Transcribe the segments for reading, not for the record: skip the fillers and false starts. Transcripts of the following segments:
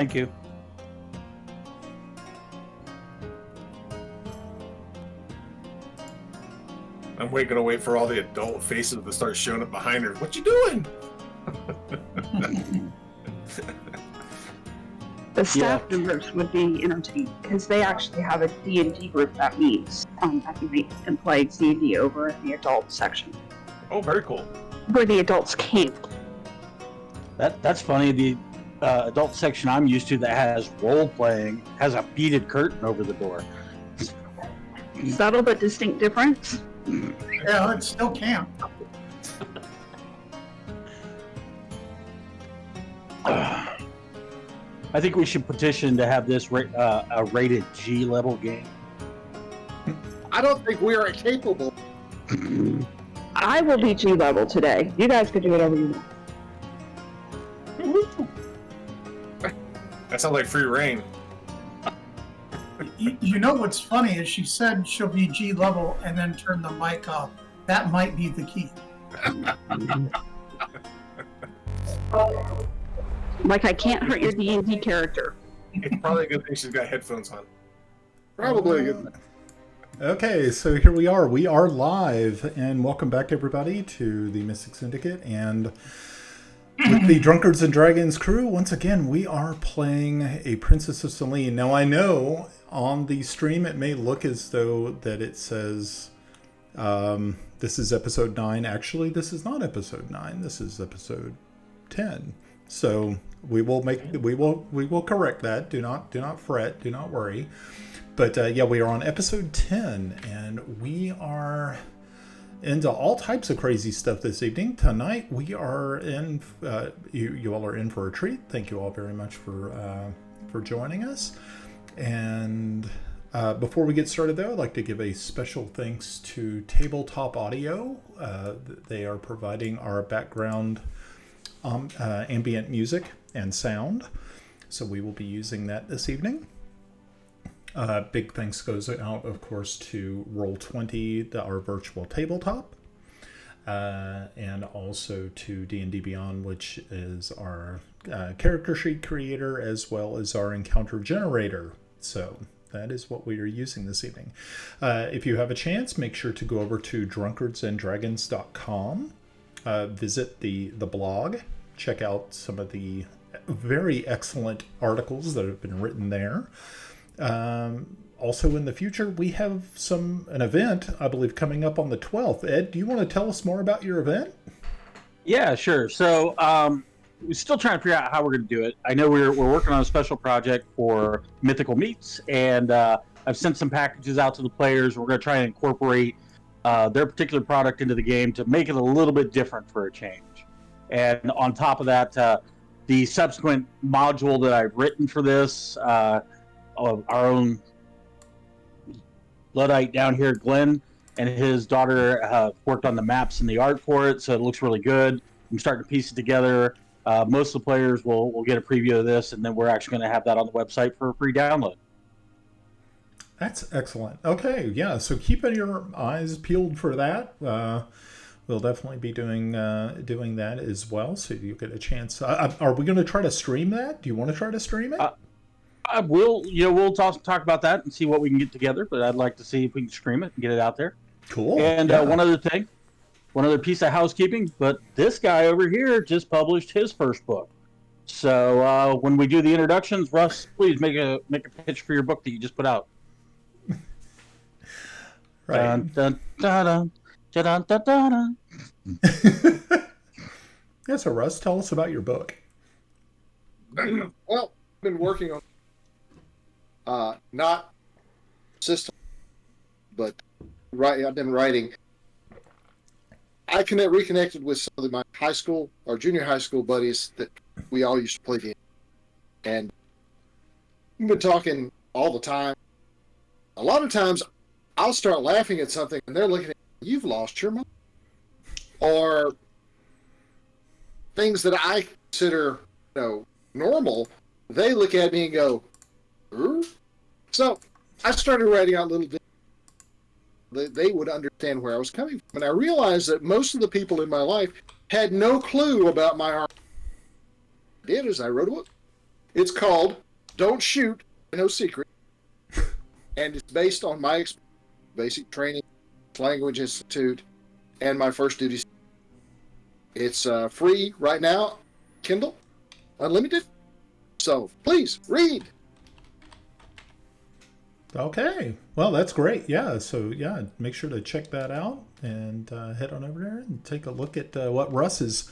Thank you. I'm gonna wait for all the adult faces to start showing up behind her. What you doing? The staff members would be entertained because they actually have a D&D group that meets at night and plays D&D over in the adult section. Oh, very cool. Where the adults camp. That's funny. The adult section I'm used to that has role playing has a beaded curtain over the door. Subtle but distinct difference. Yeah, it's still camp. I think we should petition to have this a rated G level game. I don't think we are capable. I will be G level today. You guys can do whatever you want. That sounds like free reign. You know what's funny is she said she'll be G level and then turn the mic off. That might be the key. Like I can't hurt your D&D character. It's probably a good thing she's got headphones on. Probably a good thing. Okay, so here we are. We are live, and welcome back, everybody, to the Mystic Syndicate. And with the Drunkards and Dragons crew, once again, we are playing a Princess of Celene. Now, I know on the stream it may look as though that it says this is episode 9. Actually, this is not episode 9. This is episode 10. So we will correct that. Do not fret. Do not worry. But yeah, we are on episode 10, and we are into all types of crazy stuff this evening. Tonight we are in. You all are in for a treat. Thank you all very much for joining us. And before we get started, though, I'd like to give a special thanks to Tabletop Audio. They are providing our background ambient music and sound, so we will be using that this evening. Big thanks goes out, of course, to Roll20, our virtual tabletop, and also to D&D Beyond, which is our character sheet creator as well as our encounter generator. So that is what we are using this evening. If you have a chance, make sure to go over to drunkardsandragons.com. Visit the blog, check out some of the very excellent articles that have been written there. Also in the future, we have an event, I believe, coming up on the 12th. Ed, do you want to tell us more about your event? Yeah, sure. So we're still trying to figure out how we're going to do it. I know we're working on a special project for Mythical Meats, and I've sent some packages out to the players. We're going to try and incorporate their particular product into the game to make it a little bit different for a change. And on top of that, the subsequent module that I've written for this, our own Luddite down here, Glenn, and his daughter have worked on the maps and the art for it, so it looks really good. I'm starting to piece it together. Most of the players will get a preview of this, and then we're actually going to have that on the website for a free download. That's excellent. Okay, yeah, so keep your eyes peeled for that. We'll definitely be doing that as well, so you get a chance. Are we going to try to stream that? Do you want to try to stream it? We'll talk about that and see what we can get together, but I'd like to see if we can stream it and get it out there. Cool. And yeah. One other piece of housekeeping, but this guy over here just published his first book. So when we do the introductions, Russ, please make a pitch for your book that you just put out. Right. Dun, dun, dun, dun, dun, dun, dun. Yeah, so Russ, tell us about your book. Well, I've been working on not system, but I've been writing. I reconnected with some of my high school or junior high school buddies that we all used to play D&D, and we've been talking all the time. A lot of times, I'll start laughing at something, and they're looking at me, "You've lost your mind," or things that I consider, normal. They look at me and go, "Huh?" So I started writing out little bit. They would understand where I was coming from. And I realized that most of the people in my life had no clue about my art. What I did is I wrote a book. It's called Don't Shoot, No Secret, and it's based on my basic training, Language Institute, and my first duty. It's free right now, Kindle, unlimited. So please read. Okay, well, that's great. Yeah, so yeah, make sure to check that out and head on over there and take a look at what Russ is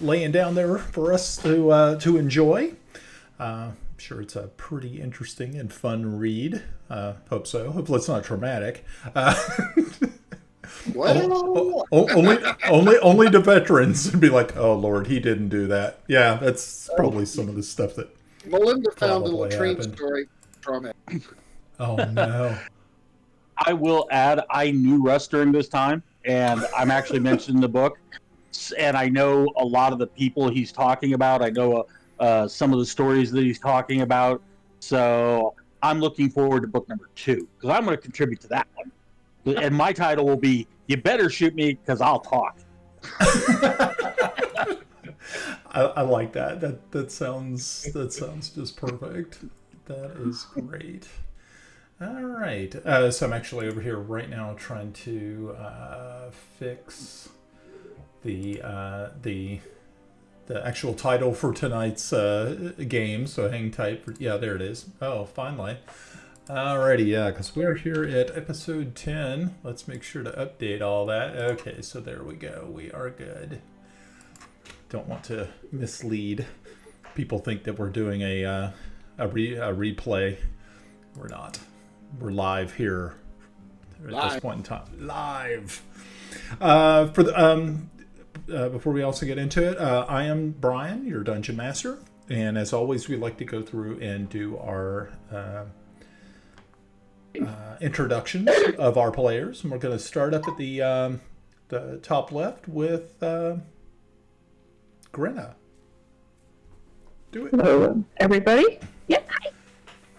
laying down there for us to enjoy. I'm sure it's a pretty interesting and fun read. Hope so. Hopefully it's not traumatic. Well, Only the veterans would be like, oh Lord, he didn't do that. Yeah, that's probably some of the stuff that Melinda found a probably latrine happened. story. Trauma. Oh no. I will add, I knew Russ during this time, and I'm actually mentioned in the book, and I know a lot of the people he's talking about. I know some of the stories that he's talking about. So I'm looking forward to book number 2 because I'm going to contribute to that one. And my title will be "You Better Shoot Me because I'll talk." I like that. That sounds just perfect. That is great. All right. So I'm actually over here right now trying to fix the actual title for tonight's game. So hang tight. Yeah, there it is. Oh, finally. Alrighty, yeah, because we're here at episode 10. Let's make sure to update all that. Okay, so there we go. We are good. Don't want to mislead. People think that we're doing a replay. We're not. We're live here at this point in time. Live. Before we also get into it, I am Brian, your Dungeon Master. And as always, we like to go through and do our introductions of our players, and we're going to start up at the top left with Grinna. Do it. Hello, everybody. Yeah.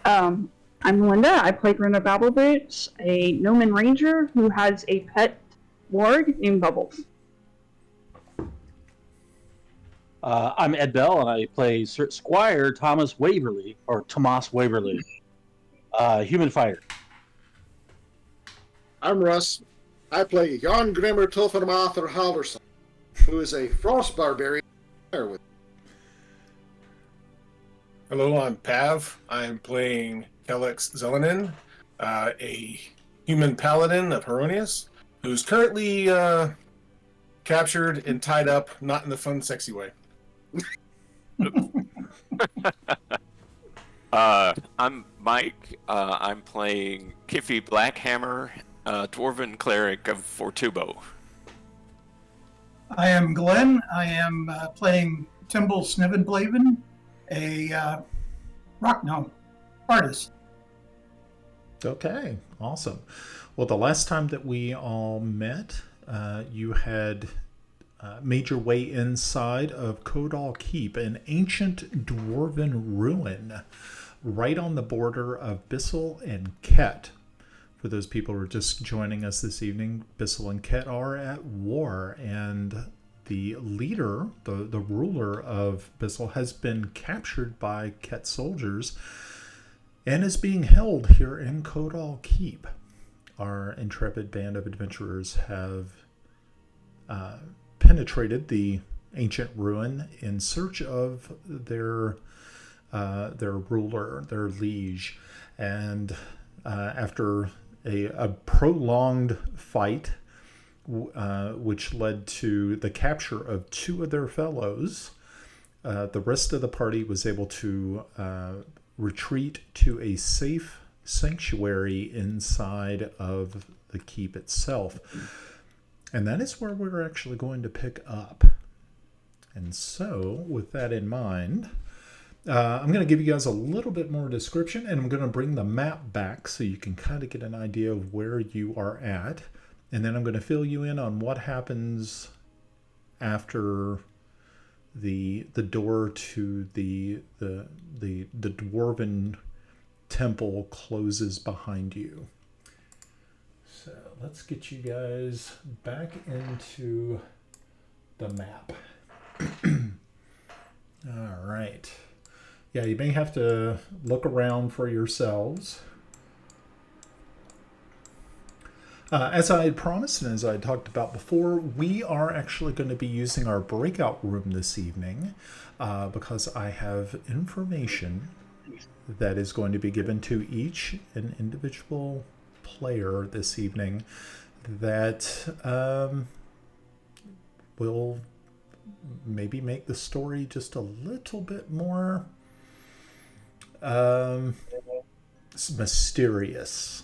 Hi. I'm Linda. I play Grinna Babbleboots, a Gnomon Ranger who has a pet warg named Bubbles. I'm Ed Bell, and I play Sir Squire Thomas Waverly, or Tomas Waverly, human fighter. I'm Russ. I play Jan Grimmer Tolfermather Halverson, who is a frost barbarian. Hello, I'm Pav. I'm playing Kellex Celene, a human paladin of Heronius, who's currently captured and tied up, not in the fun, sexy way. I'm Mike. I'm playing Kiffy Blackhammer, Dwarven Cleric of Fortubo. I am Glenn. I am playing Timble Snivenblaven, a rock gnome artist. Okay, awesome. Well, the last time that we all met, you had made your way inside of Kodal Keep, an ancient dwarven ruin right on the border of Bissell and Ket. For those people who are just joining us this evening, Bissell and Ket are at war, and the leader, the ruler of Bissell, has been captured by Ket soldiers and is being held here in Kodal Keep. Our intrepid band of adventurers have penetrated the ancient ruin in search of their ruler, their liege, and after a prolonged fight, which led to the capture of 2 of their fellows, the rest of the party was able to retreat to a safe sanctuary inside of the keep itself. And that is where we're actually going to pick up. And so, with that in mind, I'm going to give you guys a little bit more description, and I'm going to bring the map back so you can kind of get an idea of where you are at. And then I'm going to fill you in on what happens after the door to the dwarven temple closes behind you. So let's get you guys back into the map. All right. Yeah, you may have to look around for yourselves. As I had promised and as I had talked about before, we are actually going to be using our breakout room this evening because I have information that is going to be given to each an individual player this evening that will maybe make the story just a little bit more mysterious.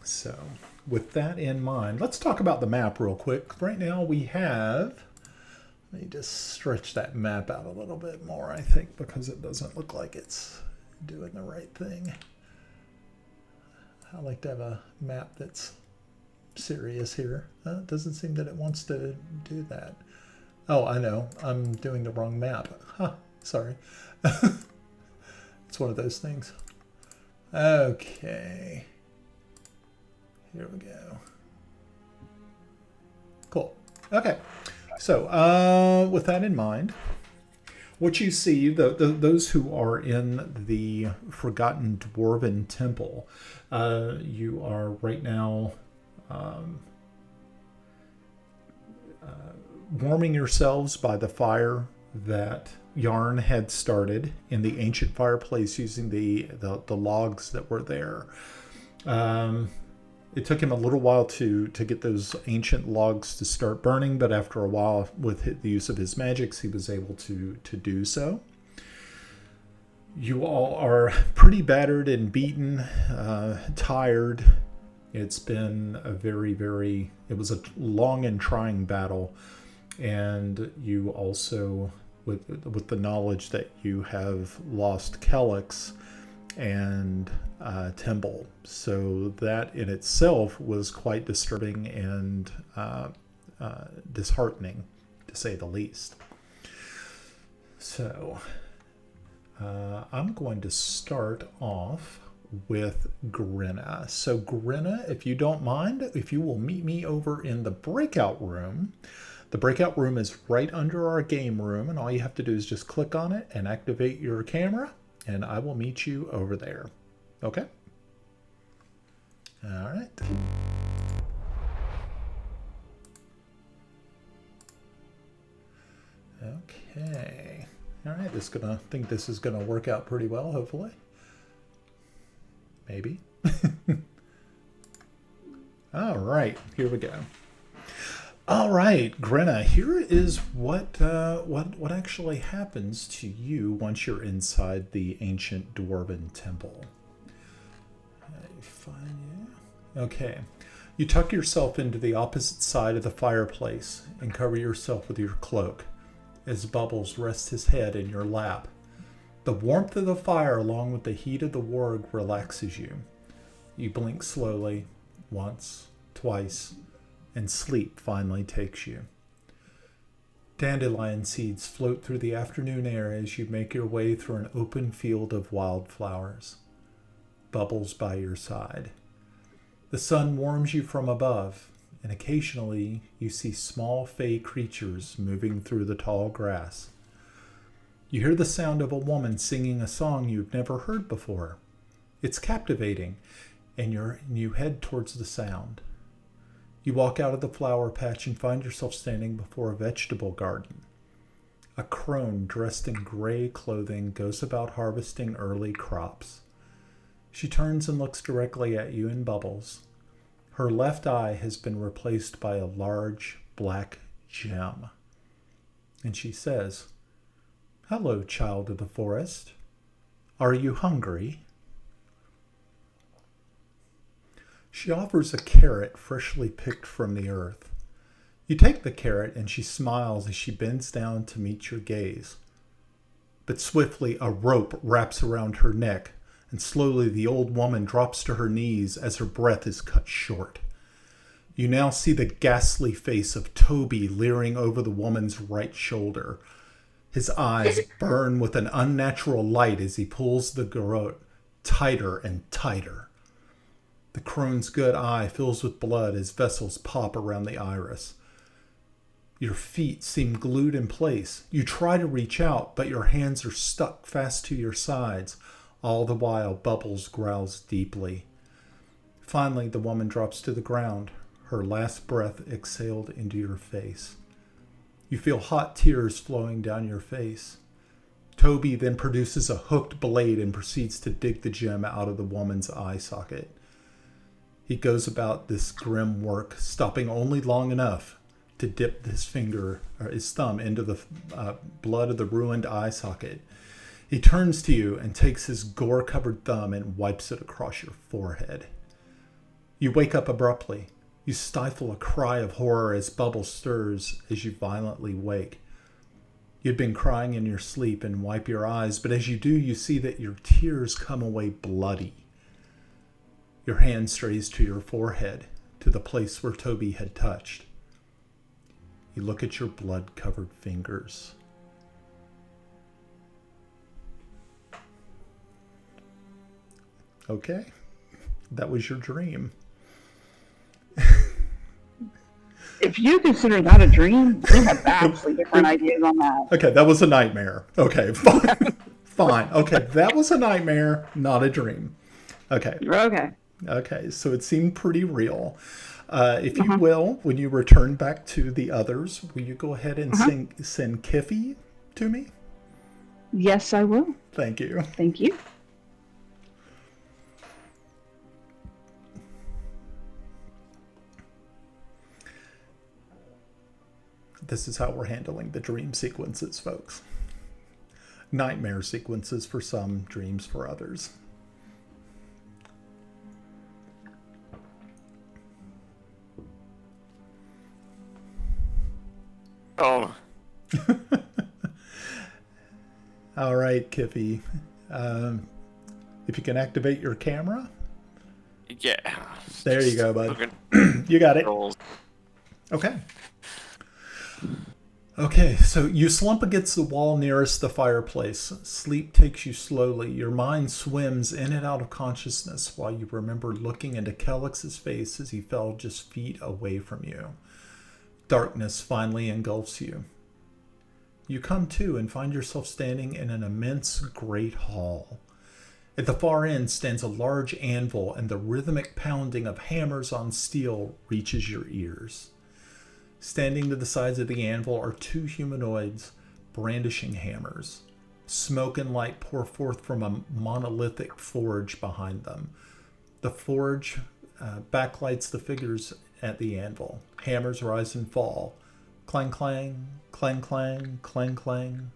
So, with that in mind, let's talk about the map real quick. Right now we have, let me just stretch that map out a little bit more, I think, because it doesn't look like it's doing the right thing. I like to have a map that's serious here. It doesn't seem that it wants to do that. Oh, I know. I'm doing the wrong map. Huh, sorry. It's one of those things. Okay. Here we go. Cool. Okay. So, with that in mind, what you see, those who are in the Forgotten Dwarven Temple, you are right now warming yourselves by the fire that Yarn had started in the ancient fireplace using the logs that were there. It took him a little while to get those ancient logs to start burning, but after a while, with the use of his magics, he was able to do so. You all are pretty battered and beaten, tired. It's been a it was a long and trying battle, and you also, with the knowledge that you have lost Kellex and Timble. So that in itself was quite disturbing and disheartening, to say the least. So I'm going to start off with Grinna. So Grinna, if you don't mind, if you will meet me over in the breakout room. The breakout room is right under our game room, and all you have to do is just click on it and activate your camera, and I will meet you over there. Okay? All right. Okay. All right, think this is gonna work out pretty well, hopefully. Maybe. All right, here we go. All right, Grinna, here is what actually happens to you once you're inside the ancient Dwarven Temple. Okay. You tuck yourself into the opposite side of the fireplace and cover yourself with your cloak as Bubbles rests his head in your lap. The warmth of the fire along with the heat of the warg relaxes you. You blink slowly, once, twice, and sleep finally takes you. Dandelion seeds float through the afternoon air as you make your way through an open field of wildflowers. Bubbles by your side. The sun warms you from above, and occasionally you see small fey creatures moving through the tall grass. You hear the sound of a woman singing a song you've never heard before. It's captivating, and you head towards the sound. You walk out of the flower patch and find yourself standing before a vegetable garden. A crone dressed in gray clothing goes about harvesting early crops. She turns and looks directly at you and Bubbles. Her left eye has been replaced by a large black gem. And she says, "Hello, child of the forest. Are you hungry?" She offers a carrot freshly picked from the earth. You take the carrot and she smiles as she bends down to meet your gaze. But swiftly a rope wraps around her neck, and slowly the old woman drops to her knees as her breath is cut short. You now see the ghastly face of Toby leering over the woman's right shoulder. His eyes burn with an unnatural light as he pulls the garrote tighter and tighter. The crone's good eye fills with blood as vessels pop around the iris. Your feet seem glued in place. You try to reach out, but your hands are stuck fast to your sides. All the while, Bubbles growls deeply. Finally, the woman drops to the ground. Her last breath exhaled into your face. You feel hot tears flowing down your face. Toby then produces a hooked blade and proceeds to dig the gem out of the woman's eye socket. He goes about this grim work, stopping only long enough to dip his thumb into the blood of the ruined eye socket. He turns to you and takes his gore-covered thumb and wipes it across your forehead. You wake up abruptly. You stifle a cry of horror as Bubbles stirs as you violently wake. You'd been crying in your sleep and wipe your eyes, but as you do, you see that your tears come away bloody. Your hand strays to your forehead, to the place where Toby had touched. You look at your blood-covered fingers. Okay, that was your dream. If you consider that a dream, we have vastly different ideas on that. Okay, that was a nightmare. Okay, fine. Fine. Okay, that was a nightmare, not a dream. Okay. Okay, so it seemed pretty real. If you will, when you return back to the others, will you go ahead and send Kiffy to me? Yes, I will. Thank you. Thank you. This is how we're handling the dream sequences, folks. Nightmare sequences for some, dreams for others. Oh. All right, Kiffy. If you can activate your camera. Yeah. There you go, bud. You got it. Okay. Okay, so you slump against the wall nearest the fireplace. Sleep takes you slowly. Your mind swims in and out of consciousness while you remember looking into Kelix's face as he fell just feet away from you. Darkness finally engulfs you. You come to and find yourself standing in an immense great hall. At the far end stands a large anvil, and the rhythmic pounding of hammers on steel reaches your ears. Standing to the sides of the anvil are two humanoids brandishing hammers. Smoke and light pour forth from a monolithic forge behind them. The forge backlights the figures at the anvil. Hammers rise and fall. Clang, clang, clang, clang, clang, clang.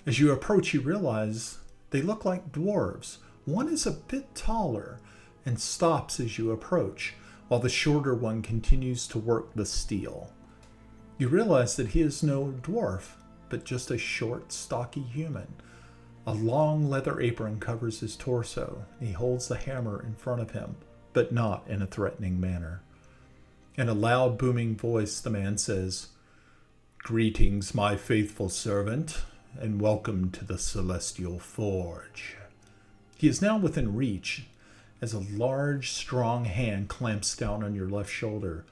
As you approach, you realize they look like dwarves. One is a bit taller and stops as you approach, while the shorter one continues to work the steel. You realize that he is no dwarf, but just a short, stocky human. A long leather apron covers his torso, and he holds the hammer in front of him, but not in a threatening manner. In a loud, booming voice, the man says, "Greetings, my faithful servant, and welcome to the Celestial Forge." He is now within reach, as a large, strong hand clamps down on your left shoulder.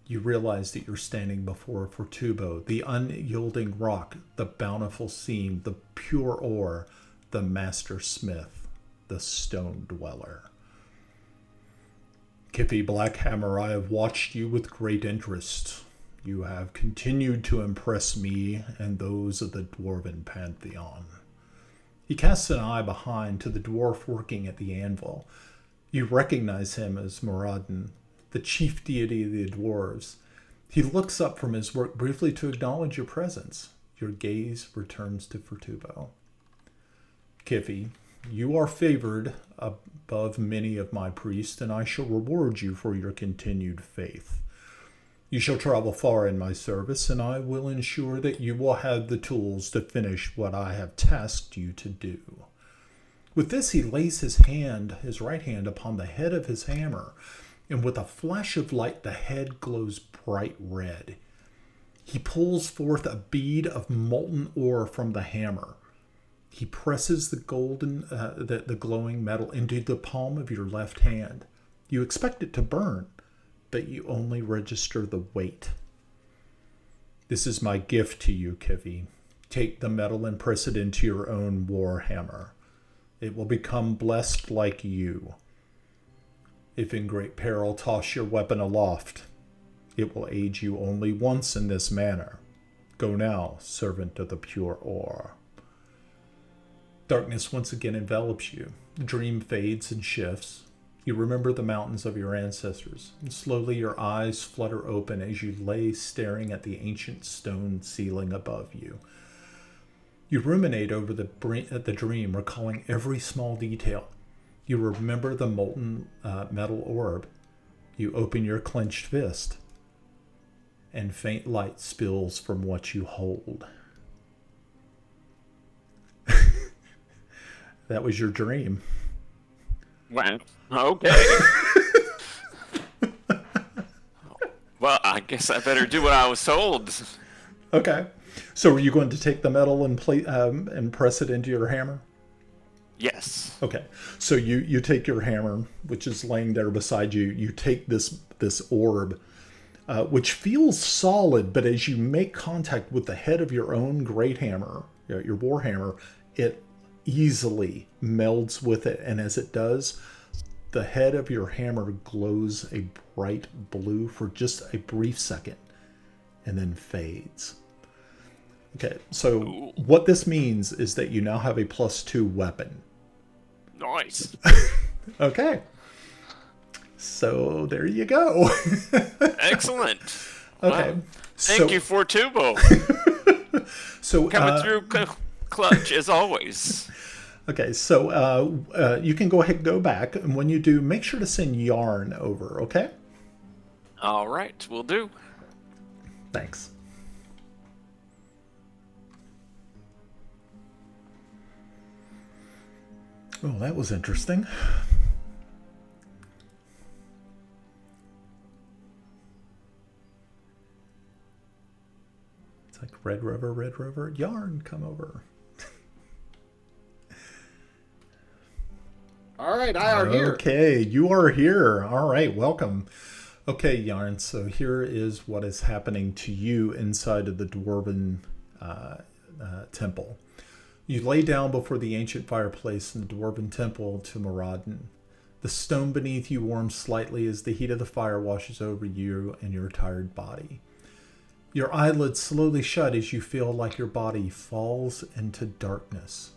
You realize that you're standing before Fortubo, the unyielding rock, the bountiful seam, the pure ore, the master smith, the stone dweller. Kiffy Blackhammer, I have watched you with great interest. You have continued to impress me and those of the Dwarven Pantheon. He casts an eye behind to the dwarf working at the anvil. You recognize him as Moradin, the chief deity of the dwarves. He looks up from his work briefly to acknowledge your presence. Your gaze returns to Fortubo. Kiffy, you are favored above many of my priests, and I shall reward you for your continued faith. You shall travel far in my service, and I will ensure that you will have the tools to finish what I have tasked you to do. With this, he lays his right hand, upon the head of his hammer, and with a flash of light, the head glows bright red. He pulls forth a bead of molten ore from the hammer. He presses the glowing metal into the palm of your left hand. You expect it to burn, but you only register the weight. This is my gift to you, Kivi. Take the metal and press it into your own war hammer. It will become blessed like you. If in great peril, toss your weapon aloft. It will aid you only once in this manner. Go now, servant of the pure ore. Darkness once again envelops you. The dream fades and shifts. You remember the mountains of your ancestors, and slowly your eyes flutter open as you lay staring at the ancient stone ceiling above you. You ruminate over the dream, recalling every small detail. You remember the molten metal orb. You open your clenched fist, and faint light spills from what you hold. That was your dream. Well, okay. Well, I guess I better do what I was told. Okay. So are you going to take the metal and press it into your hammer? Yes. Okay. So you take your hammer, which is laying there beside you. You take this orb, which feels solid, but as you make contact with the head of your own great hammer, your war hammer, it easily melds with it. And as it does, the head of your hammer glows a bright blue for just a brief second and then fades. Okay, so what this means is that you now have a +2 weapon. Nice. Okay. So there you go. Excellent. Okay. Wow. Thank you for Tubo. So Coming through clutch as always. Okay, so you can go ahead and go back, and when you do, make sure to send Yarn over, okay? All right, we'll do. Thanks. Oh, that was interesting. It's like Red Rover, Yarn, come over. All right, I are here. Okay, you are here. All right, welcome. Okay, Yarn, so here is what is happening to you inside of the Dwarven temple. You lay down before the ancient fireplace in the Dwarven temple to Moradin. The stone beneath you warms slightly as the heat of the fire washes over you and your tired body. Your eyelids slowly shut as you feel like your body falls into darkness.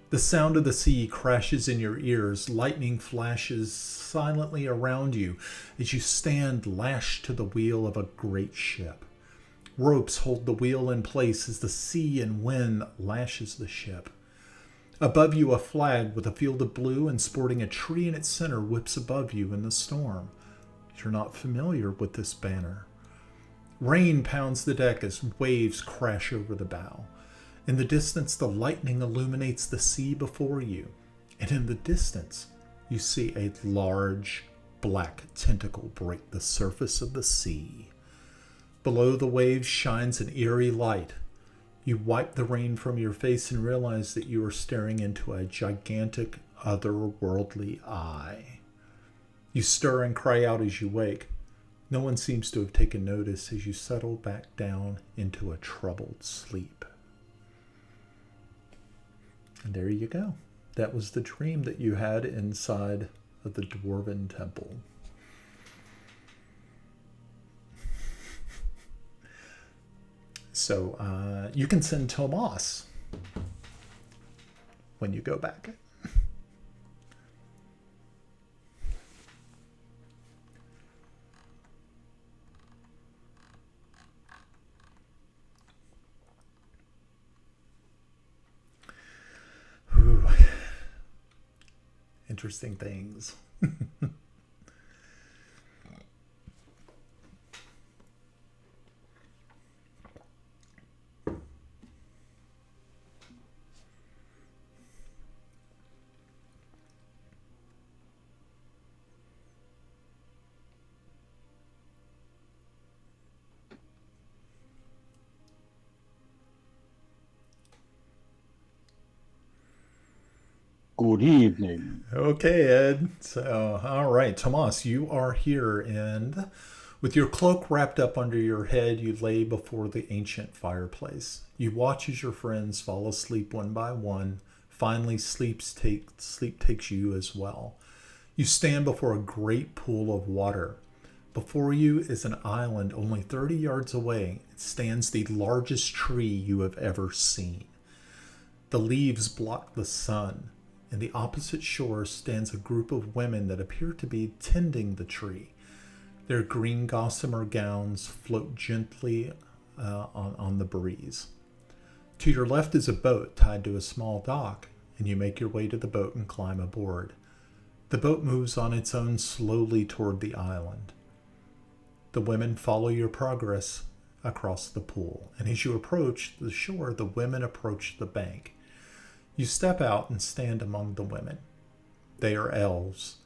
The sound of the sea crashes in your ears. Lightning flashes silently around you as you stand lashed to the wheel of a great ship. Ropes hold the wheel in place as the sea and wind lashes the ship. Above you, a flag with a field of blue and sporting a tree in its center whips above you in the storm. You're not familiar with this banner. Rain pounds the deck as waves crash over the bow. In the distance, the lightning illuminates the sea before you, and in the distance, you see a large black tentacle break the surface of the sea. Below the waves shines an eerie light. You wipe the rain from your face and realize that you are staring into a gigantic, otherworldly eye. You stir and cry out as you wake. No one seems to have taken notice as you settle back down into a troubled sleep. And there you go. That was the dream that you had inside of the Dwarven temple. So you can send Tomas when you go back. Ooh. Interesting things. Good evening. Okay, Ed. So, all right, Tomas, you are here, and With your cloak wrapped up under your head, you lay before the ancient fireplace. You watch as your friends fall asleep one by one. Finally, sleep takes you as well. You stand before a great pool of water. Before you is an island only 30 yards away. It stands the largest tree you have ever seen. The leaves block the sun. In the opposite shore stands a group of women that appear to be tending the tree. Their green gossamer gowns float gently on the breeze. To your left is a boat tied to a small dock, and you make your way to the boat and climb aboard. The boat moves on its own slowly toward the island. The women follow your progress across the pool, and as you approach the shore, the women approach the bank. You step out and stand among the women. They are elves.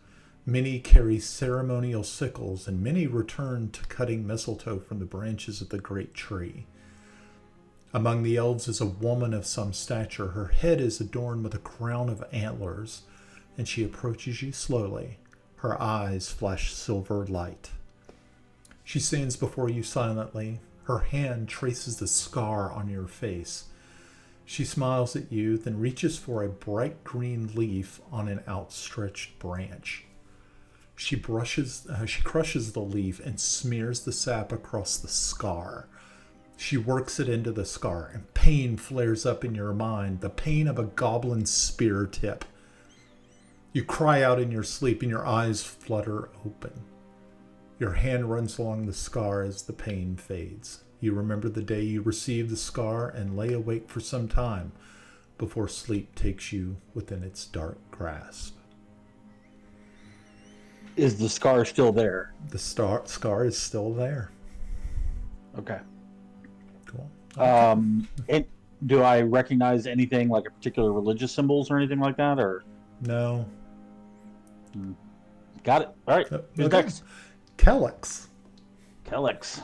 Many carry ceremonial sickles, and many return to cutting mistletoe from the branches of the great tree. Among the elves is a woman of some stature. Her head is adorned with a crown of antlers, and she approaches you slowly. Her eyes flash silver light. She stands before you silently. Her hand traces the scar on your face. She smiles at you, then reaches for a bright green leaf on an outstretched branch. She crushes the leaf and smears the sap across the scar. She works it into the scar, and pain flares up in your mind, the pain of a goblin's spear tip. You cry out in your sleep, and your eyes flutter open. Your hand runs along the scar as the pain fades. You remember the day you received the scar and lay awake for some time before sleep takes you within its dark grasp. Is the scar still there? The scar is still there. Okay. Cool. And do I recognize anything like a particular religious symbols or anything like that, or? No. Got it. All right. Who's Okay. next? Kellex. Kellex.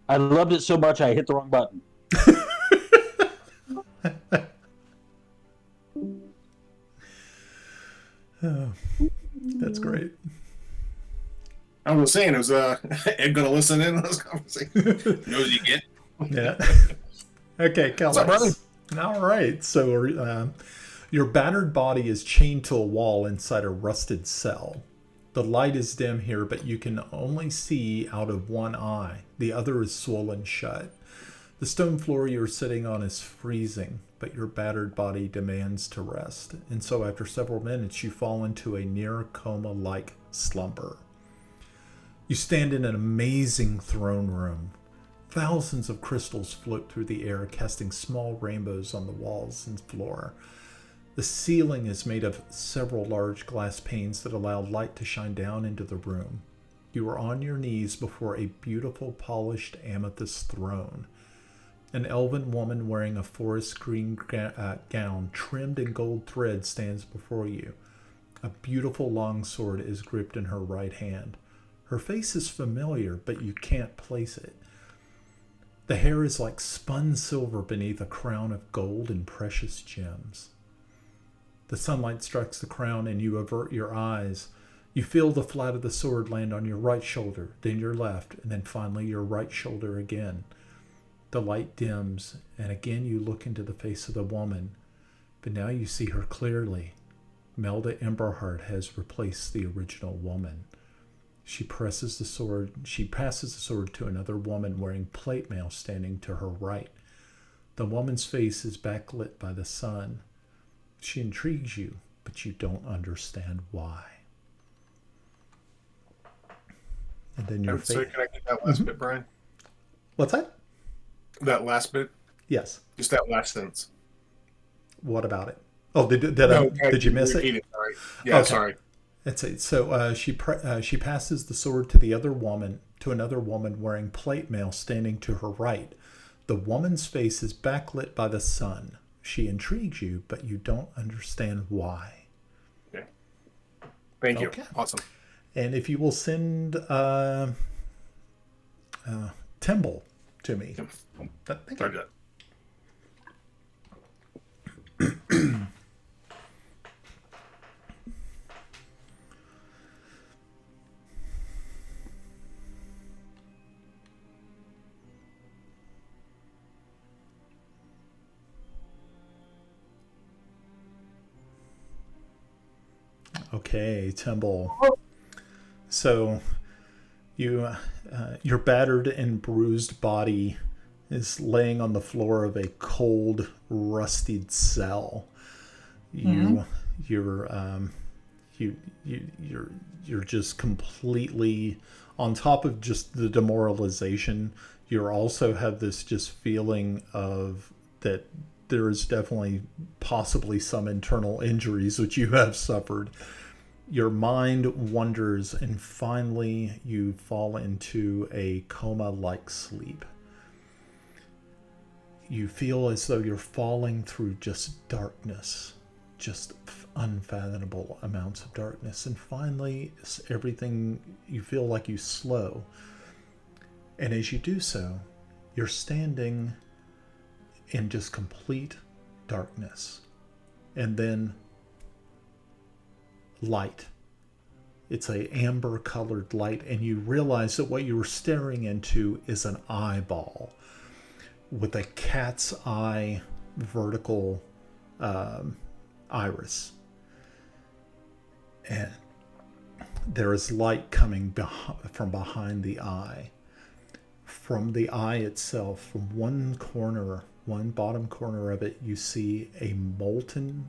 I loved it so much I hit the wrong button. Oh, that's great. I was saying, is Ed going to listen in on this conversation? Knows you get. Yeah. Okay, What's up, brother? Kellex. All right. So your battered body is chained to a wall inside a rusted cell. The light is dim here, but you can only see out of one eye. The other is swollen shut. The stone floor you're sitting on is freezing, but your battered body demands to rest. And so after several minutes, you fall into a near coma-like slumber. You stand in an amazing throne room. Thousands of crystals float through the air, casting small rainbows on the walls and floor. The ceiling is made of several large glass panes that allow light to shine down into the room. You are on your knees before a beautiful polished amethyst throne. An elven woman wearing a forest green gown trimmed in gold thread stands before you. A beautiful long sword is gripped in her right hand. Her face is familiar, but you can't place it. The hair is like spun silver beneath a crown of gold and precious gems. The sunlight strikes the crown and you avert your eyes. You feel the flat of the sword land on your right shoulder, then your left, and then finally your right shoulder again. The light dims, and again you look into the face of the woman, but now you see her clearly. Melda Emberheart has replaced the original woman. She passes the sword to another woman wearing plate mail standing to her right. The woman's face is backlit by the sun. She intrigues you, but you don't understand why. And then your So face. can I get that last bit, Brian? What's that? That last bit? Yes. Just that last sentence. What about it? Oh, did you miss repeat it? Sorry. Yeah, Okay. sorry. That's it. So she passes the sword to another woman wearing plate mail standing to her right. The woman's face is backlit by the sun. She intrigues you, but you don't understand why. Okay. Thank you. Okay. Awesome. And if you will send Timble to me. Thank Sorry, you. good. Okay, Timble. So your battered and bruised body is laying on the floor of a cold, rusted cell. You're just completely on top of just the demoralization. You also have this just feeling of that there is definitely possibly some internal injuries which you have suffered. Your mind wanders, and finally you fall into a coma-like sleep. You feel as though you're falling through just darkness, just unfathomable amounts of darkness. And finally, everything, you feel like you slow. And as you do so, you're standing in just complete darkness. And then light. It's a amber colored light, and you realize that what you were staring into is an eyeball with a cat's eye vertical iris. And there is light coming from behind the eye. From the eye itself, from one bottom corner of it, you see a molten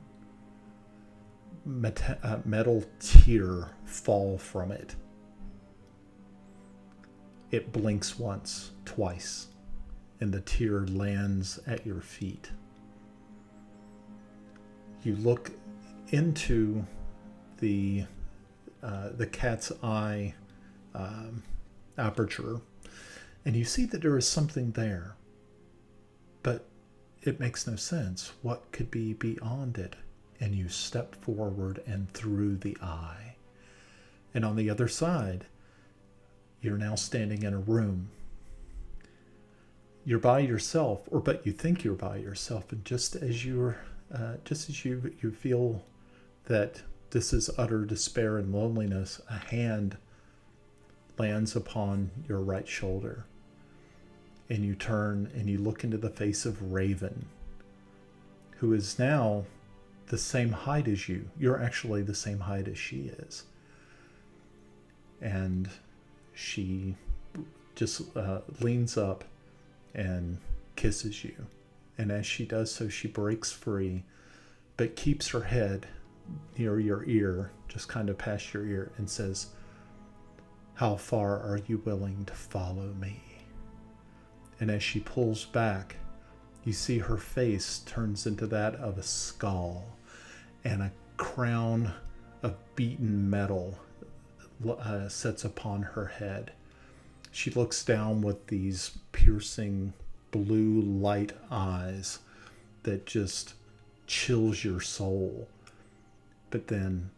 metal tear fall from it. It blinks once, twice, and the tear lands at your feet. You look into the cat's eye aperture, and you see that there is something there, but it makes no sense. What could be beyond it? And you step forward and through the eye. And on the other side, you're now standing in a room. You're by yourself, but you think you're by yourself. And just as you feel that this is utter despair and loneliness, a hand lands upon your right shoulder. And you turn and you look into the face of Raven, who is now the same height as you. You're actually the same height as she is. And she just leans up and kisses you. And as she does so, she breaks free, but keeps her head near your ear, just kind of past your ear, and says, "How far are you willing to follow me?" And as she pulls back, you see her face turns into that of a skull, and a crown of beaten metal sets upon her head. She looks down with these piercing blue light eyes that just chills your soul. But then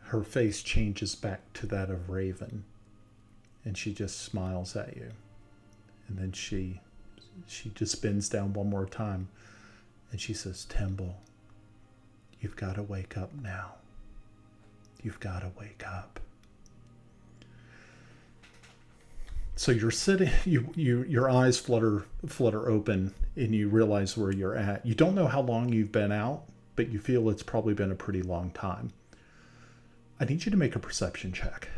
her face changes back to that of Raven, and she just smiles at you. And then she just bends down one more time, and she says, "Timble, you've got to wake up now. You've got to wake up." So you're sitting, your eyes flutter open, and you realize where you're at. You don't know how long you've been out, but you feel it's probably been a pretty long time. I need you to make a perception check.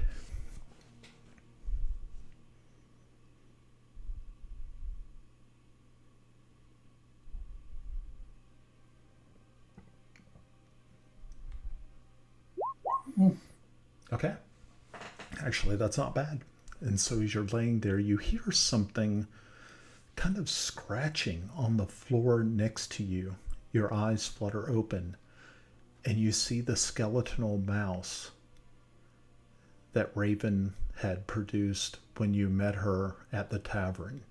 Okay. Actually, that's not bad. And so as you're laying there, you hear something kind of scratching on the floor next to you. Your eyes flutter open, and you see the skeletal mouse that Raven had produced when you met her at the tavern.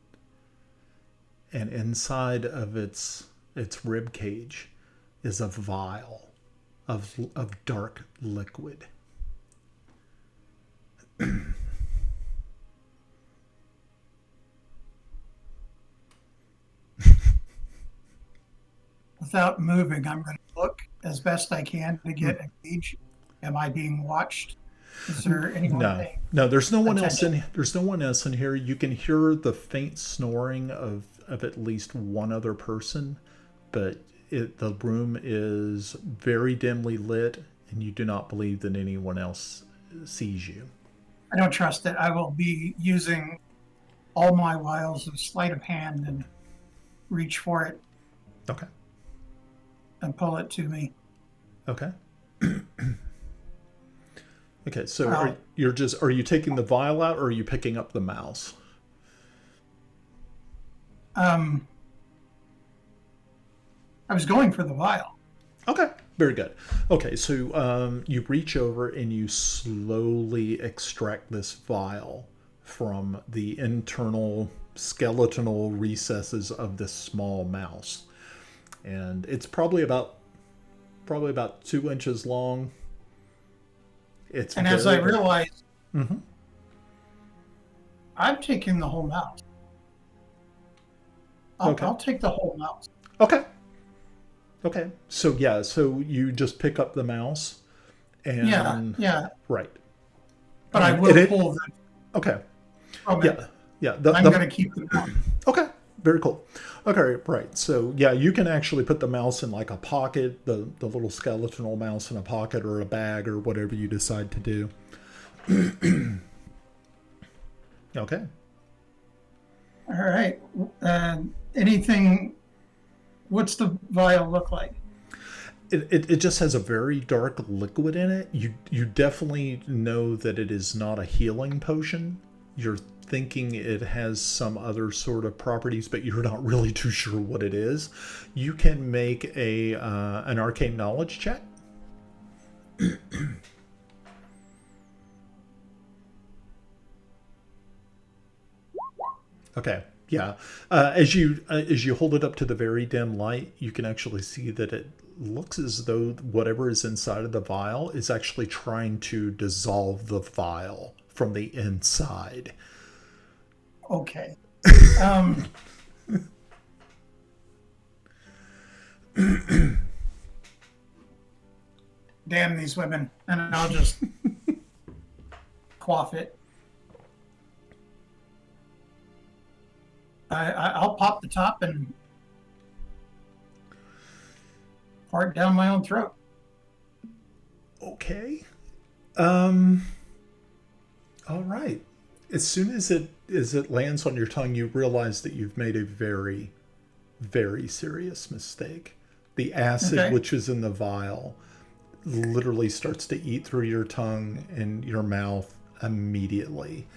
And inside of its rib cage is a vial of dark liquid. Without moving, I'm going to look as best I can to get a gauge. Am I being watched? Is there anyone No, paying no. There's no one else attention? in. There's no one else in here. You can hear the faint snoring of at least one other person, but the room is very dimly lit, and you do not believe that anyone else sees you. I don't trust it. I will be using all my wiles of sleight of hand and reach for it Okay. and pull it to me. Okay. Okay. So Wow. are you taking the vial out, or are you picking up the mouse? I was going for the vial. Okay, very good. Okay, so you reach over and you slowly extract this vial from the internal skeletal recesses of this small mouse, and it's probably about 2 inches long. It's And as I very- realized, Mhm. I'm taking the whole mouse. I'll, Okay. I'll take the whole mouse. Okay. Okay. So yeah, so you just pick up the mouse and Yeah. right. But I And will it- pull the Okay. from it. Yeah. Yeah. The, I'm the- going to keep the mouse. Okay, very cool. Okay, right. So yeah, you can actually put the mouse in like a pocket, the little skeletal mouse in a pocket or a bag or whatever you decide to do. Okay. All right. Anything? What's the vial look like? It just has a very dark liquid in it. You definitely know that it is not a healing potion. You're thinking it has some other sort of properties, but you're not really too sure what it is. You can make an arcane knowledge check. Okay. Yeah. As you hold it up to the very dim light, you can actually see that it looks as though whatever is inside of the vial is actually trying to dissolve the vial from the inside. Okay. Damn these women. And I'll just quaff it. I'll pop the top and pour it down my own throat. Okay. All right. As soon as it lands on your tongue, you realize that you've made a very, very serious mistake. The acid Okay. which is in the vial literally starts to eat through your tongue and your mouth immediately.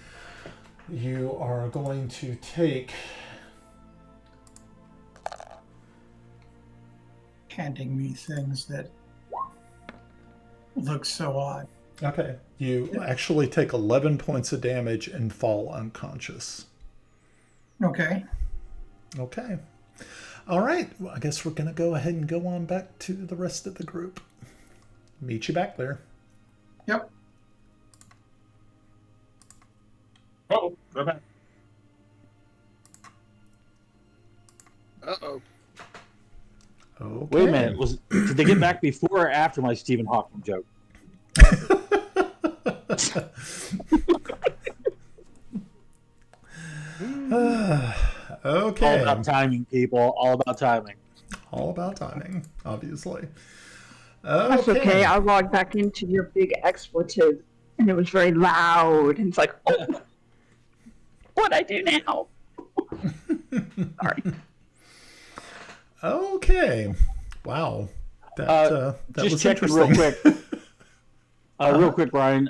You are going to take Handing me things that look so odd. Okay. You actually take 11 points of damage and fall unconscious. Okay. Okay. All right. Well, I guess we're going to go ahead and go on back to the rest of the group. Meet you back there. Yep. Oh, go back. Uh-oh. Okay. Wait a minute. Did they get back before or after my Stephen Hawking joke? Okay. All about timing, people. All about timing. All about timing, obviously. That's okay. I logged back into your big expletive, and it was very loud. And it's like, oh, what I do now? Sorry. Okay. Wow. That Just was checking interesting. real quick. Real quick, Brian.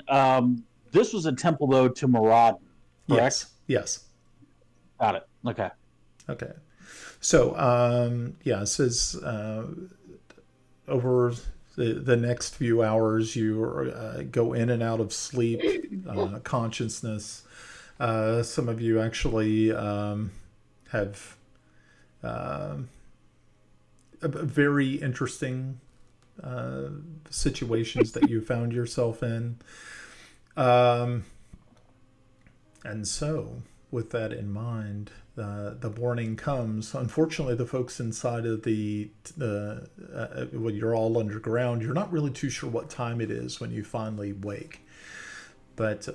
This was a temple, though, to Maraudon, correct? Yes. Yes. Got it. Okay. Okay. So, yeah, it says over the next few hours, you go in and out of sleep, consciousness. Some of you actually have very interesting situations that you found yourself in. And so, with that in mind, the morning comes. Unfortunately, the folks inside of when you're all underground, you're not really too sure what time it is when you finally wake. But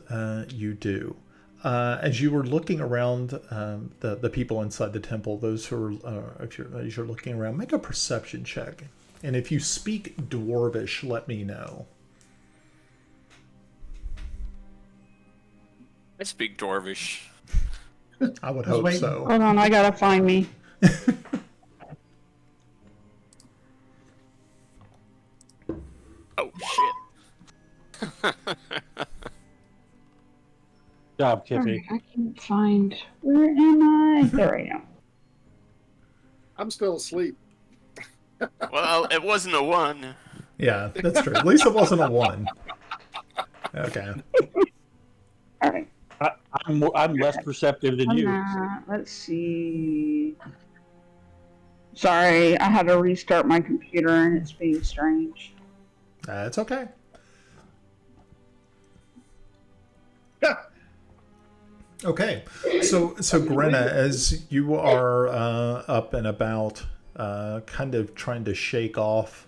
you do. As you were looking around, the people inside the temple, those who are, as you're looking around, make a perception check. And if you speak Dwarvish, let me know. I speak Dwarvish. I would hope waiting. so. Hold on, I gotta find me. Oh, shit. Job, Kippy. Alright, I can't find. Where am I? There I am. I'm still asleep. Well, it wasn't a 1. Yeah, that's true. At least it wasn't a 1. Okay. Alright. I'm less perceptive than you. Let's see. Sorry, I had to restart my computer and it's being strange. It's okay. Okay, so Grenna, as you are up and about, kind of trying to shake off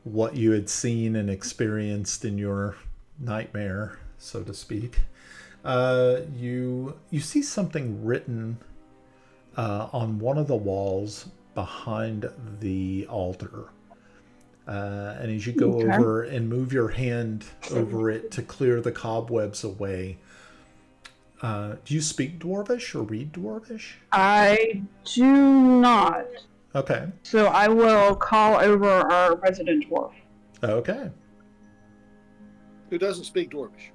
what you had seen and experienced in your nightmare, so to speak, you see something written on one of the walls behind the altar. And as you go over and move your hand over it to clear the cobwebs away, do you speak Dwarvish or read Dwarvish? I do not. Okay. So I will call over our resident dwarf. Okay. Who doesn't speak Dwarvish?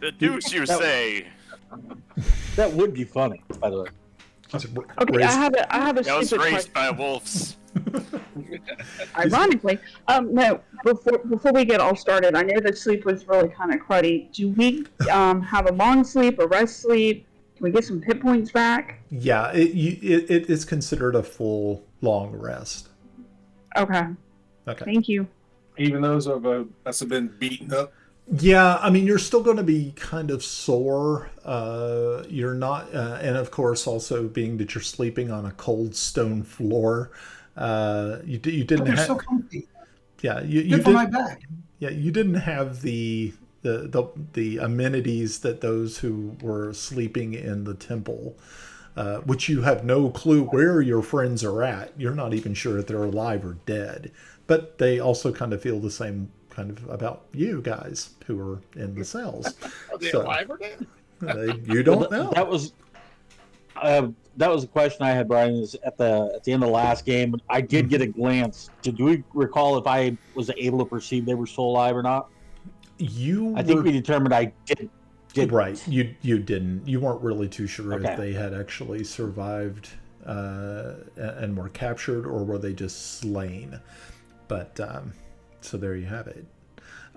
The deuce you say. That would be funny, by the way. Okay, I have a That was stupid raised question. by wolves. Ironically, no. Before we get all started, I know that sleep was really kind of cruddy. Do we have a long sleep, a rest sleep? Can we get some hit points back? Yeah, it is considered a full long rest. Okay. Okay. Thank you. Even those of us have been beaten up. Yeah, I mean, you're still going to be kind of sore. You're not, and of course, also being that you're sleeping on a cold stone floor. You didn't They're have. so comfy. Yeah, you Good for my back. Yeah, you didn't have the amenities that those who were sleeping in the temple, which you have no clue where your friends are at. You're not even sure if they're alive or dead. But they also kind of feel the same kind of about you guys who are in the cells. Are they So, alive or dead? you don't know. That was a question I had, Brian. Is at the end of the last game, I did get a glance. Did we recall if I was able to perceive they were still alive or not? I think we determined I did. Right, you didn't. You weren't really too sure Okay. if they had actually survived and were captured, or were they just slain. But so there you have it.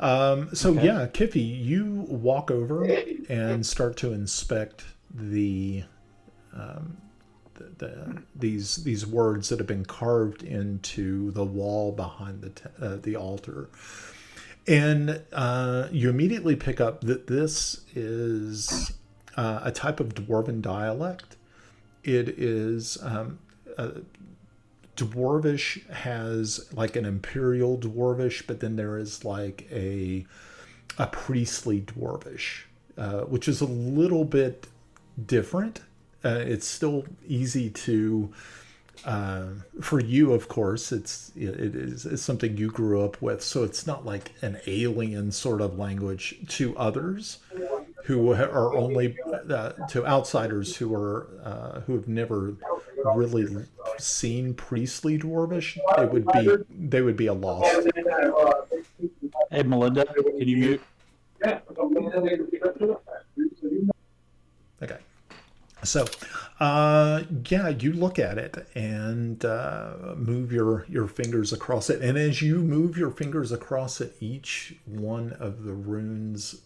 Okay. Yeah, Kiffy, you walk over and start to inspect these words that have been carved into the wall behind the altar. And you immediately pick up that this is a type of Dwarven dialect. It is Dwarvish has like an imperial Dwarvish, but then there is like a priestly Dwarvish, which is a little bit different. It's still easy to. For you, of course, it's something you grew up with, so it's not like an alien sort of language to others who are only to outsiders who have never really seen priestly Dwarvish. They would be a loss. Hey, Melinda, can you mute? Okay. So, yeah, you look at it and move your fingers across it. And as you move your fingers across it, each one of the runes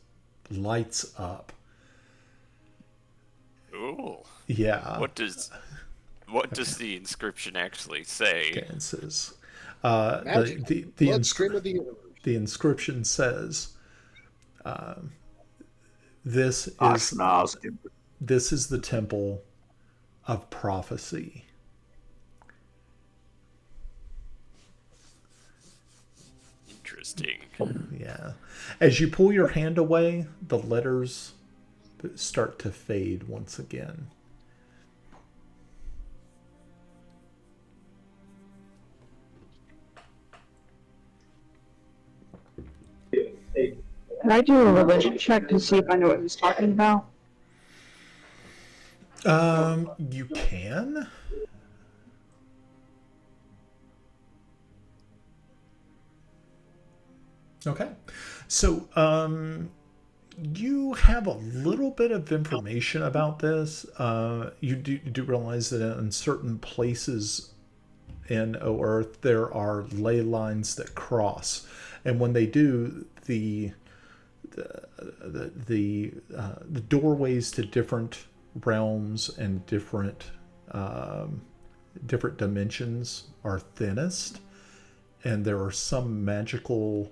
lights up. Ooh. Yeah. What does the inscription actually say? Okay, it says, Magic. the Bloodstream of the universe. inscription says, This is the temple of prophecy. Interesting. Yeah. As you pull your hand away, the letters start to fade once again. Can I do a religion check to see if I know what he's talking about? You can. Okay. So, you have a little bit of information about this. You do realize that in certain places in O-Earth, there are ley lines that cross. And when they do, the doorways to different realms and different dimensions are thinnest, and there are some magical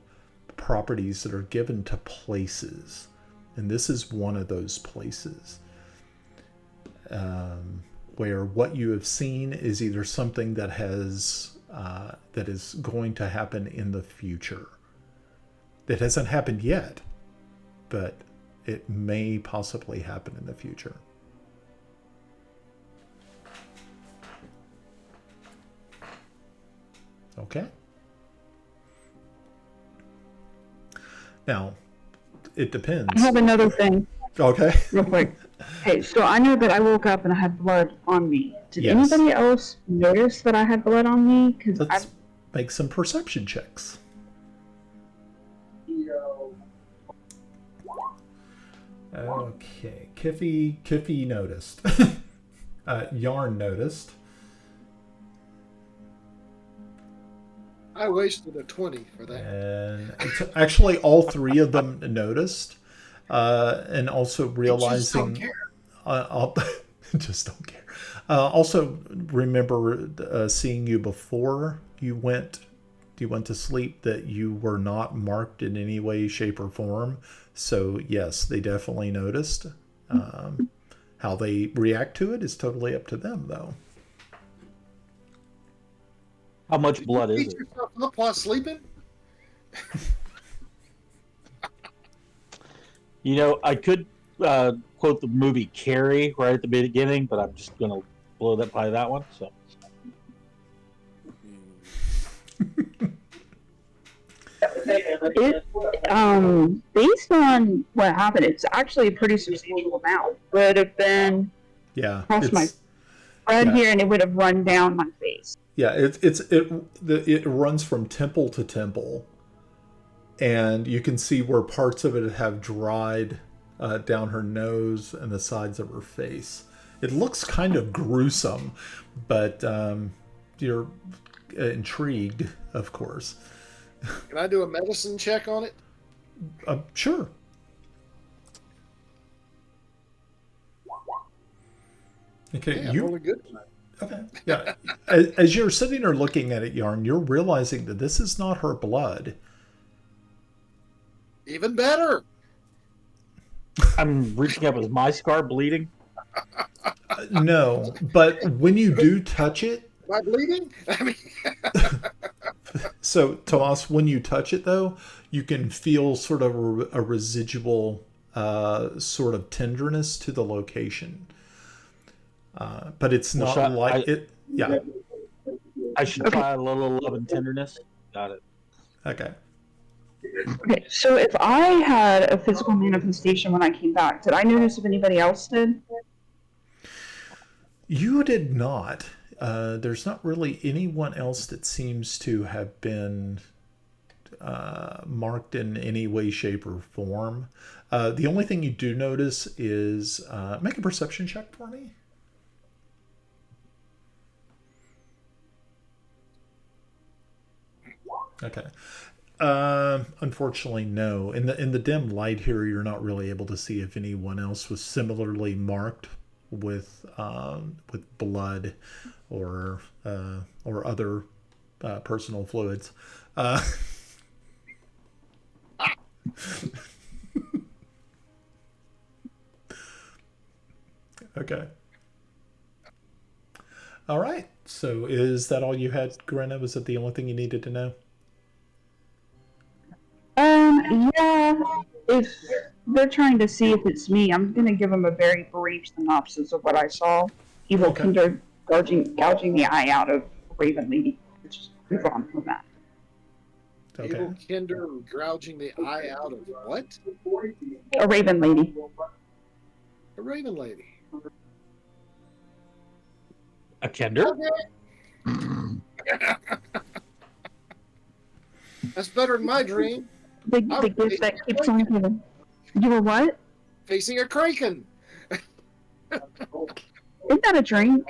properties that are given to places, and this is one of those places where what you have seen is either something that has that is going to happen in the future. It hasn't happened yet, but it may possibly happen in the future. Okay. Now, it depends. I have another thing. Okay. Real quick. Okay, so I know that I woke up and I had blood on me. Did Yes. anybody else notice that I had blood on me? Because Let's make some perception checks. Okay, Kiffy noticed. Yarn noticed. I wasted a 20 for that. And it's actually all three of them noticed. And also realizing... Just don't care. Also remember seeing you before you went to sleep, that you were not marked in any way, shape, or form. So yes, they definitely noticed. How they react to it is totally up to them, though. How much blood is Beat it? yourself up while sleeping? You know, I could quote the movie Carrie right at the beginning, but I'm just gonna blow that by that one. So based on what happened, it's actually a pretty substantial amount. Would have been across my forehead here, and it would have run down my face. Yeah, it runs from temple to temple, and you can see where parts of it have dried down her nose and the sides of her face. It looks kind of gruesome, but you're intrigued, of course. Can I do a medicine check on it? Sure. Okay, Yeah, I'm really good tonight. Okay. Yeah. As you're sitting there looking at it, Yarn, you're realizing that this is not her blood. Even better. I'm reaching up. Is my scar bleeding? No, but when you do touch it... Am I bleeding? I mean... So, Tomas, when you touch it, though, you can feel sort of a residual sort of tenderness to the location. But it's not it. Yeah. I should try a little love and tenderness. Got it. Okay. Okay, so if I had a physical manifestation when I came back, did I notice if anybody else did? You did not. There's not really anyone else that seems to have been marked in any way, shape, or form. The only thing you do notice is make a perception check for me. Okay. Unfortunately, no. In the dim light here, you're not really able to see if anyone else was similarly marked with blood or other personal fluids. Okay. All right. So is that all you had, Grenna? Was that the only thing you needed to know? Yeah. If they're trying to see if it's me, I'm gonna give them a very brief synopsis of what I saw. Evil Okay. Kinder gouging the eye out of Raven Lady. Just move on from that. Okay. Evil Kinder gouging the eye out of what? A Raven Lady. A raven lady. A Kender? That's better than my dream. The gift that keeps on giving. You were what? Facing a kraken. Isn't that a drink?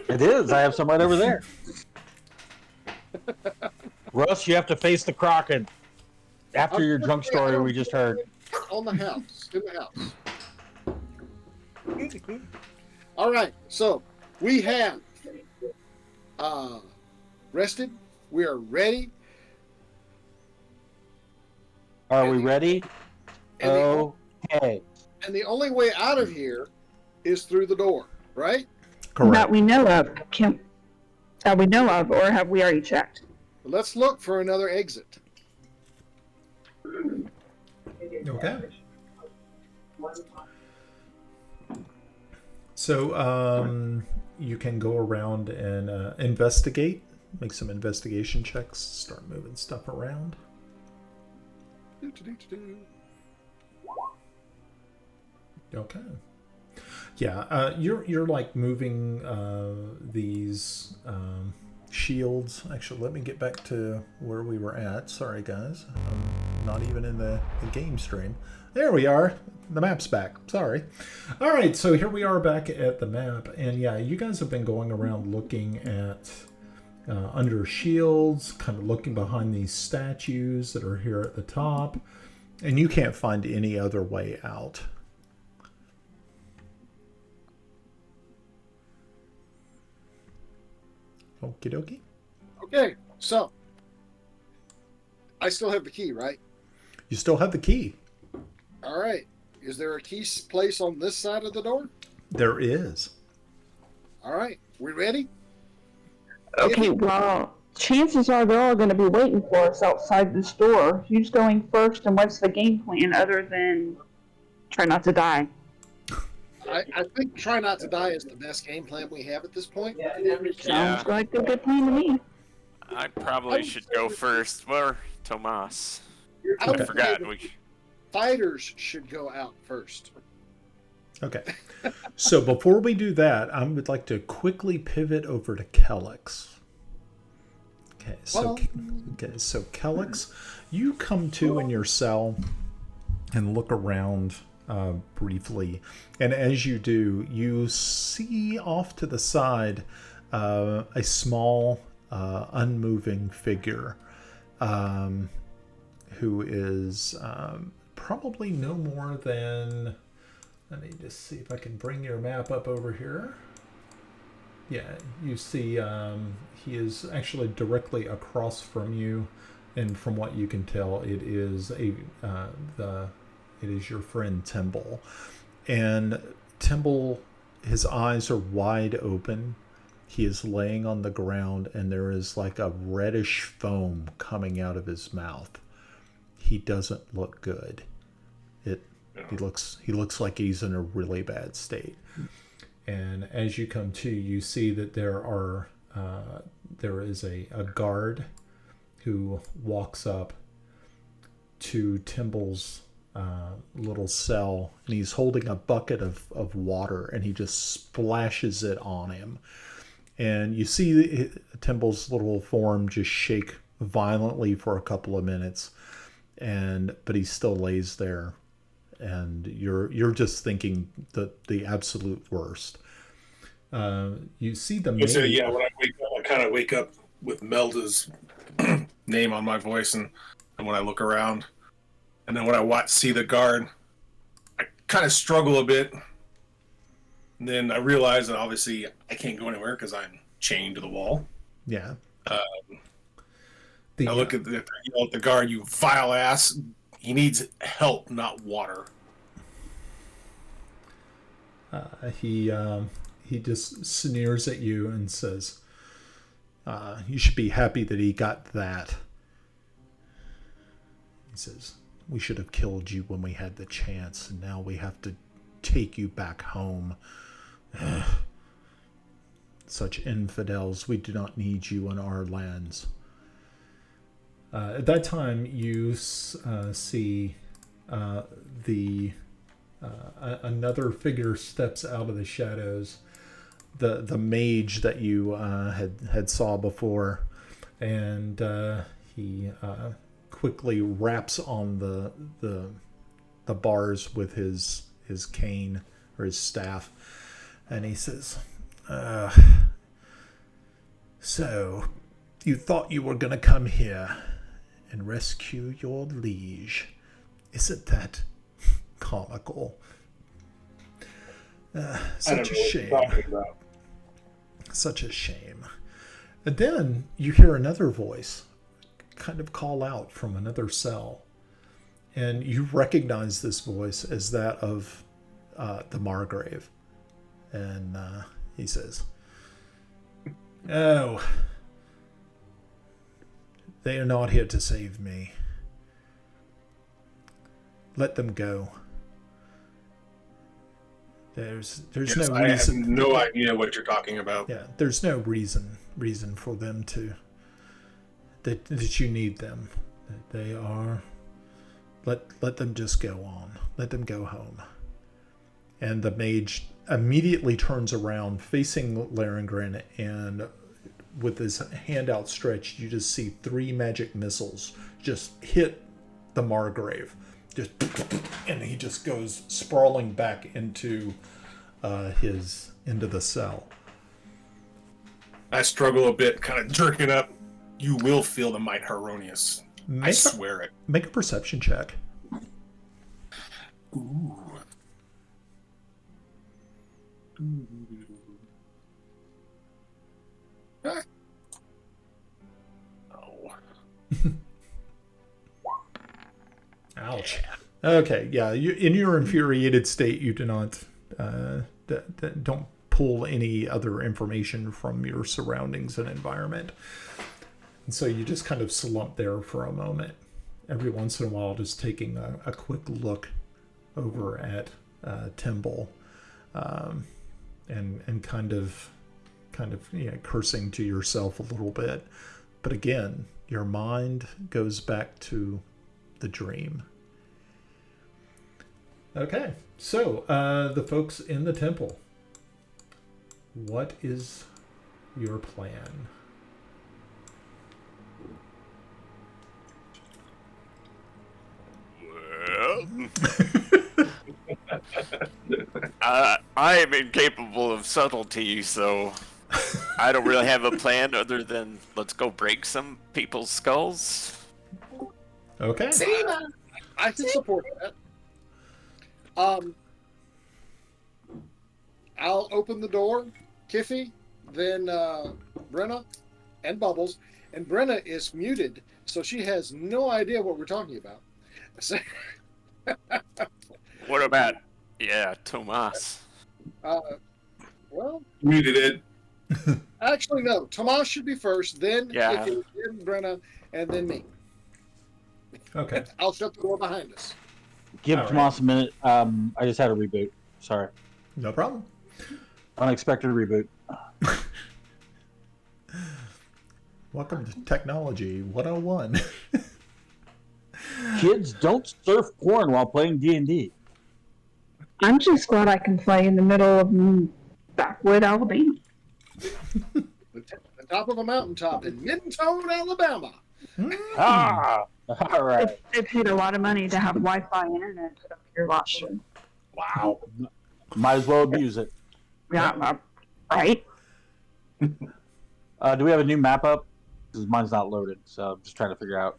It is. I have some right over there. Russ, you have to face the Kraken. After your drunk story we just heard. On the house. In the house. All right. So we have rested. We are ready. Are we ready? And Okay. And the only way out of here is through the door, right? Correct. That we know of. That we know of, or have we already checked? Let's look for another exit. Okay. So you can go around and investigate. Make some investigation checks. Start moving stuff around. Okay. Yeah, you're like moving these shields. Actually, let me get back to where we were at. Sorry, guys. I'm not even in the game stream. There we are. The map's back. Sorry. All right, so here we are back at the map. And yeah, you guys have been going around looking at under shields, kind of looking behind these statues that are here at the top. And you can't find any other way out. Okie dokie. Okay, so I still have the key, right? You still have the key. All right. Is there a key place on this side of the door? There is. All right. We ready? Okay, well, chances are they're all going to be waiting for us outside this door. Who's going first, and what's the game plan other than try not to die? I think try not to die is the best game plan we have at this point. Sounds like a good plan to me. I probably should go first. Or Tomas. I would I forgot. say fighters should go out first. Okay. So before we do that, I would like to quickly pivot over to Kellex. Okay, so Kellex, you come to in your cell and look around briefly, and as you do, you see off to the side a small unmoving figure who is probably no more than, let me just see if I can bring your map up over here. Yeah, you see he is actually directly across from you, and from what you can tell, it is it is your friend Timble. And Timble, his eyes are wide open. He is laying on the ground, and there is like a reddish foam coming out of his mouth. He doesn't look good. He looks like he's in a really bad state. And as you come to, you see that there is a guard who walks up to Timble's little cell, and he's holding a bucket of water, and he just splashes it on him. And you see Timble's little form just shake violently for a couple of minutes, but he still lays there. And you're just thinking the absolute worst. You see the So yeah, when I wake up, I kind of wake up with Melda's name on my voice, and when I look around, and then when I see the guard, I kind of struggle a bit. And then I realize that obviously I can't go anywhere because I'm chained to the wall. Yeah. I look at the guard, you vile ass. He needs help, not water. He just sneers at you and says, "You should be happy that he got that." He says, "We should have killed you when we had the chance, and now we have to take you back home. Such infidels, we do not need you in our lands." At that time, you see another figure steps out of the shadows. The mage that you had saw before, and he quickly raps on the bars with his cane or his staff, and he says, "So you thought you were going to come here and rescue your liege? Isn't that comical? Such a shame. Such a shame." And then you hear another voice kind of call out from another cell. And you recognize this voice as that of the Margrave. And he says, "Oh, they are not here to save me. Let them go. There's no I reason. have no idea what you're talking about. Yeah, there's no reason for them to that you need them. They are. Let them just go on. Let them go home." And the mage immediately turns around, facing Larengrin, and with his hand outstretched, you just see 3 magic missiles just hit the Margrave. And he just goes sprawling back into the cell. I struggle a bit, kind of jerking up. You will feel the might Haronius. I swear it. Make a perception check. Ooh. Ah. Oh. Ouch. Okay, yeah. In your infuriated state, you do not don't pull any other information from your surroundings and environment, and so you just kind of slump there for a moment. Every once in a while, just taking a quick look over at Timble, and kind of cursing to yourself a little bit. But again, your mind goes back to the dream. Okay, so the folks in the temple, what is your plan? Well, I am incapable of subtlety, so I don't really have a plan other than let's go break some people's skulls. Okay. I can support that. I'll open the door, Kiffy, then Brenna, and Bubbles. And Brenna is muted, so she has no idea what we're talking about. What about, Tomas? Well, Muted it. actually, no. Tomas should be first, then Yeah. Kiffy, then Brenna, and then me. Okay. I'll shut the door behind us. Give All right. Tomas a minute. I just had a reboot. Sorry. No problem. Unexpected reboot. Welcome to Technology 101. Kids don't surf porn while playing D&D. I'm just glad I can play in the middle of backwood Alabama. The top of a mountaintop in Minton, Alabama. Ah! All right. They paid a lot of money to have Wi-Fi internet put up here last year. Wow. Might as well abuse it. Yeah, right? Do we have a new map up? Because mine's not loaded, so I'm just trying to figure out.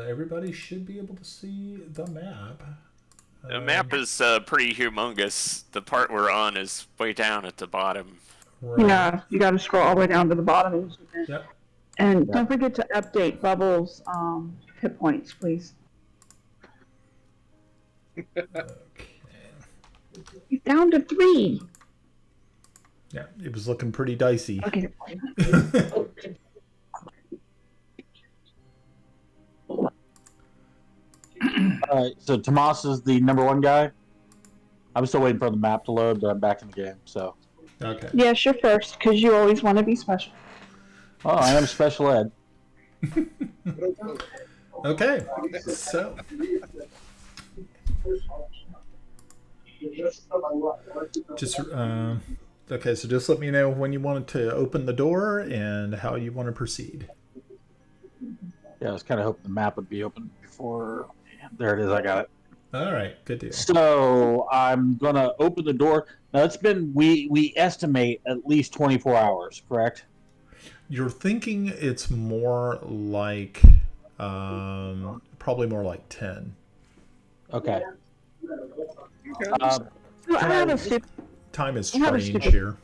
Everybody should be able to see the map. The map is pretty humongous. The part we're on is way down at the bottom. Right. Yeah, you got to scroll all the way down to the bottom. And zoom in. Yep. And don't forget to update Bubbles' hit points, please. Okay. He's down to 3. Yeah, it was looking pretty dicey. Okay. All right, so Tomas is the number 1 guy. I'm still waiting for the map to load, but I'm back in the game. So. Okay. Yes, you're first because you always want to be special. Oh, I am special ed. Okay, so just okay. So just let me know when you wanted to open the door and how you want to proceed. Yeah, I was kind of hoping the map would be open before. There it is. I got it. All right, good deal. So I'm gonna open the door. Now it's been we estimate at least 24 hours, correct? You're thinking it's more like probably more like 10. Okay. I have a stupid. Time is I have a strange stupid- here.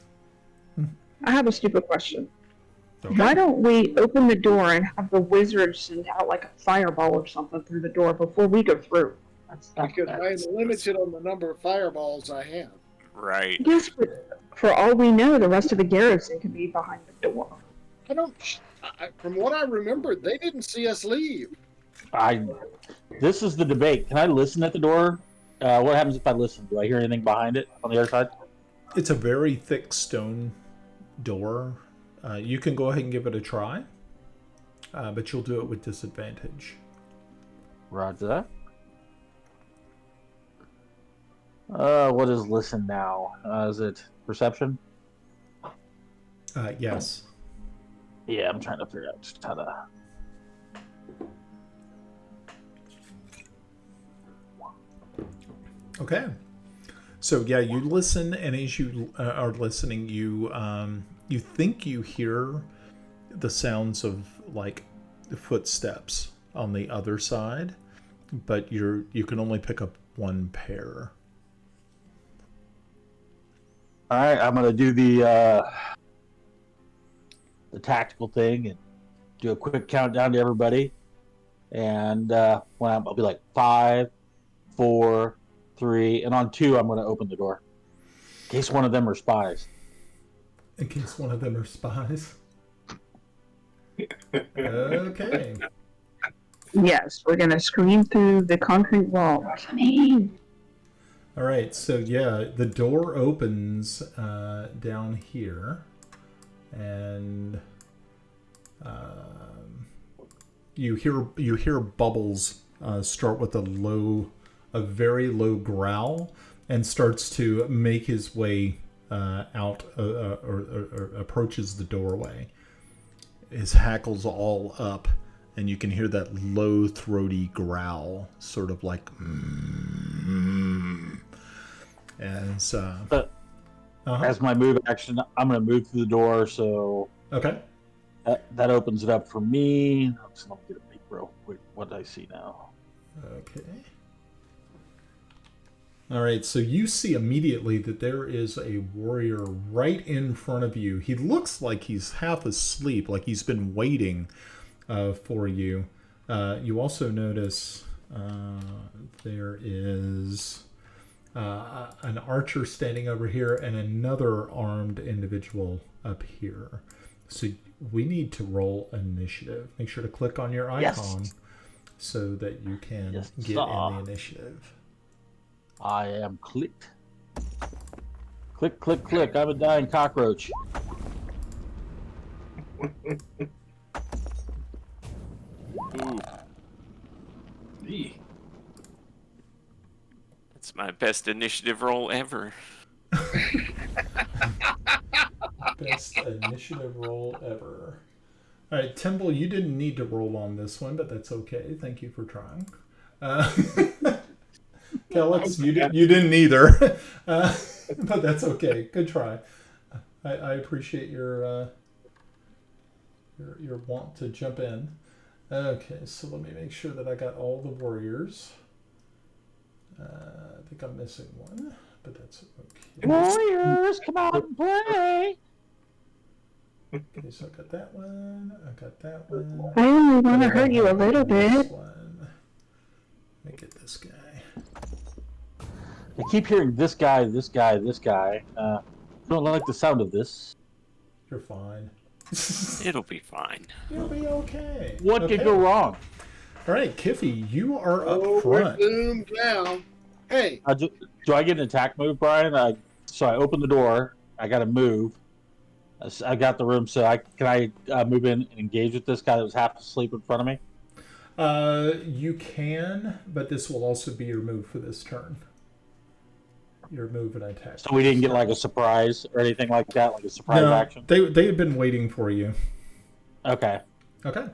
I have a stupid question. Okay. Why don't we open the door and have the wizard send out like a fireball or something through the door before we go through? Because I'm limited on the number of fireballs I have. Right. Yes, but for all we know, the rest of the garrison could be behind the door. I don't. From what I remember, they didn't see us leave. This is the debate. Can I listen at the door? What happens if I listen? Do I hear anything behind it on the other side? It's a very thick stone door. You can go ahead and give it a try, but you'll do it with disadvantage. Roger that. What is listen now? Is it perception? Yes. Yeah, I'm trying to figure out just how to. Okay. So yeah, you listen, and as you are listening, you think you hear the sounds of like footsteps on the other side, but you can only pick up one pair. All right, I'm gonna do the tactical thing and do a quick countdown to everybody, and I'll be like 5, 4, 3, and on 2 I'm gonna open the door in case one of them are spies. In case one of them are spies. Okay. Yes, we're gonna scream through the concrete wall. All right. So yeah, the door opens down here, and you hear Bubbles start with a very low growl, and starts to make his way out or approaches the doorway. His hackles all up, and you can hear that low, throaty growl, sort of like. As As my move action, I'm gonna move through the door, so okay. that opens it up for me. I'm just gonna get a peek real quick. What do I see now? Okay. All right, so you see immediately that there is a warrior right in front of you. He looks like he's half asleep, like he's been waiting for you. You also notice there is an archer standing over here and another armed individual up here. So we need to roll initiative. Make sure to click on your icon so that you can get in the initiative. I am clicked. Click, click, click. I'm a dying cockroach. Ooh. That's my best initiative roll ever. Best initiative roll ever. All right, Timble, you didn't need to roll on this one, but that's okay. Thank you for trying. Kellex, you didn't either, but that's okay. Good try. I appreciate your want to jump in. Okay, so let me make sure that I got all the warriors. I think I'm missing one, but that's okay. Warriors, come out and play. Okay, so I got that one. I got that one. I only want to hurt you a little This bit. one. Let me get this guy. I keep hearing this guy, this guy, this guy. Don't like the sound of this. You're fine. It'll be fine. You'll be okay. What okay. could go wrong? All right, Kiffy, you are up We're front. doomed now. Hey, Do I get an attack move, Brian? So I open the door. I got to move. I got the room, so can I move in and engage with this guy that was half asleep in front of me? You can, but this will also be your move for this turn. Your move and attack. So we didn't get like a surprise or anything like that, like a surprise action? They had been waiting for you. Okay. Okay.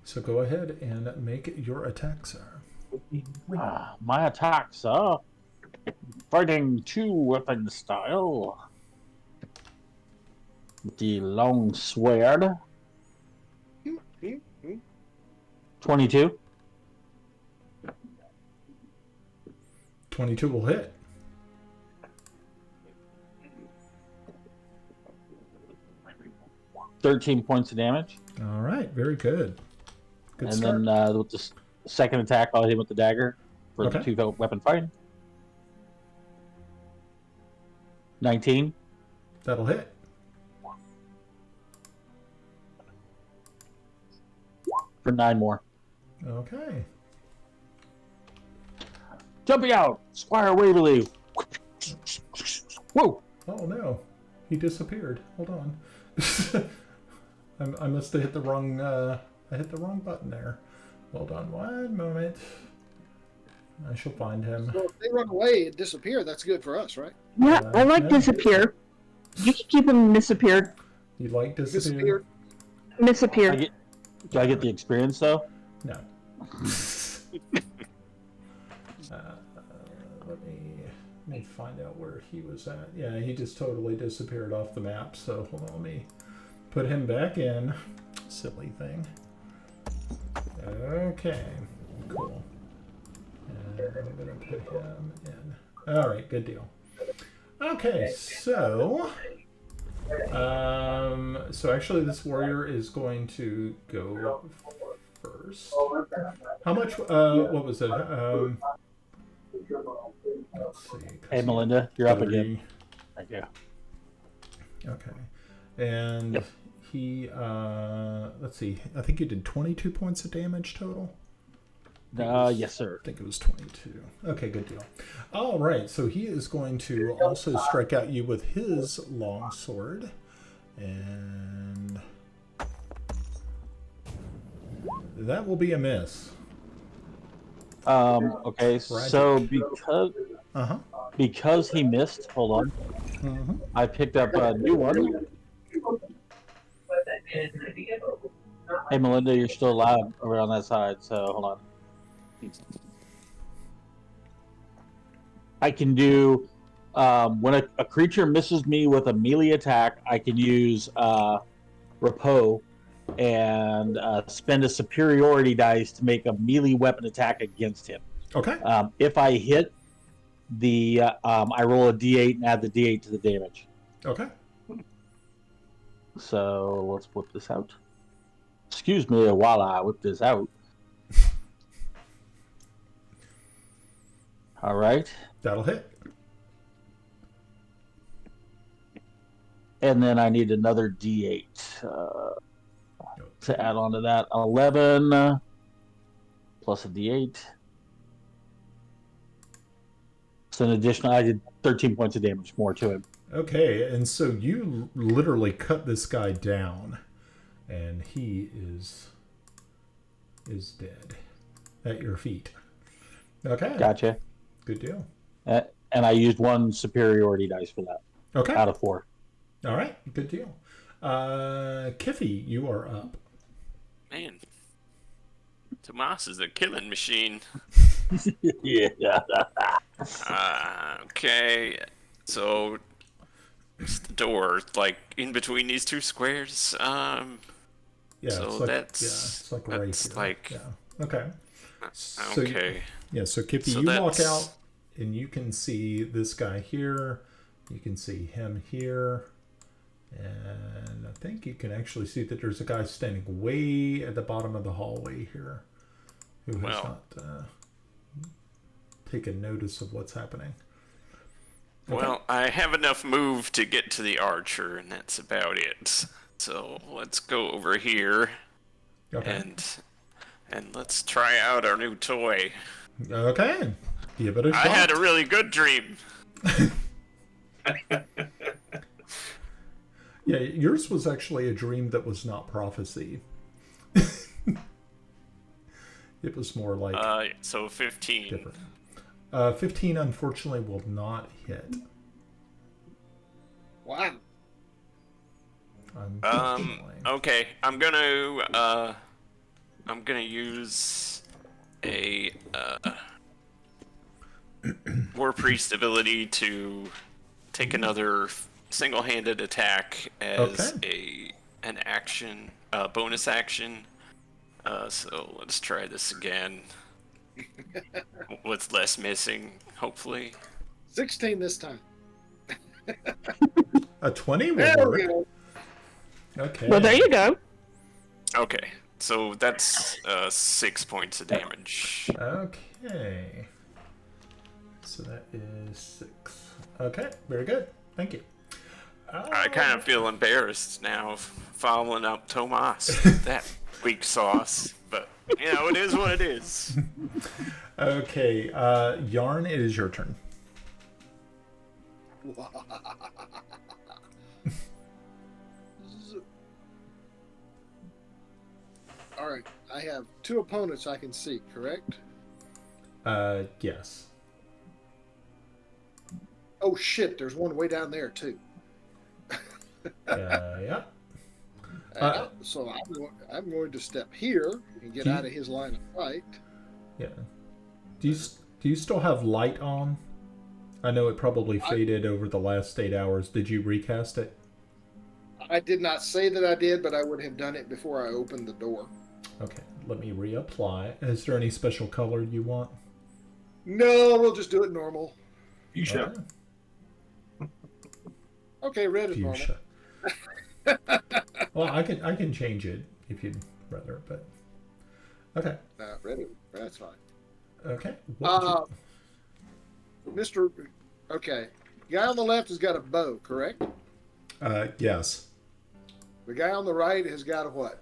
So go ahead and make your attack, sir. My attack, sir. Fighting 2-weapon style. The long sword. 22. 22 will hit. $13 points of damage. All right, very good. Good And start. then with the second attack, I'll hit him with the dagger for the 2-weapon fighting. 19. That'll hit. For 9 more. Okay. Jumping out, Squire Waverly. Whoa! Oh no, he disappeared. Hold on. I must have hit the wrong. I hit the wrong button there. Hold on one moment. I shall find him. so if they run away and disappear, that's good for us, right? Yeah, I like yeah. disappear. You can keep him disappeared. You like Disappear. Disappear. Do I get the experience though? No. Let me find out where he was at. Yeah, he just totally disappeared off the map. So hold on, let me put him back in. Silly thing. Okay, cool. And I'm gonna put him in. All right, good deal. Okay, so actually this warrior is going to go first. How much? What was it? Let's see. Hey, Melinda, you're up again. 30. Thank you. Okay, and he let's see. I think you did 22 points of damage total. Yes, sir. I think it was 22. Okay, good deal. All right, so he is going to also strike at you with his long sword, and that will be a miss. Okay, so because he missed, hold on. I picked up a new one. Hey, Melinda, you're still alive over on that side, so hold on. I can do when a creature misses me with a melee attack, I can use Repo and spend a superiority dice to make a melee weapon attack against him. Okay. If I hit I roll a d8 and add the d8 to the damage. Okay. So let's whip this out. Excuse me while I whip this out. All right. That'll hit. And then I need another d8 to add on to that. 11 plus a d8. So an additional, I did 13 points of damage more to him. Okay, and so you literally cut this guy down, and he is dead at your feet. Okay. Gotcha. Good deal. And I used one superiority dice for that. Okay. Out of 4. All right. Good deal. Kiffy, you are up. Man, Tomas is a killing machine. Yeah. Okay, so it's the door, like in between these two squares. Yeah. So it's like right that's here. like Yeah. Okay. So, okay. So Kippy, So you walk that's- out and you can see this guy here. You can see him here. And I think you can actually see that there's a guy standing way at the bottom of the hallway here. Who has Well. not... taken notice of what's happening. Okay. Well, I have enough move to get to the archer, and that's about it. So let's go over here Okay. and let's try out our new toy. Okay. Give it a shot. I had a really good dream. Yeah, yours was actually a dream that was not prophecy. It was more like So 15. different. 15 unfortunately will not hit. Wow. Unfortunately. Okay, I'm gonna use a War Priest ability to take another single-handed attack as an action, bonus action. So let's try this again. With less missing, hopefully. 16 this time. A 20 will There work. we go. Okay. Well, there you go. Okay, so that's 6 points of damage. Okay. So that is 6. Okay, very good. Thank you. I kind of feel embarrassed now following up Tomas with that weak sauce, but you know, it is what it is. Okay, Yarn, it is your turn. All right, I have 2 opponents I can see, correct? Yes. Oh shit, there's one way down there too. Yeah. So I'm going to step here and get out of his line of sight. Yeah. Do you still have light on? I know it probably faded over the last 8 hours. Did you recast it? I did not say that I did, but I would have done it before I opened the door. Okay, let me reapply. Is there any special color you want? No, we'll just do it normal. Fuchsia. Okay, red is normal. Fuchsia. Well, I can change it if you'd rather, but okay. Red, that's fine. Okay. Mr. Okay, guy on the left has got a bow, correct? Yes. The guy on the right has got a what?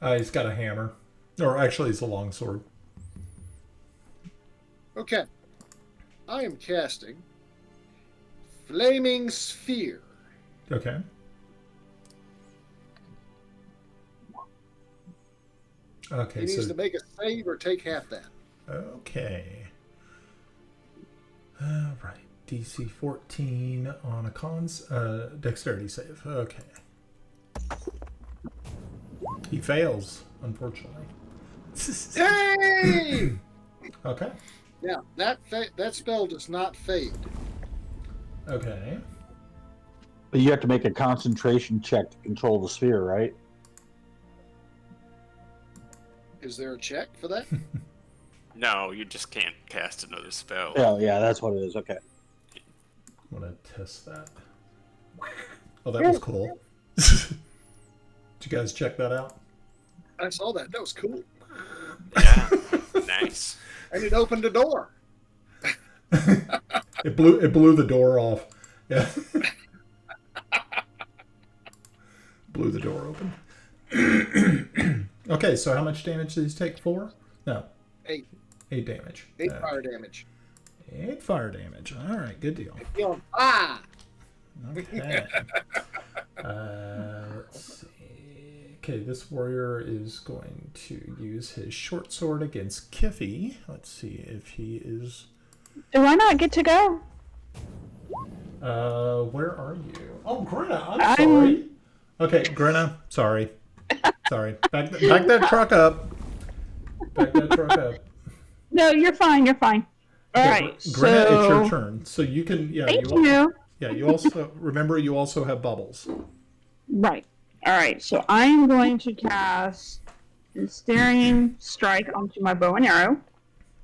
He's got a hammer, or actually, it's a longsword. Okay, I am casting Flaming Sphere. Okay. Okay. He needs So to make a save or take half that. okay. All right. DC 14 on a dexterity save. Okay. He fails, unfortunately. Hey! Okay. Yeah, that spell does not fade. Okay. But you have to make a concentration check to control the sphere, right? Is there a check for that? No, you just can't cast another spell. Oh, yeah, that's what it is. Okay. I'm gonna test that. Oh, that was cool. Did you guys check that out? I saw that. That was cool. Yeah, nice. And it opened the door. It blew the door off. Yeah. Blew the door open. Okay, so how much damage did he take? 4? No. 8. 8 damage. 8 fire damage. 8 fire damage. All right, good deal. Feeling fire. Okay. Let's see. Okay, this warrior is going to use his short sword against Kiffy. Let's see if he is... Do I not get to go? Where are you? Oh, Grenna, I'm sorry. Okay, Grenna, sorry. Sorry. Back that truck up. Back that truck up. No, you're fine. You're fine. All Okay, right. Grenna, so... it's your turn. So you can... Yeah, Thank you. Yeah, you also... Remember, you also have bubbles. Right. All right. So I'm going to cast Ensnaring Strike onto my bow and arrow.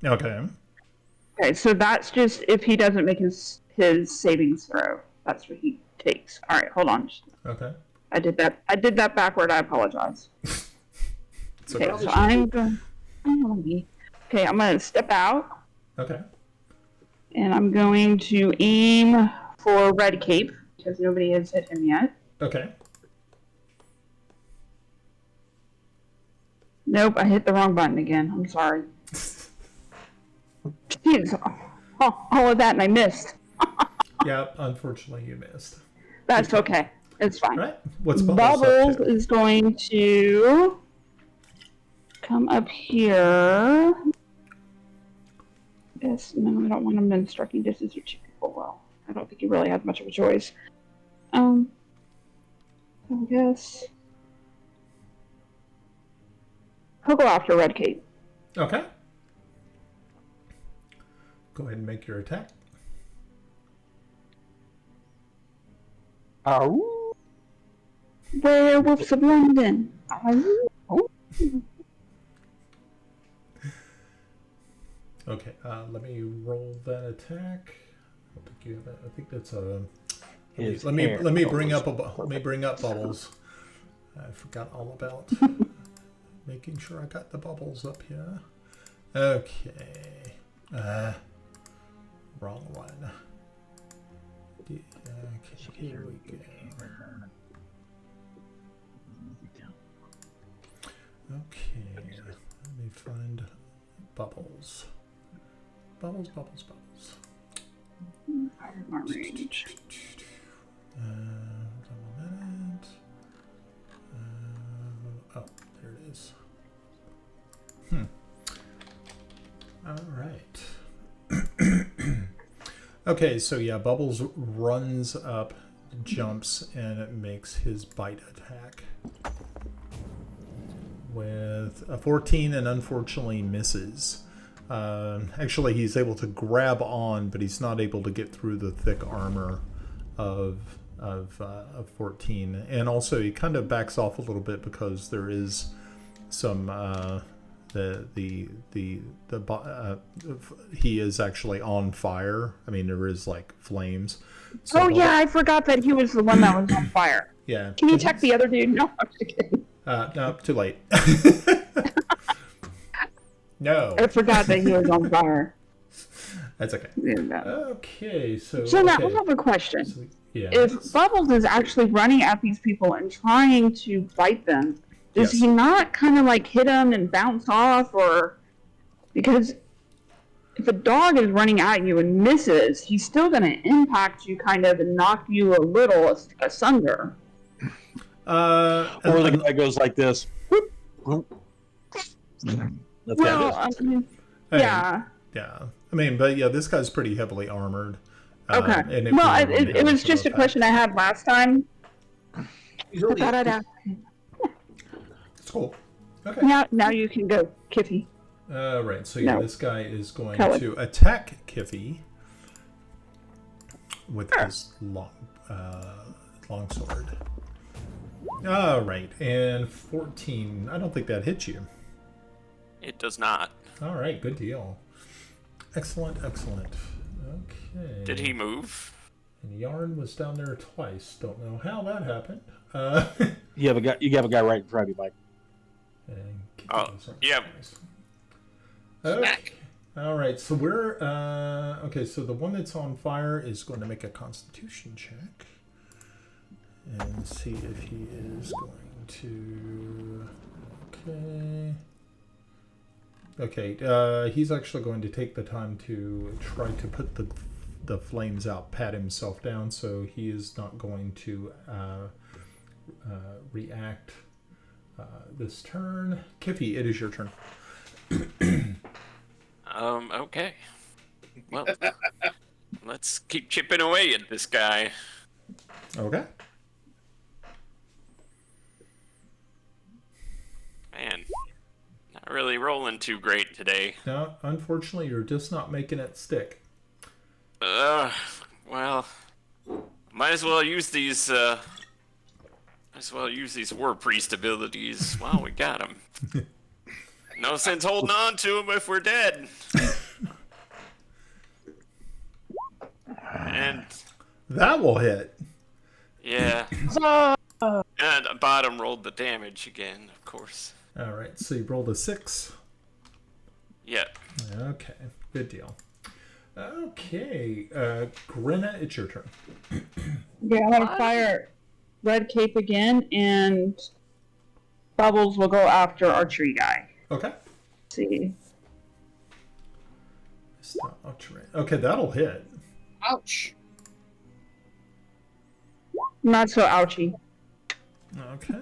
Okay. Okay, so that's just if he doesn't make his savings throw. That's what he takes. All right, hold on. Okay. I did that backward. I apologize. It's Okay, okay. so I'm going to step out. Okay. And I'm going to aim for Red Cape, because nobody has hit him yet. Okay. Nope, I hit the wrong button again. I'm sorry. Jeez. Oh, all of that and I missed. Yeah, unfortunately you missed. That's okay. It's fine. Right. What's Bubbles Bubbles up to? is going to come up here. Yes, no, I don't want him in striking distance with two people. Well, I don't think he really has much of a choice. I guess he'll go after Red Cape. Okay. Go ahead and make your attack. Oh. Werewolves of London. Oh. Okay, let me roll that attack. I don't think you have that. I think that's a. Let me bring up Bubbles. I forgot all about making sure I got the Bubbles up here. Okay. Wrong one. Okay, here we go. Okay, let me find Bubbles. Bubbles. My range. Hold on a minute. Oh, there it is. All right. Okay, so yeah, Bubbles runs up, jumps, and it makes his bite attack with a 14 and unfortunately misses. Actually, he's able to grab on, but he's not able to get through the thick armor of 14. And also, he kind of backs off a little bit because there is some he is actually on fire. I mean, there is like flames. So I forgot that he was the one that was on fire. Yeah. Can you check the other dude? No, I'm just kidding. No, too late. No. I forgot that he was on fire. That's okay. Yeah. Okay, so Now I have a question. So, yeah. If Bubbles is actually running at these people and trying to bite them, does he not kind of like hit them and bounce off, or because if a dog is running at you and misses, he's still going to impact you kind of and knock you a little asunder. Or the guy goes like this. Well, yeah. Yeah. I mean, but yeah, this guy's pretty heavily armored. Okay. And it was just a question I had last time. I Really, thought I'd ask. It's cool. Okay. Now you can go, Kiffy. Right. So yeah, this guy is going Kelly. to attack Kiffy with his long sword. All right, and 14. I don't think that hits you. It does not. All right, good deal. Excellent. Okay. Did he move? And Yarn was down there twice. Don't know how that happened. You have a guy right in front of you, Mike. Yeah. Okay. All right. So we're okay. So the one that's on fire is going to make a Constitution check and see if he is going to. Okay. He's actually going to take the time to try to put the flames out, pat himself down. So he is not going to react this turn. Kiffy, it is your turn. Okay. Well, let's keep chipping away at this guy. Okay. Man, not really rolling too great today. No, unfortunately, you're just not making it stick. Well, might as well use these war priest abilities while we got them. No sense holding on to them if we're dead. And that will hit. Yeah. And bottom rolled the damage again, of course. All right, so you rolled a 6. Yeah. Okay, good deal. Okay, Grinna, it's your turn. Yeah, I'm gonna fire Red Cape again, and Bubbles will go after our tree guy. Okay. Let's see. Okay, that'll hit. Ouch. Not so ouchy. Okay.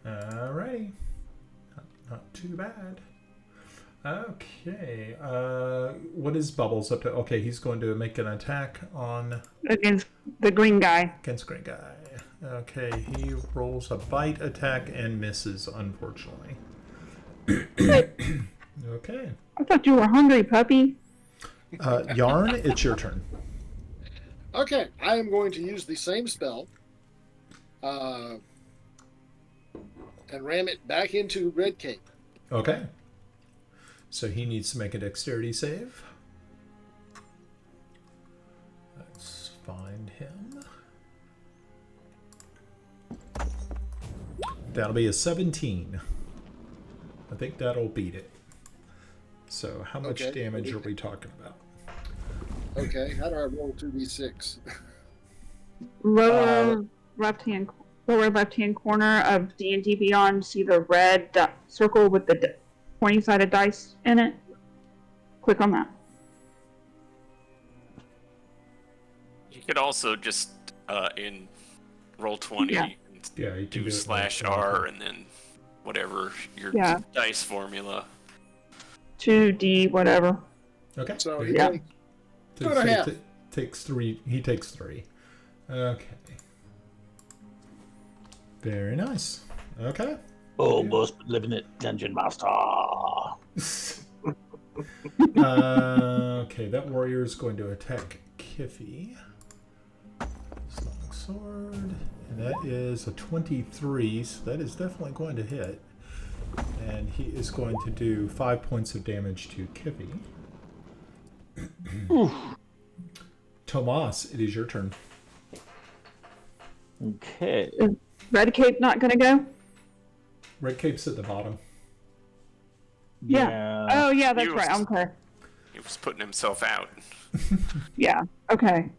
Alrighty. Not too bad. Okay. What is Bubbles up to? Okay, he's going to make an attack on Against the green guy. against Green Guy. Okay, he rolls a bite attack and misses, unfortunately. Okay. I thought you were hungry, puppy. Yarn, it's your turn. Okay, I am going to use the same spell and ram it back into Red Cape. Okay. So he needs to make a dexterity save. Let's find him. That'll be a 17. I think that'll beat it. So how much Okay. damage are we talking about? Okay, how do I roll 2d6? Lower left-hand corner of D&D Beyond. See the red circle with the pointy-sided dice in it. Click on that. You could also just in roll 20 Yeah. Yeah, you can do it /R and then whatever your Yeah. dice formula. 2D whatever. Okay. So there he you go. takes So 2.5. takes 3. He takes 3. Okay. Very nice. Okay. Almost living it, Dungeon Master. Okay, that warrior is going to attack Kiffy. His long sword. And that is a 23, so that is definitely going to hit. And he is going to do 5 points of damage to Kiffy. Tomas, it is your turn. Okay. Is Red Cape not gonna go? Red Cape's at the bottom. Yeah. Oh yeah, that's He right. was- Okay. He was putting himself out. Yeah. Okay.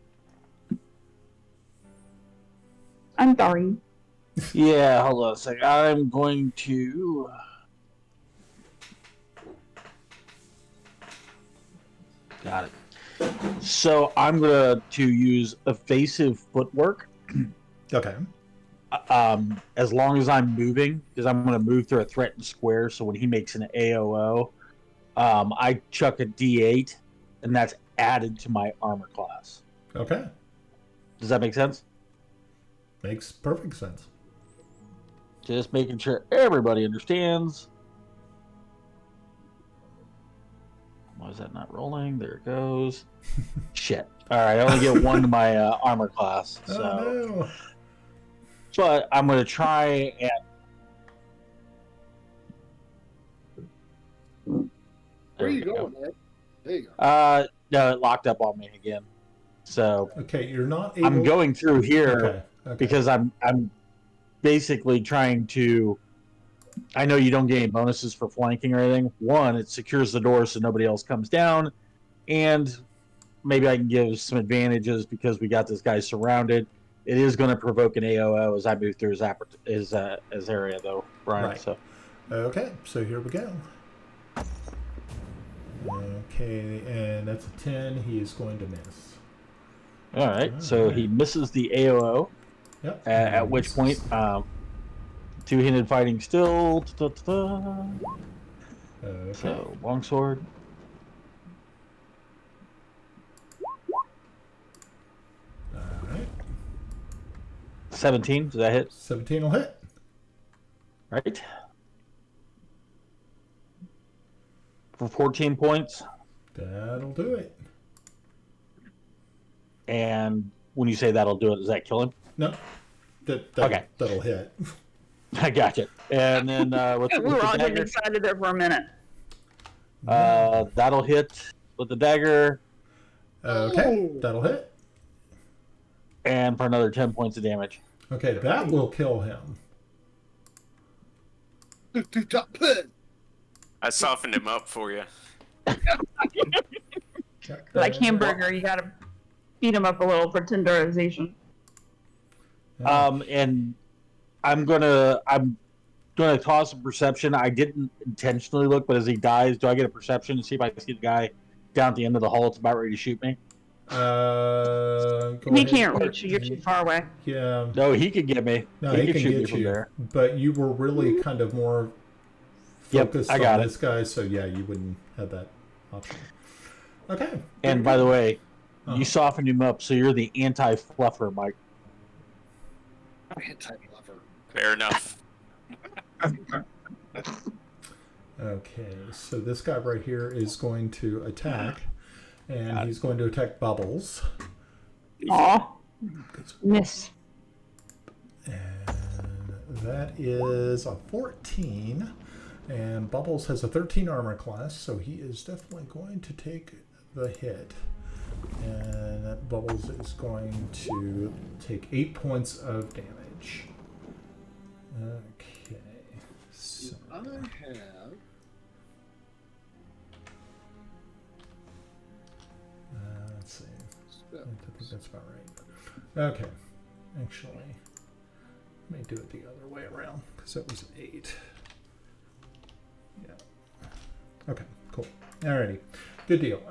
I'm sorry. Yeah, hold on a second. I'm going to. Got it. So I'm going to use evasive footwork. Okay. As long as I'm moving, because I'm going to move through a threatened square. So when he makes an AOO, I chuck a D8, and that's added to my armor class. Okay. Does that make sense? Makes perfect sense. Just making sure everybody understands. Why is that not rolling? There it goes. Shit. All right, I only get 1 to my armor class. So. Oh no. But I'm going to try and. Where are you There we going, Ed? There you go. go. No, it locked up on me again. So Okay, you're not able. I'm going through here Okay. Okay. because I'm basically trying to. I know you don't get any bonuses for flanking or anything. One, it secures the door so nobody else comes down, and maybe I can give some advantages because we got this guy surrounded. It is going to provoke an AOO as I move through his area, though, Brian. Right. So Okay, so here we go. Okay, and that's a 10. He is going to miss. all right, so he misses the AOO. Yep. At which point, two-handed fighting still. Okay. So longsword. All right. 17. Does that hit? 17 will hit. Right. For 14 points. That'll do it. And when you say that'll do it, does that kill him? No. Okay. That'll hit. I got you. And then with We were the all getting dagger, excited there for a minute. that'll hit with the dagger, Okay, that'll hit. and for another 10 points of damage. Okay, that will kill him. I softened him up for you. Like hamburger, you gotta beat him up a little for tenderization. And I'm gonna toss a perception. I didn't intentionally look, but as he dies, do I get a perception to see if I see the guy down at the end of the hall that's about ready to shoot me? He can't reach you. You're too far away. Yeah. No, he can get me. No, he can shoot me get from you. there. But you were really kind of more focused I got on it. this guy, so yeah, you wouldn't have that option. Okay. And by the way, Uh-huh. you softened him up, so you're the anti-fluffer, Mike. Anti-lover. Fair enough. Okay, so this guy right here is going to attack, and he's going to attack Bubbles. Aw. Miss. And that is a 14. And Bubbles has a 13 armor class, so he is definitely going to take the hit. And Bubbles is going to take 8 points of damage. Okay. So I have. let's see. I think that's about right. Okay. Actually, let me do it the other way around, because that was 8. Yeah. Okay, cool. Alrighty. Good deal.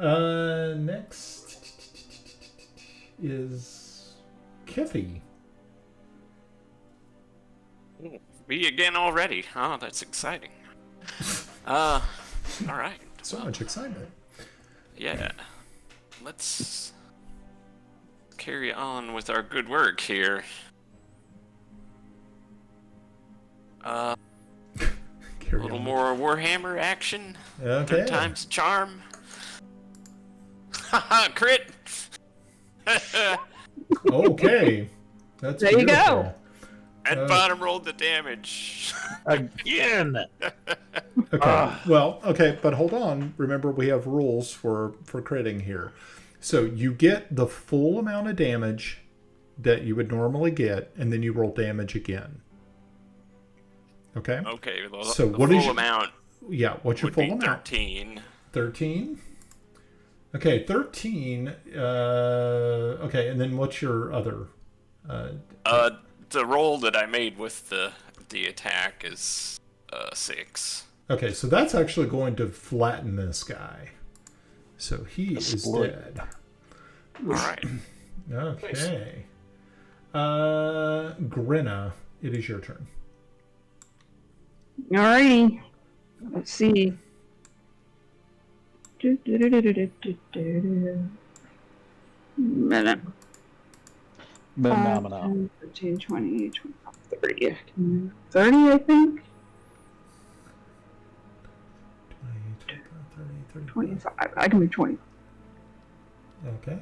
Next is Kiffy. Me again already. Oh, that's exciting. All right. So much excitement. Yeah. Let's carry on with our good work here. A Carry little on. more Warhammer action. Okay. 3 times charm. Haha, crit! Okay. That's There you go. beautiful. And bottom rolled the damage. Again! Okay. Well, okay, but hold on. Remember, we have rules for critting here. So you get the full amount of damage that you would normally get, and then you roll damage again. Okay? Okay, well, So the what is full your- amount Yeah, what's your would full be amount? 13. 13? Okay, 13. Okay, and then what's your other? The roll that I made with the attack is 6. Okay, so that's actually going to flatten this guy. So he is Split. dead. All right. Okay. Grinna, it is your turn. Alrighty. Let's see. Minute. Phenomena. 10, 15, 20, 25, 30. 30, I think? 30. 25. I can be 20. Okay.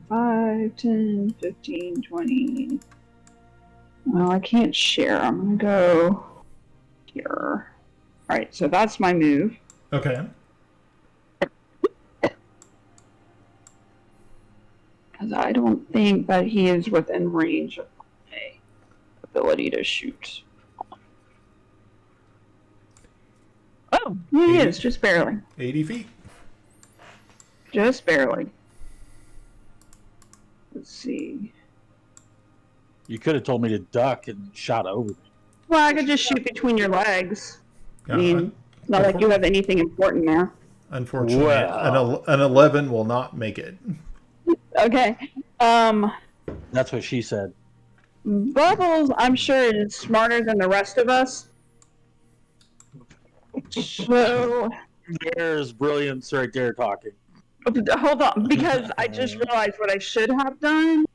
5, 10, 15, 20. Well, I can't share. I'm going to go here. Alright, so that's my move. Okay. Because I don't think that he is within range of my ability to shoot. Oh, yeah, he is, just barely. 80 feet. Just barely. Let's see. You could have told me to duck and shot over me. Well, I could just shoot between your legs. I Yeah, mean, it's not like you have anything important there. unfortunately, Well. an 11 will not make it. Okay. That's what she said. Bubbles, I'm sure, is smarter than the rest of us. So, There's brilliance right there talking. hold on, because I just realized what I should have done.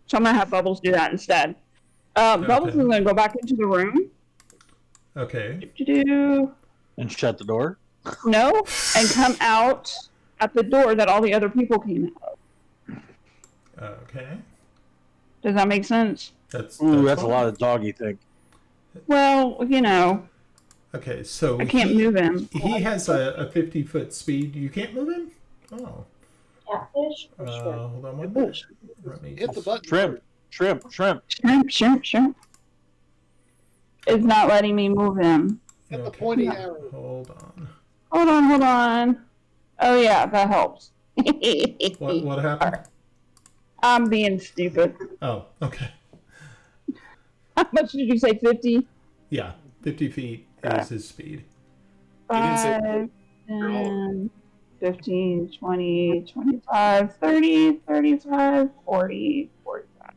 So I'm going to have Bubbles do that instead. Bubbles is going to go back into the room. Okay. Do And shut the door. no, and come out at the door that all the other people came out of. Okay. Does that make sense? That's That's a fine. lot of doggy thing. Well, you know, Okay, so I can't move him. He has a 50-foot speed. You can't move him? Oh. Hold on one minute. Let me Hit the just- button. Shrimp. Shrimp. is not letting me move him. Hit the Okay. pointy arrow. Hold on. Hold on. Oh yeah, that helps. What happened? I'm being stupid. Oh, okay. How much did you say? 50? Yeah, 50 feet is his speed. You didn't say 5, you're all- 10, 15, 20, 25, 30, 35, 40, 45.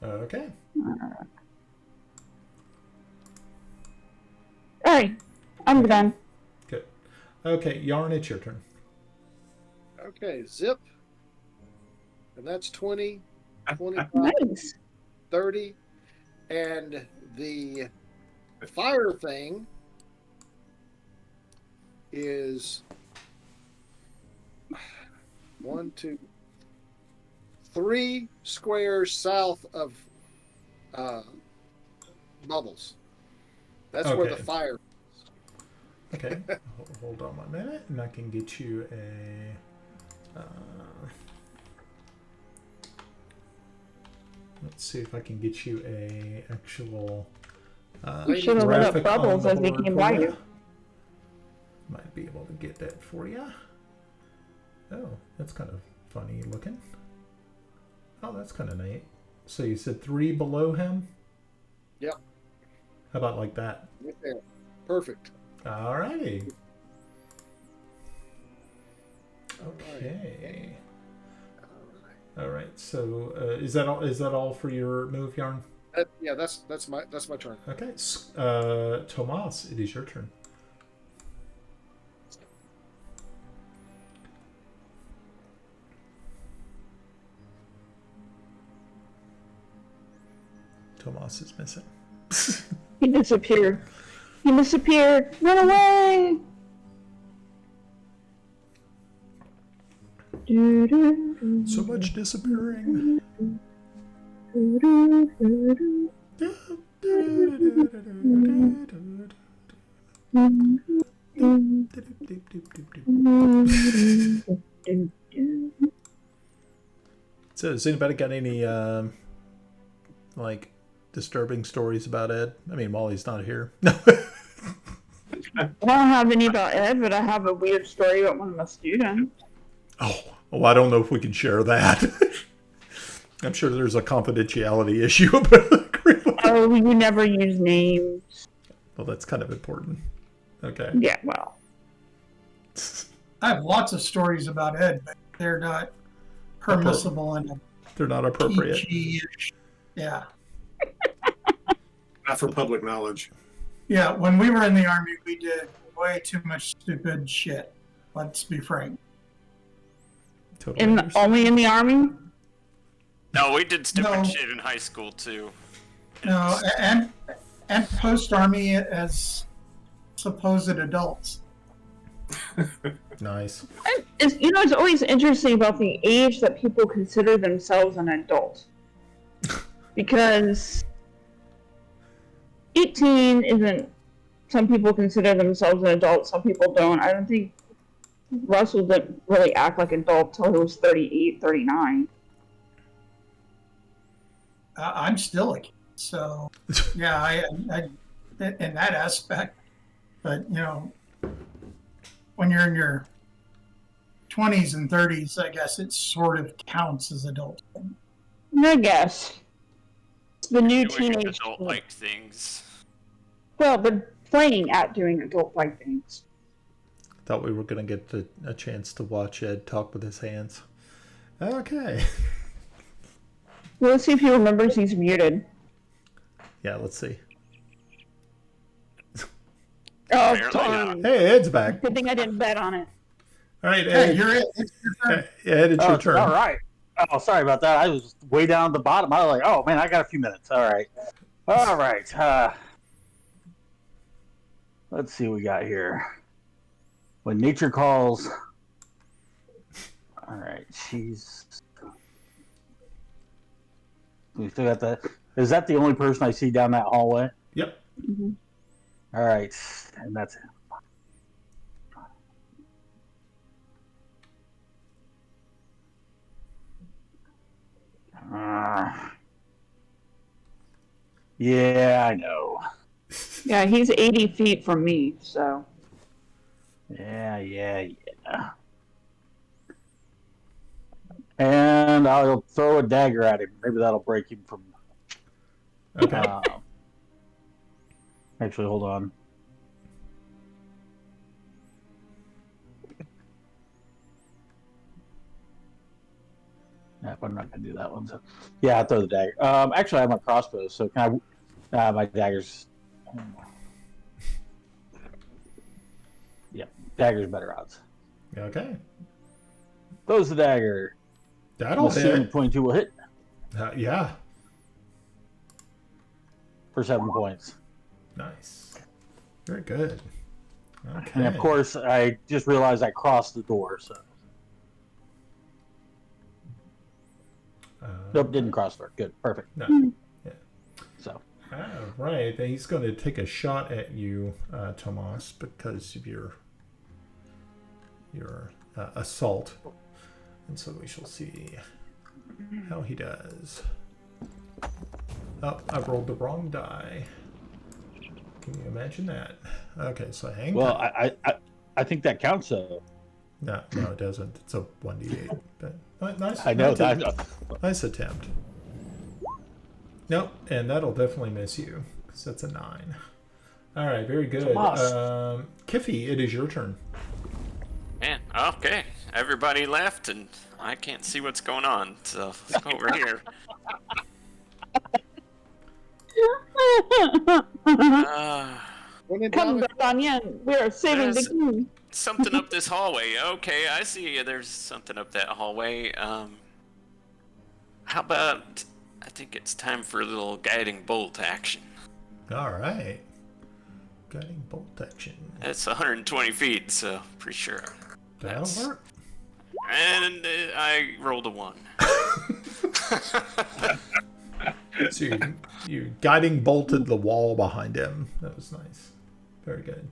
Okay. Alright, I'm done. Good. Okay, Yarn, it's your turn. Okay, zip. And that's 20, 25, Nice. 30. And the fire thing is 1, 2, 3 squares south of Bubbles. That's where the Okay. fire. Okay. Hold on 1 minute, and I can get you a. Let's see if I can get you a actual. You should have lit up graphic Bubbles on as the they board came for by ya. you. Might be able to get that for you. Oh, that's kind of funny looking. Oh, that's kind of neat. So you said 3 below him? Yep. How about like that? Right there. Perfect. Alrighty. Okay. Alright. So is that all? Is that all for your move, Yarn? Yeah, that's my turn. Okay. Tomas, it is your turn. Tomas is missing. He disappeared. Run away! So much disappearing. So, has anybody got any like disturbing stories about Ed? I mean, Molly's not here. I don't have any about Ed, but I have a weird story about one of my students. Oh, I don't know if we can share that. I'm sure there's a confidentiality issue about the agreement. Oh, you never use names. Well, that's kind of important. Okay. Yeah, well. I have lots of stories about Ed, but they're not permissible in a They're not appropriate. PG-ish. Yeah. Not for public knowledge. Yeah, when we were in the Army, we did way too much stupid shit. Let's be frank. Totally understand. Only in the Army? No, we did stupid No. shit in high school too. No, and post-Army as supposed adults. Nice. It's always interesting about the age that people consider themselves an adult. Because 18 isn't, some people consider themselves an adult, some people don't. I don't think Russell didn't really act like an adult until he was 38, 39. I'm still a kid, so yeah, I in that aspect. But when you're in your 20s and 30s, I guess it sort of counts as adulthood. I guess. It's the new Doing teenage. adult-like things. Well, they're playing at doing adult-like things. Thought we were going to get a chance to watch Ed talk with his hands. Okay. Well, let's see if he remembers he's muted. Yeah, let's see. Oh, Apparently darn. Hey, Ed's back. Good thing I didn't bet on it. All right, Hey, Ed. you're it. It's your turn. Ed, it's your turn. All right. Oh, sorry about that. I was way down at the bottom. I was like, oh, man, I got a few minutes. All right. All right. Let's see what we got here. When nature calls. All right. She's. We still got that. Is that the only person I see down that hallway? Yep. Mm-hmm. All right. And that's it. Yeah, I know. Yeah, he's 80 feet from me, so. Yeah. And I'll throw a dagger at him. Maybe that'll break him from. Okay. Actually, hold on. Yeah, but I'm not gonna do that one. So, yeah, I'll throw the dagger. Actually, I have my crossbow, so can I? My daggers. Yeah, dagger's better odds. Okay. Throws the dagger. That'll Assuming hit. 22 will hit Yeah. for 7 points. Nice. Very good. Okay. And of course, I just realized I crossed the door, so. Nope, didn't cross the door. Good, perfect. No. Yeah. So. All right. Then he's going to take a shot at you, Tomas, because of your assault. And so we shall see how he does. Oh, I rolled the wrong die. Can you imagine that? Okay, so hang Well, tight. I think that counts, though. No, it doesn't. It's a 1d8. But nice. I know nice, that. nice attempt. Nope, and that'll definitely miss you because that's a 9. All right, very good. Kiffy, it is your turn. Man, okay. Everybody left, and I can't see what's going on. So let's go over here. Come, D'Artagnan, we are saving the king. Something up this hallway. Okay, I see. There's something up that hallway. How about? I think it's time for a little guiding bolt action. All right. Guiding bolt action. That's 120 feet, so pretty sure. That'll work. And I rolled a 1. So you guiding bolted the wall behind him. That was nice. Very good.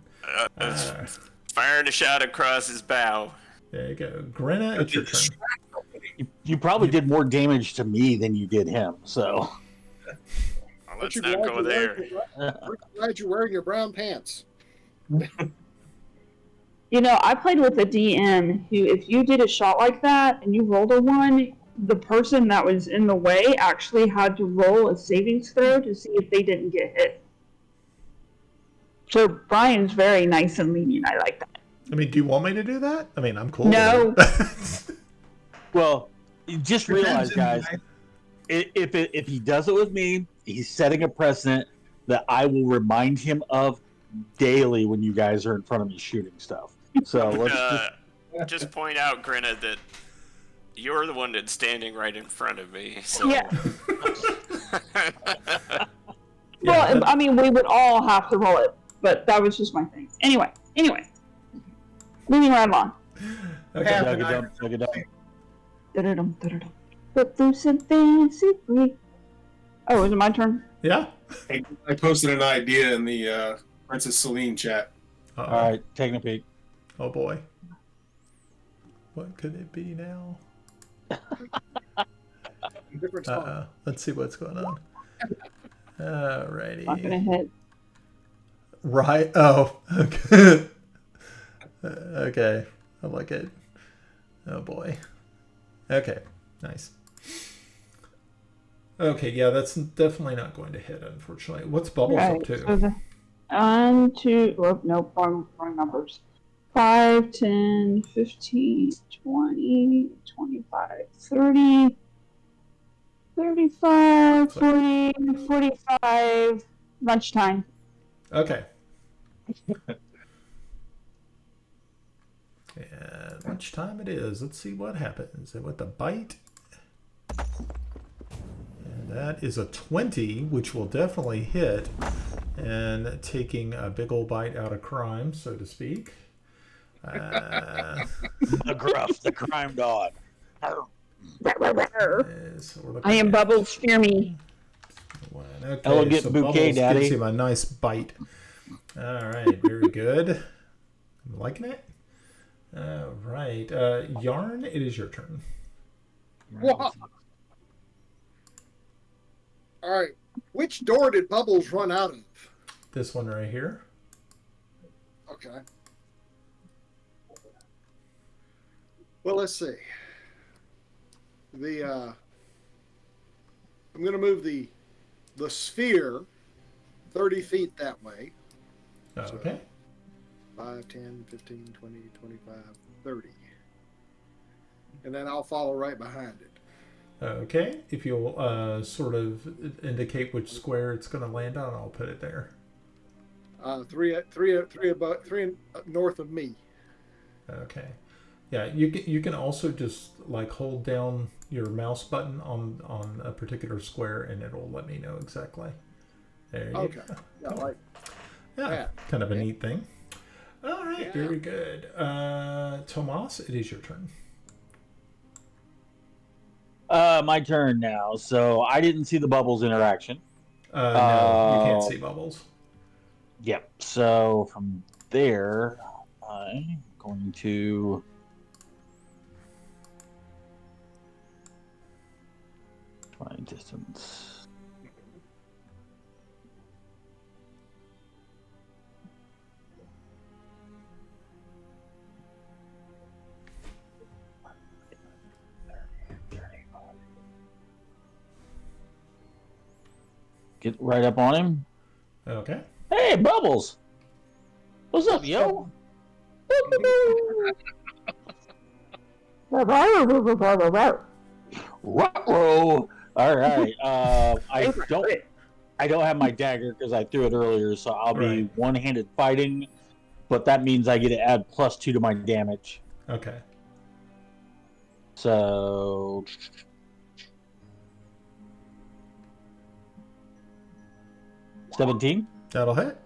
Fired a shot across his bow. There you go. Grenna, it's your turn. You probably did more damage to me than you did him, so. Well, let's not go there. Glad you're wearing your brown pants. You know, I played with a DM who, if you did a shot like that and you rolled a 1, the person that was in the way actually had to roll a savings throw to see if they didn't get hit. So Brian's very nice and lenient. I like that. I mean, do you want me to do that? I mean, I'm cool. No. With it. Well, you just realize, guys, if he does it with me, he's setting a precedent that I will remind him of daily when you guys are in front of me shooting stuff. So let's just point out, Grinna, that you're the one that's standing right in front of me. So. Yeah. Well, I mean, we would all have to roll it, but that was just my thing. Anyway, moving right along. Okay. But loose and fancy free. Oh, is it my turn? Yeah. I posted an idea in the Princess Celene chat. Uh-oh. all right, taking a peek. Oh boy. What could it be now? Different song. Let's see what's going on. Alrighty. Not gonna hit. Right. Oh. Okay. Okay. I like it. Oh boy. Okay. Nice. Okay. Yeah, that's definitely not going to hit, unfortunately. What's Bubbles up to? So the 1, 2, oh, no, wrong numbers. 5, 10, 15, 20, 25, 30, 35, 40, 45, lunchtime. Okay. And lunchtime it is. Let's see what happens. And with the bite. And that is a 20, which will definitely hit. And taking a big old bite out of crime, so to speak. The gruff, the crime dog. So I am Bubbles, fear me. Okay, Elegant so bouquet, Bubbles Daddy. gives him a nice bite. All right, very good. I'm liking it. All right, Yarn, it is your turn. Whoa. All right. Which door did Bubbles run out of? This one right here. Okay. Well, let's see. I'm going to move the sphere 30 feet that way. Okay. 5, 10, 15, 20, 25, 30. And then I'll follow right behind it. Okay. If you'll sort of indicate which square it's going to land on, I'll put it there. Three north of me. Okay. Yeah, you can also just like hold down your mouse button on a particular square, and it'll let me know exactly. There you Okay. go. Yeah, like Yeah, that. kind of a neat thing. All right, Yeah. very good. Tomas, it is your turn. My turn now. So I didn't see the bubbles interaction. No, you can't see bubbles. Yep. So from there, I'm going to. My distance. Get right up on him. Okay. Hey, Bubbles! What's up, yo? Ruh-roh. All right. I don't have my dagger because I threw it earlier, so I'll be Right. one-handed fighting, but that means I get to add +2 to my damage. Okay. So 17. That'll hit.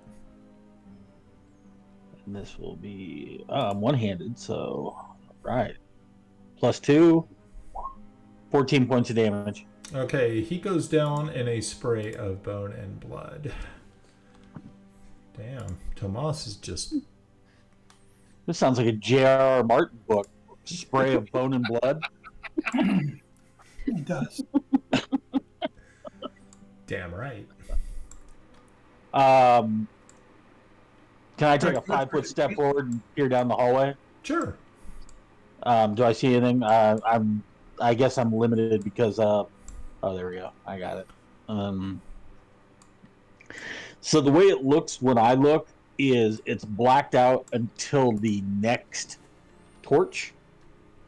And this will be I'm one-handed, so all right. +2, 14 points of damage. Okay, he goes down in a spray of bone and blood. Damn, Tomas is just... This sounds like a J.R.R. Martin book. Spray of bone and blood. It does. Damn right. Can I take a 5-foot step forward and peer down the hallway? Sure. Do I see anything? I guess I'm limited because oh, there we go. I got it. So the way it looks when I look is it's blacked out until the next torch.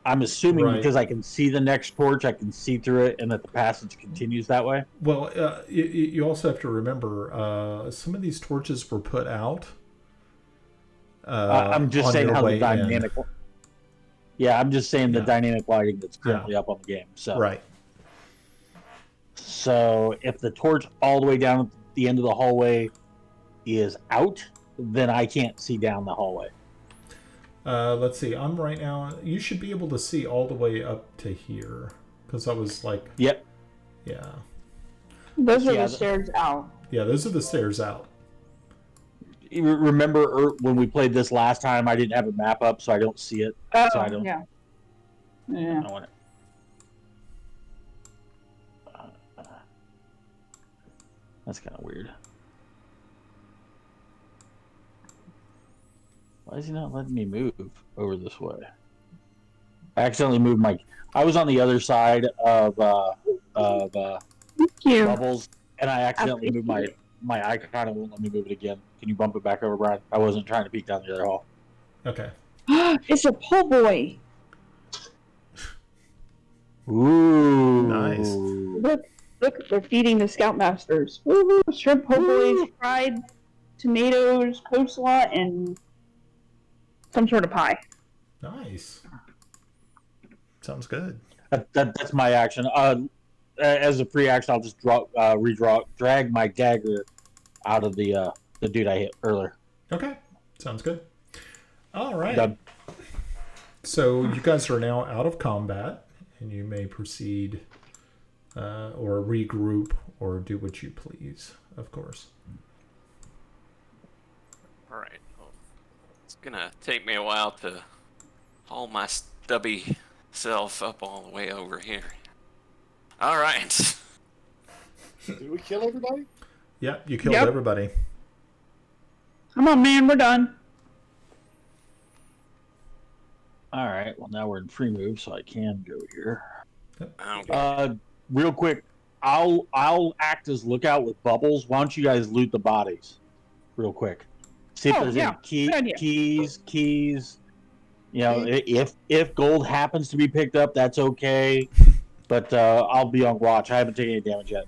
I'm assuming Right. because I can see the next torch, I can see through it, and that the passage continues that way. Well, you also have to remember some of these torches were put out. I'm just on saying your how the way dynamic. in. Yeah, I'm just saying the Yeah. dynamic lighting that's currently up on the game. So Right. So if the torch all the way down at the end of the hallway is out, then I can't see down the hallway. Let's see. I'm right now. You should be able to see all the way up to here, because I was like, Yep. yeah, Those are Yeah, the stairs out. yeah. Those are the stairs out. You remember when we played this last time, I didn't have a map up, so I don't see it. Oh, So I don't. yeah. I Yeah. don't want it. That's kind of weird. Why is he not letting me move over this way? I accidentally moved my. I was on the other side of Thank you. Bubbles, and I accidentally moved my icon. It won't let me move it again. Can you bump it back over, Brian? I wasn't trying to peek down the other hall. Okay. It's a po' boy. Ooh, Nice. Look, they're feeding the Scoutmasters. Woo-hoo, shrimp po' boys, fried tomatoes, coleslaw, and some sort of pie. Nice. Sounds good. That's my action. As a free action, I'll just drag my dagger out of the dude I hit earlier. Okay. Sounds good. All right. Done. So you guys are now out of combat, and you may proceed or regroup or do what you please, of course. All right. Well, it's gonna take me a while to haul my stubby self up all the way over here. All right. Did we kill everybody? Yeah, you killed Yep. everybody. Come on, man, we're done. All right. Well, now we're in free move, so I can go here. Okay. Real quick, I'll act as lookout with bubbles. Why don't you guys loot the bodies, real quick? See if Oh, there's yeah. any Good idea. keys. You know, if gold happens to be picked up, that's okay. But I'll be on watch. I haven't taken any damage yet.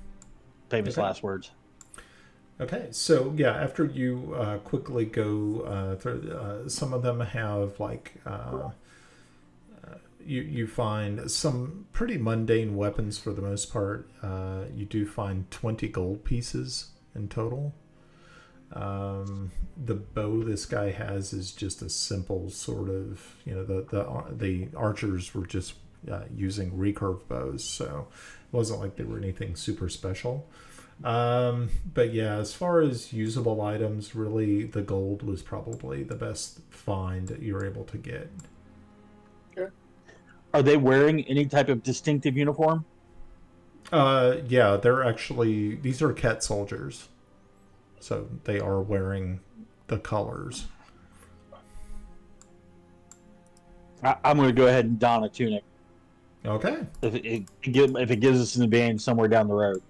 Famous Okay. last words. Okay, so yeah, after you quickly go through, some of them have like you find some pretty mundane weapons for the most part. You do find 20 gold pieces in total. The bow this guy has is just a simple sort of, the archers were just using recurve bows, so it wasn't like they were anything super special. But yeah, as far as usable items, really the gold was probably the best find that you were able to get. Are they wearing any type of distinctive uniform? Yeah, these are Ket soldiers. So they are wearing the colors. I'm going to go ahead and don a tunic. Okay. If it gives us an advantage somewhere down the road.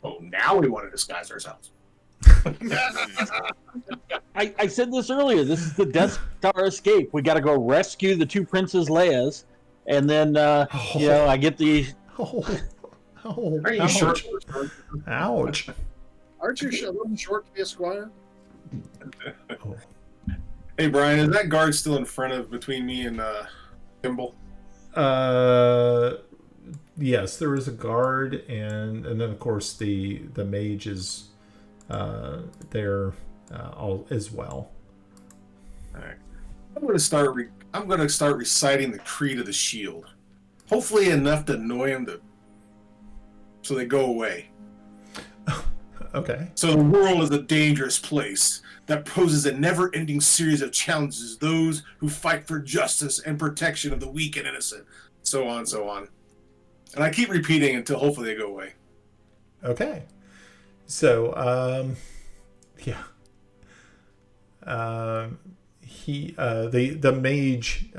Oh, now we want to disguise ourselves. I said this earlier. This is the Death Star escape. We got to go rescue the two Princess Leias, and then I get the. Oh, Are you ouch. short? Ouch. Aren't you a little short to be a squire? Oh. Hey, Brian, is that guard still in front of between me and Kimball? Yes, there is a guard, and then of course the mage is there all as well. All right. I'm going to start reciting the creed of the shield. Hopefully enough to annoy them so they go away. Okay. So the world is a dangerous place that poses a never-ending series of challenges to those who fight for justice and protection of the weak and innocent. So on, so on. And I keep repeating until hopefully they go away. Okay. So, yeah. The mage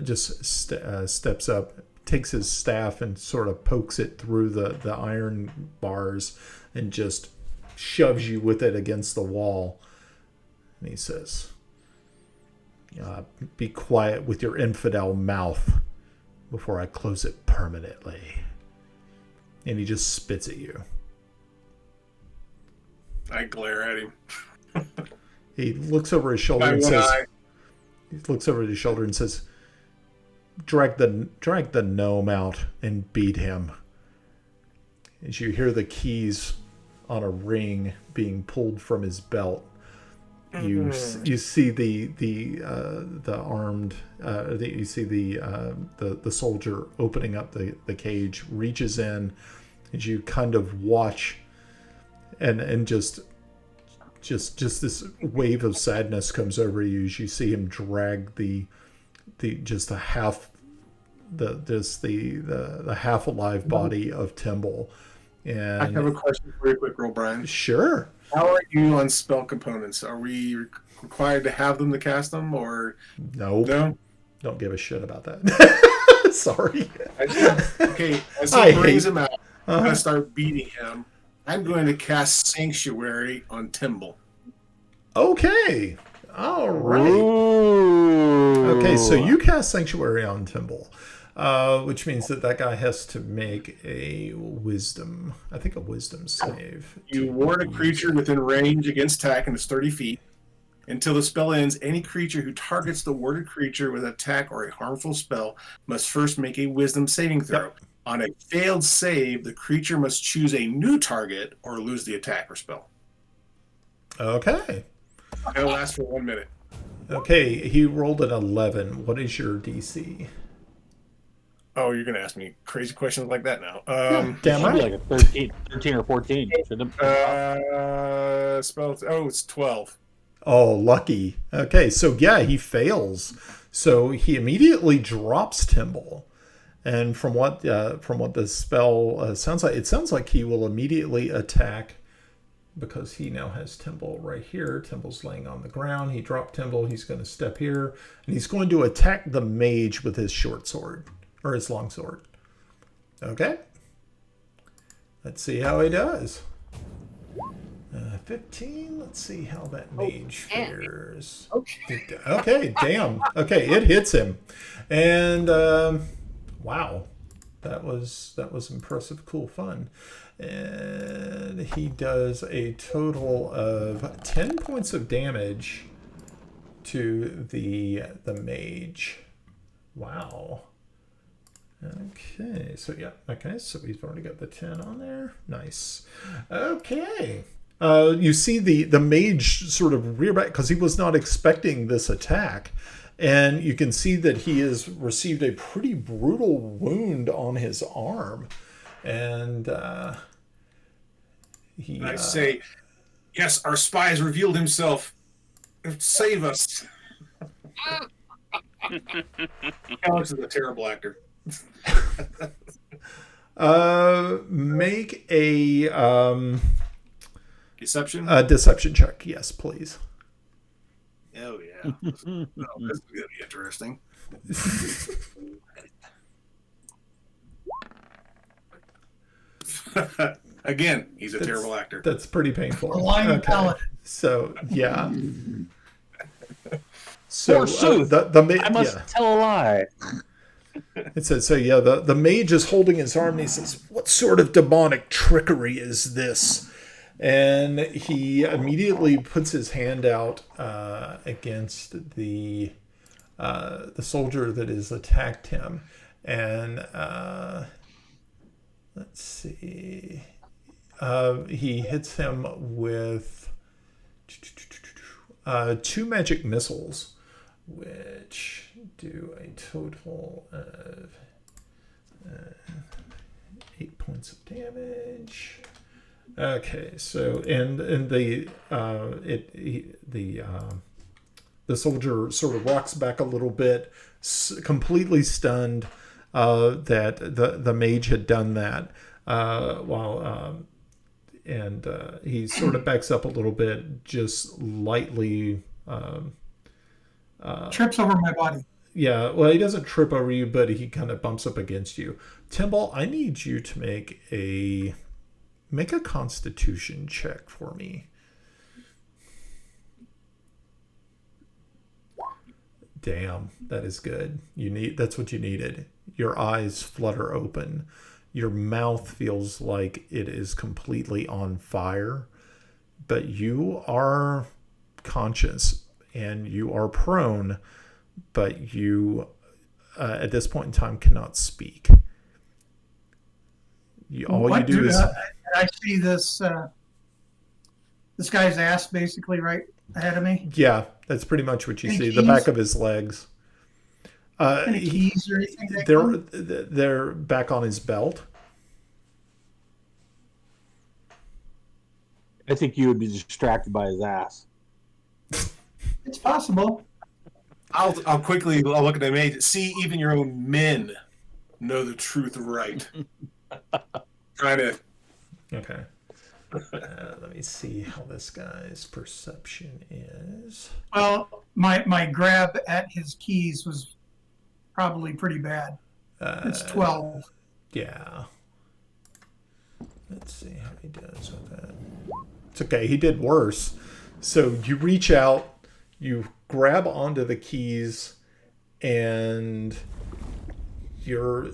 just steps up, takes his staff and sort of pokes it through the iron bars and just shoves you with it against the wall. And he says, "Be quiet with your infidel mouth before I close it permanently." And he just spits at you. I glare at him. He looks over his shoulder My and one says, eye. "Drag the gnome out and beat him." As you hear the keys on a ring being pulled from his belt, you see the soldier opening up the cage, reaches in, as you kind of watch, and just this wave of sadness comes over you as you see him drag the half alive body of Timble. And I have a question for you, quick, roll, Brian. Sure. How are you on spell components? Are we required to have them to cast them, or Nope. no? Don't give a shit about that. Sorry. Okay, as he brings him out, I'm going to start beating him. I'm going to cast Sanctuary on Timble. Okay. All right. Ooh. Okay, so you cast Sanctuary on Timble, which means that guy has to make a wisdom save. You ward a creature within range against attack and is 30 feet. Until the spell ends, any creature who targets the warded creature with an attack or a harmful spell must first make a wisdom saving throw. Yep. On a failed save, the creature must choose a new target or lose the attack or spell. Okay. It'll last for 1 minute. Okay, he rolled an 11. What is your DC? Oh, you're going to ask me crazy questions like that now. Damn Should be right. like a 13 or 14. Shouldn't it? It's 12. Oh, lucky. Okay, so yeah, he fails. So he immediately drops Timble. And from what the spell sounds like, it sounds like he will immediately attack because he now has Timble right here. Timble's laying on the ground. He dropped Timble. He's going to step here, and he's going to attack the mage with his short sword or his long sword. Okay. Let's see how he does. 15. Let's see how that mage fares. Okay, damn. Okay, it hits him, and wow, that was impressive, cool, fun. And he does a total of 10 points of damage to the mage. Wow. Okay, so yeah, okay, so we've already got the 10 on there. Nice. Okay. You see the mage sort of rear back because he was not expecting this attack. And you can see that he has received a pretty brutal wound on his arm. And I say, yes, our spy has revealed himself. Save us. Alex is a terrible actor. Make a deception check, yes, please. Oh yeah, this is gonna be interesting. Again, he's a terrible actor. That's pretty painful. A lying paladin. So yeah. So I must tell a lie. It says so. Yeah, the mage is holding his arm and he says, "What sort of demonic trickery is this?" And he immediately puts his hand out against the soldier that has attacked him, and let's see, he hits him with 2 magic missiles, which do a total of 8 points of damage. Okay, so and the soldier sort of rocks back a little bit, completely stunned that the mage had done that. And he sort of backs up a little bit, just lightly trips over my body. Yeah, well, he doesn't trip over you, but he kind of bumps up against you. Timble, I need you to make a Constitution check for me. Damn, that is good. That's what you needed. Your eyes flutter open. Your mouth feels like it is completely on fire, but you are conscious and you are prone, but you at this point in time cannot speak. I see this this guy's ass basically right ahead of me. Yeah, that's pretty much what you see. The back of his legs. Any keys or anything? They're back on his belt. I think you would be distracted by his ass. It's possible. I'll quickly look at the mage. See, even your own men know the truth right. Trying to. Okay. Let me see how this guy's perception is. Well, my grab at his keys was probably pretty bad. It's 12. Yeah. Let's see how he does with that. It's okay. He did worse. So you reach out, you grab onto the keys, and you're...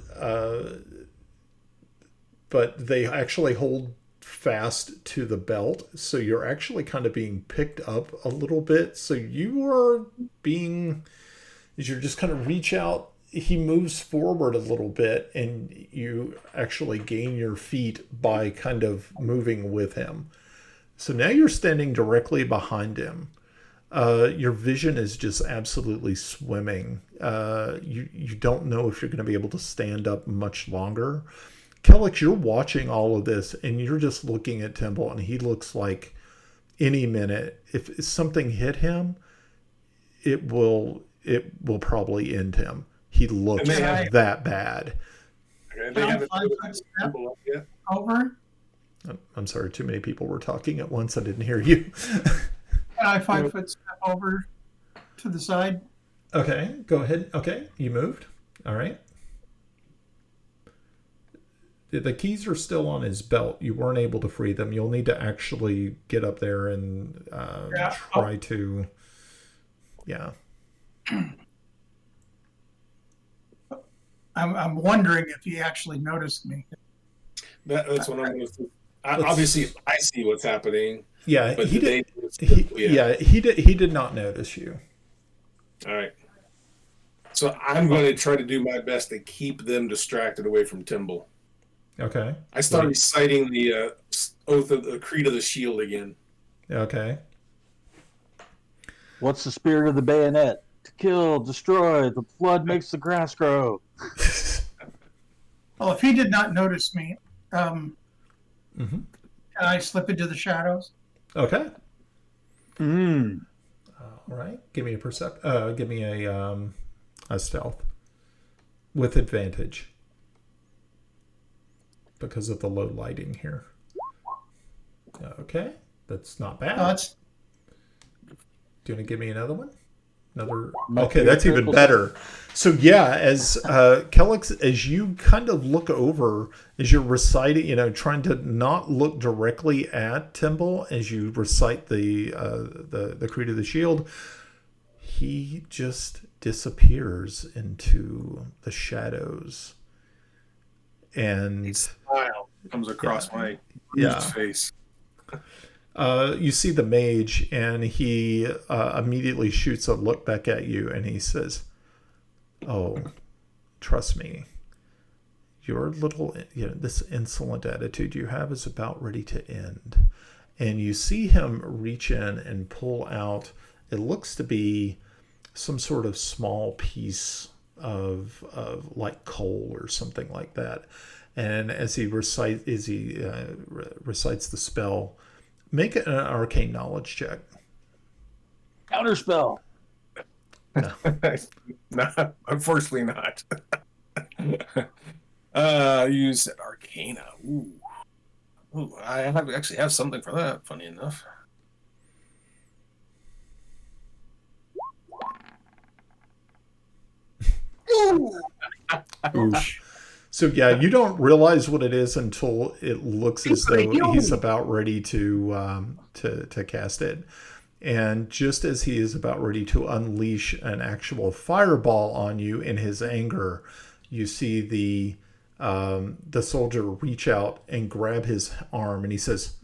but they actually hold fast to the belt, so you're actually kind of being picked up a little bit. So you are being... As you just kind of reach out, he moves forward a little bit, and you actually gain your feet by kind of moving with him. So now you're standing directly behind him. Your vision is just absolutely swimming. You don't know if you're going to be able to stand up much longer. Kellex, you're watching all of this, and you're just looking at Timble, and he looks like any minute, if something hit him, it will probably end him. He looks that bad. Okay, they haven't Five put foot step Temple up yet. over. I'm sorry, too many people were talking at once. I didn't hear you. Can I 5 foot step over to the side? Okay, go ahead. Okay, you moved. All right. The keys are still on his belt. You weren't able to free them. You'll need to actually get up there and try to. Yeah. I'm wondering if he actually noticed me. That's what I'm going to do. Obviously, I see what's happening. Yeah, But he did. yeah. He did not notice you. All right. So I'm going to try to do my best to keep them distracted away from Timble. Okay. I start reciting the oath of the creed of the shield again. Okay. What's the spirit of the bayonet? To kill, destroy. The blood makes the grass grow. Well, if he did not notice me, Mm-hmm. can I slip into the shadows? Okay. Mm. All right. Give me a give me a stealth with advantage because of the low lighting here. Okay, that's not bad. No, it's Do you want to give me another one? Another. Might Okay, be that's a even critical better. So yeah, as Kellix, as you kind of look over, as you're reciting, trying to not look directly at Timble as you recite the Creed of the Shield, he just disappears into the shadows, and A smile comes across my face. You see the mage, and he immediately shoots a look back at you, and he says, "Oh, trust me, your little, this insolent attitude you have is about ready to end." And you see him reach in and pull out, it looks to be some sort of small piece of like coal or something like that. And as he recites the spell, make an arcane knowledge check. Counterspell. No, unfortunately not. Use Arcana. Ooh, I actually have something for that. Funny enough. Oof. So yeah, you don't realize what it is until it looks as though he's about ready to cast it. And just as he is about ready to unleash an actual fireball on you in his anger, you see the soldier reach out and grab his arm, and he says,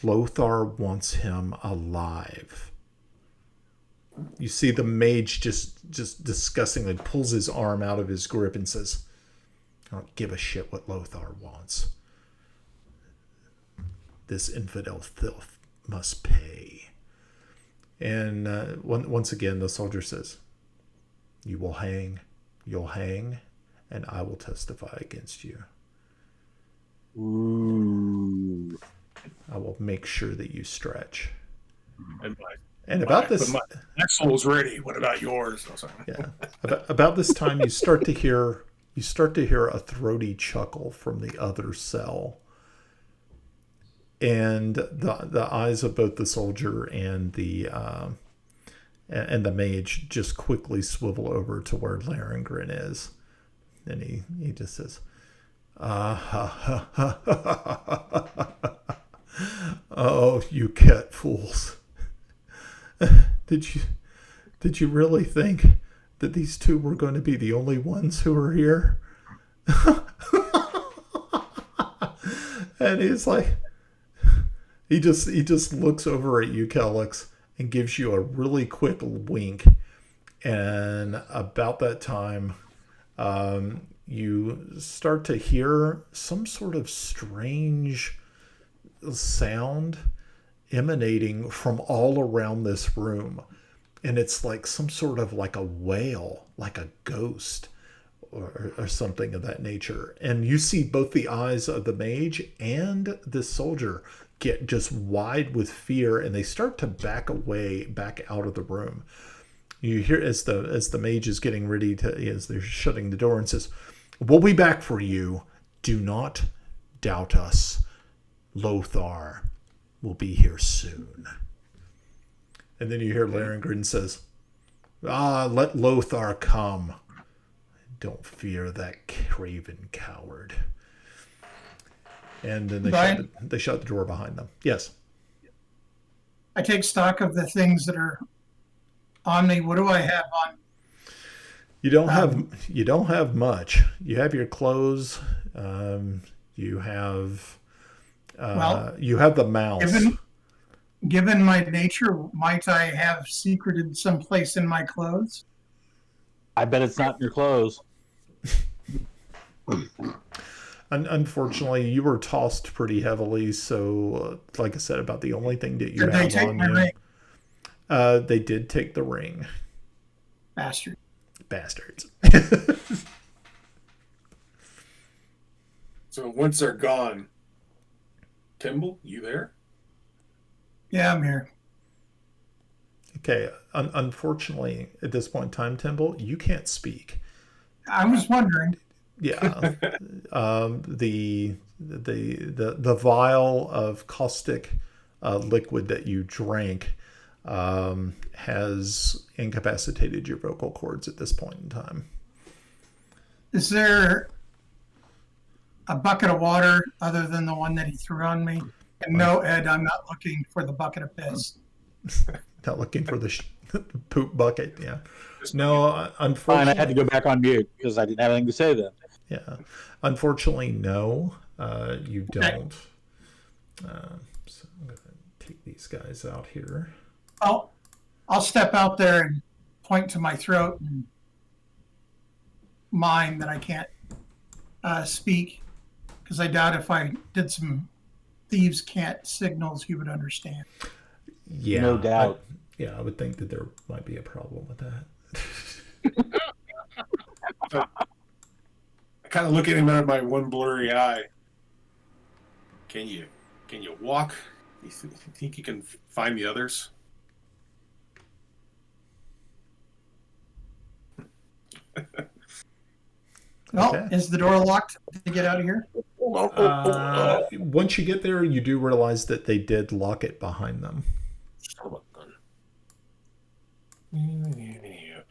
"Lothar wants him alive." You see the mage just disgustingly pulls his arm out of his grip and says, "I don't give a shit what Lothar wants. This infidel filth must pay." And once again, the soldier says, You'll hang, and I will testify against you. Ooh. I will make sure that you stretch. And about my soul's ready. What about yours? Yeah. About this time, you start to hear a throaty chuckle from the other cell. And the eyes of both the soldier and the mage just quickly swivel over to where Larengrin is. And he just says, "Oh, you cat fools. Did you really think that these two were going to be the only ones who are here?" And he's like, he just looks over at you, Kellix, and gives you a really quick wink. And about that time, you start to hear some sort of strange sound emanating from all around this room. And it's like some sort of like a wail, like a ghost or something of that nature. And you see both the eyes of the mage and the soldier get just wide with fear, and they start to back out of the room. You hear as the mage is getting ready to, as they're shutting the door, and says, We'll be back for you. Do not doubt us. Lothar will be here soon. And then you hear Larengrin says, let Lothar come. Don't fear that craven coward. And then they shut the door behind them. Yes. I take stock of the things that are on me. What do I have on? You don't have much. You have your clothes. You have the mouse. Given my nature, might I have secreted someplace in my clothes? I bet it's not in your clothes. Unfortunately, you were tossed pretty heavily. So, like I said, about the only thing that you Did they have take on my you. ring? They did take the ring. Bastards. So once they're gone, Timble, you there? Yeah, I'm here. Okay. Unfortunately, at this point in time, Timble, you can't speak. I was wondering. Yeah. The vial of caustic liquid that you drank has incapacitated your vocal cords at this point in time. Is there a bucket of water other than the one that he threw on me? And no, Ed, I'm not looking for the bucket of piss. Not looking for the poop bucket. Yeah. No, unfortunately. Fine, I had to go back on mute because I didn't have anything to say then. Yeah. Unfortunately, no, you don't. So I'm going to take these guys out here. I'll step out there and point to my throat and mime that I can't speak, because I doubt if I did some thieves' cant signals, you would understand. Yeah, no doubt. I would think that there might be a problem with that. I kind of look at him out of my one blurry eye. Can you walk? You think you can find the others? Well, Okay. is the door locked to get out of here? Once you get there, you do realize that they did lock it behind them.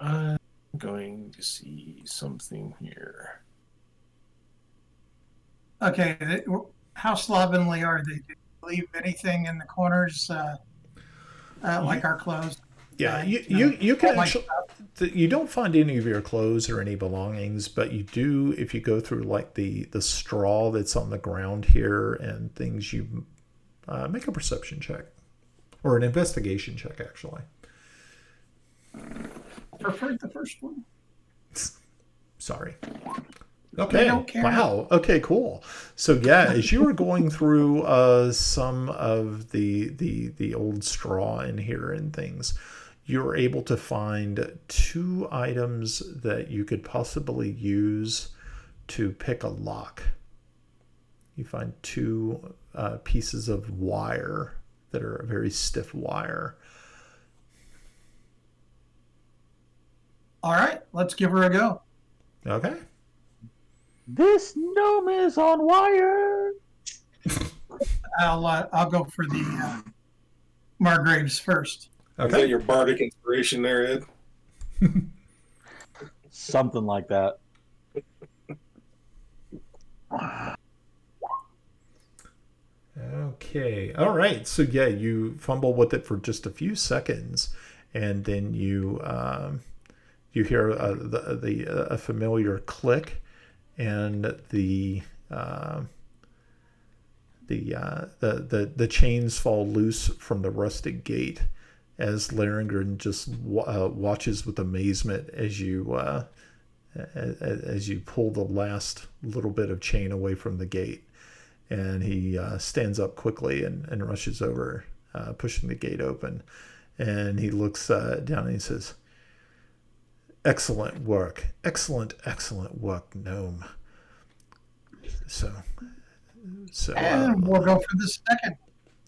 I'm going to see something here. Okay, how slovenly are they? Did they leave anything in the corners, like our clothes? Yeah, you can actually, you don't find any of your clothes or any belongings, but you do if you go through like the straw that's on the ground here and things. You make a perception check or an investigation check, actually. Preferred the first one. Sorry. Okay. don't care. Wow. Okay. Cool. So yeah, as you were going through some of the old straw in here and things, you were able to find 2 items that you could possibly use to pick a lock. You find 2 pieces of wire that are a very stiff wire. All right, let's give her a go. Okay. This gnome is on wire. I'll go for the Margraves first. Is that your bardic inspiration there, Ed? Something like that. Okay. All right. So yeah, you fumble with it for just a few seconds, and then you hear a familiar click, and the chains fall loose from the rusted gate, as Larengrin just watches with amazement as you pull the last little bit of chain away from the gate. And he stands up quickly and rushes over, pushing the gate open. And he looks down and he says, "Excellent work. Excellent work, gnome." So And we'll go for the second.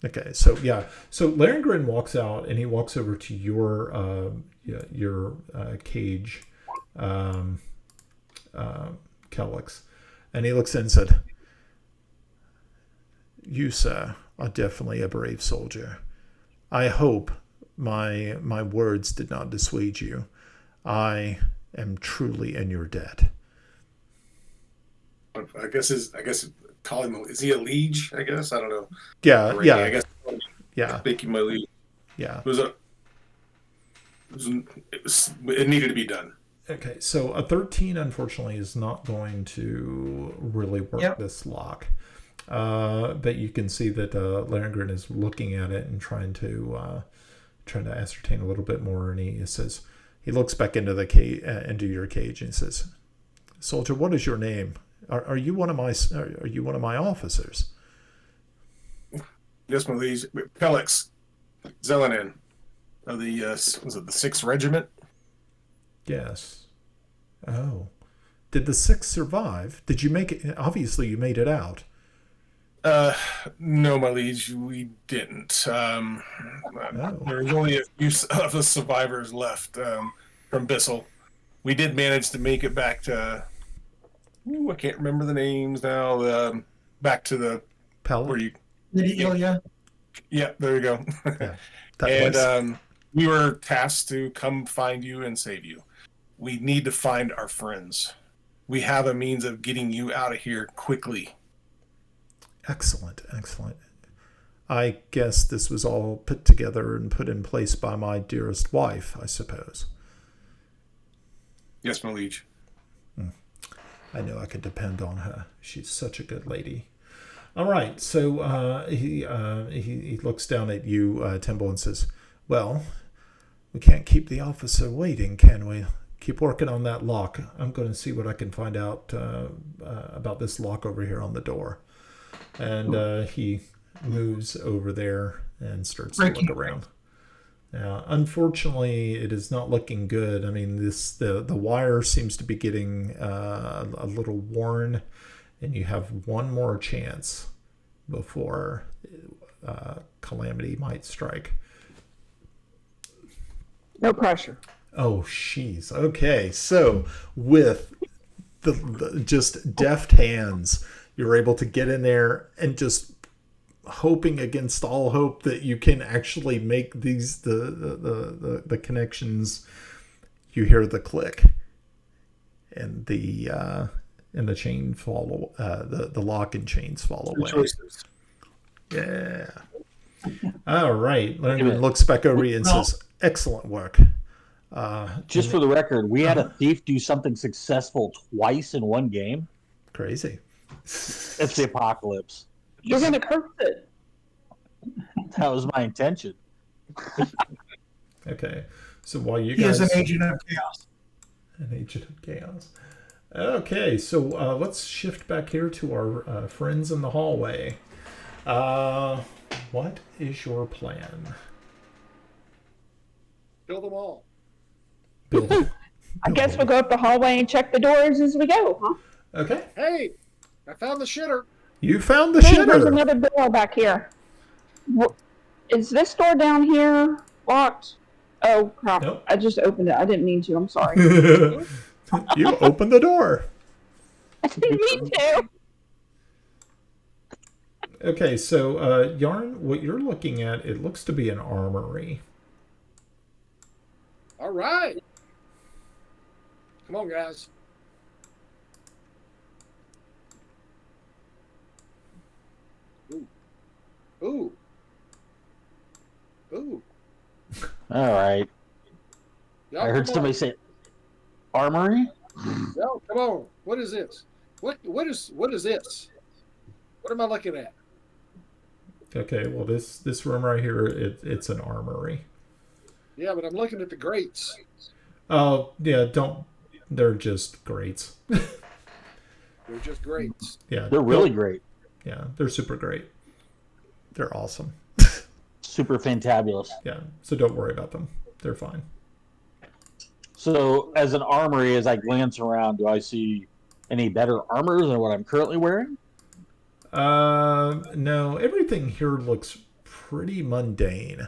okay, so yeah. So Larengrin walks out and he walks over to your cage, Kellex, and he looks in and said, "You, sir, are definitely a brave soldier. I hope my words did not dissuade you. I am truly in your debt." I guess call him. Is he a liege? I guess I don't know. Yeah, Randy, yeah, I guess. yeah, Make him my liege. yeah. It needed to be done. Okay, so a 13, unfortunately, is not going to really work this lock. But you can see that Larengren is looking at it and trying to ascertain a little bit more. And he says, he looks back into the into your cage, and he says, "Soldier, what is your name? Are you one of my officers?" Yes, my liege. Felix Celene of the was it the 6th Regiment? Yes. Oh, did the 6th survive? Did you make it? Obviously, you made it out. No, my liege, we didn't. There was only a few of the survivors left from Bissell. We did manage to make it back to. I can't remember the names now. Back to the Pella? where you. Ilya. Yeah, there you go. Yeah, that place. And we were tasked to come find you and save you. We need to find our friends. We have a means of getting you out of here quickly. Excellent, excellent. I guess this was all put together and put in place by my dearest wife, I suppose. Yes, my liege. I know I could depend on her. She's such a good lady. All right, so he looks down at you, Timble, and says, "Well, we can't keep the officer waiting, can we? Keep working on that lock. I'm going to see what I can find out about this lock over here on the door." And he moves over there and starts to look around. Now, unfortunately, it is not looking good. I mean, the wire seems to be getting a little worn, and you have one more chance before calamity might strike. No pressure. Oh, jeez. Okay, so with the just deft hands, you're able to get in there and just hoping against all hope that you can actually make these the connections. You hear the click, and the chain fall. The lock and chains fall away. Choices. Yeah. All right. Larry looks back over you and says, "Excellent work." Just for the record, we had a thief do something successful twice in one game. Crazy. It's the apocalypse. You're going to curse it. That was my intention. Okay. So while you He guys... is an agent of chaos. An agent of chaos. Okay, so let's shift back here to our friends in the hallway. What is your plan? Kill them all. I guess we'll go up the hallway and check the doors as we go, huh? Okay. Hey, I found the shitter. You found the Hey, there's shitter. another door back here. Is this door down here locked? Oh, crap. Nope. I just opened it. I didn't mean to. I'm sorry. You opened the door. I didn't mean to. Okay, so Yarn, what you're looking at, it looks to be an armory. All right. Come on, guys. Ooh. Ooh. Ooh. All right. Y'all I heard come somebody say armory. on. Y'all, come on. What is this? What is this? What am I looking at? Okay, well this room right here, it's an armory. Yeah, but I'm looking at the grates. Oh yeah, they're just grates. They're just grates. Yeah, They're really great. Yeah, they're super great. They're awesome. Super fantabulous. Yeah, so don't worry about them. They're fine. So, as an armory, as I glance around, do I see any better armor than what I'm currently wearing? No, everything here looks pretty mundane.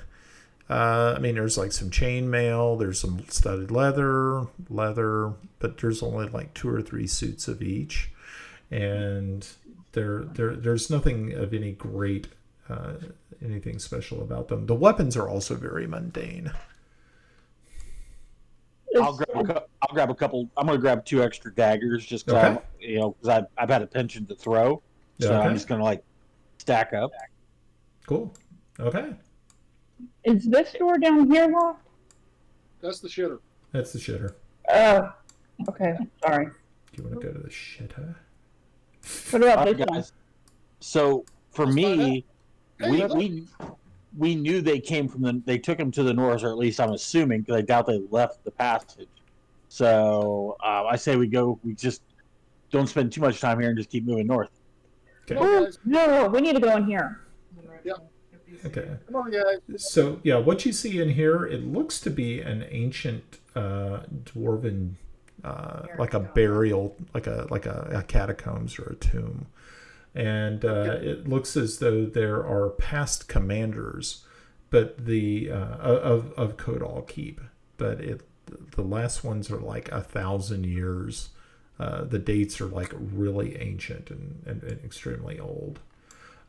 I mean, there's like some chain mail, there's some studded leather, but there's only like 2 or 3 suits of each, and there's nothing of any great, anything special about them. The weapons are also very mundane. I'll grab a couple. I'm going to grab 2 extra daggers just because I've had a penchant to throw, so I'm just going to like stack up. Cool. Okay. Is this door down here locked? That's the shitter. That's the shitter. Oh, okay. Sorry. Do you want to go to the shitter? What about this one? Guys. So for Let's me, Hey, we knew they came from they took them to the north, or at least I'm assuming, because I doubt they left the passage. So I say we just don't spend too much time here and just keep moving north. Okay. Come on, guys. No, we need to go in here. Okay. Come on, guys. So yeah, what you see in here, it looks to be an ancient dwarven, like a burial, like a catacombs or a tomb, and it looks as though there are past commanders, but the of Kodal Keep, but the last ones are like 1,000 years. The dates are like really ancient and extremely old.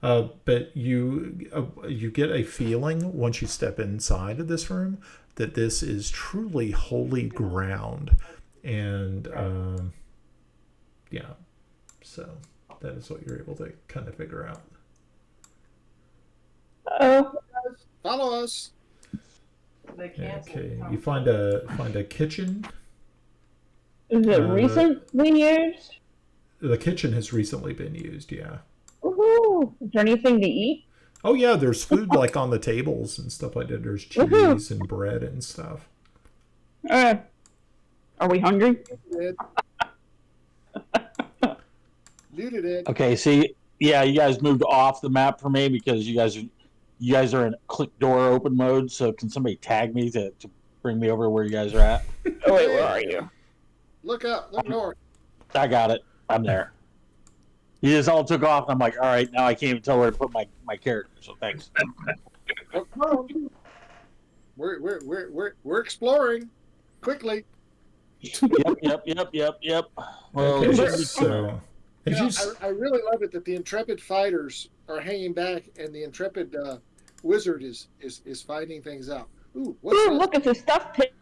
But you get a feeling once you step inside of this room that this is truly holy ground, and so that is what you're able to kind of figure out. Follow us. Okay, you find a kitchen. Is it recently used? The kitchen has recently been used. Yeah. Woohoo! Is there anything to eat? Oh yeah, there's food like on the tables and stuff like that. There's cheese and bread and stuff. Are we hungry? Muted it. Okay, see, yeah, you guys moved off the map for me because you guys are in click door open mode. So can somebody tag me to bring me over where you guys are at? Oh wait, where are you? Look up. Look north. I got it. I'm there. You just all took off, and I'm like, all right, now I can't even tell where to put my character. So thanks. We're exploring quickly. Yep. Well, Okay, just- so as I really love it that the intrepid fighters are hanging back and the intrepid wizard is fighting things out. Ooh, what's Ooh, that? look, it's a stuffed pig.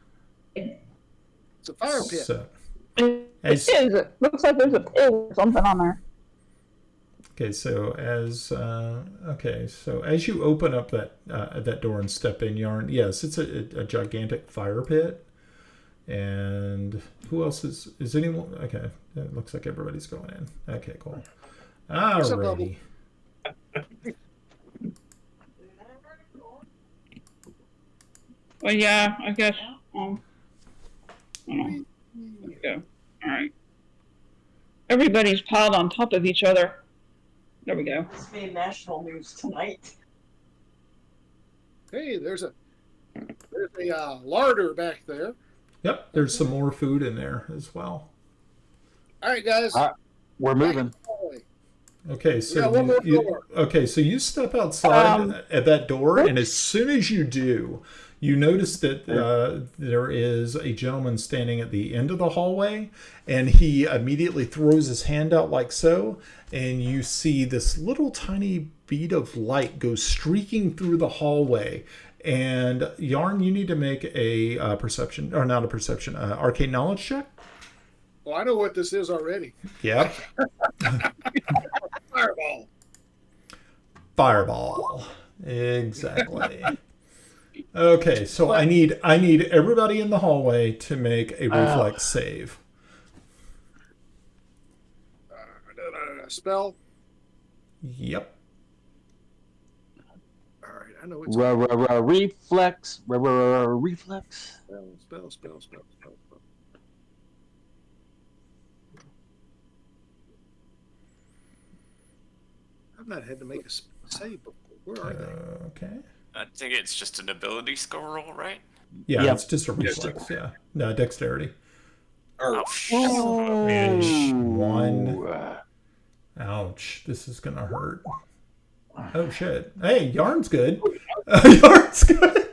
It's a fire pit. So, It As- is. It looks like there's a pig or something on there. okay, so as you open up that door and step in, Yarn, yes, it's a gigantic fire pit. And who else is anyone? Okay, it looks like everybody's going in. Okay, cool. Alrighty. Well, yeah, I guess. There we go. All right. Everybody's piled on top of each other. There we go. This made national news tonight. Hey, there's a larder back there. Yep, there's some more food in there as well. All right, guys. we're moving. Okay, so Yeah, one more door. so you step outside at that door, and as soon as you do, you notice that there is a gentleman standing at the end of the hallway, and he immediately throws his hand out like so, and you see this little tiny bead of light go streaking through the hallway. And Yarn, you need to make a perception, or not a perception, arcane knowledge check. Well, I know what this is already. Yep. Fireball. Fireball. Exactly. Okay, so I need everybody in the hallway to make a reflex save. Spell. Yep. All right, I know it's Reflex. Reflex. spell. I've not had to make a save before. Where are they? Okay. I think it's just an ability score roll, right? Yeah, Yep. it's just a reflex. Yeah. No, dexterity. Oh, Ish. 1. Ouch. This is gonna hurt. Oh shit. Hey, Yarn's good. Yarn's good.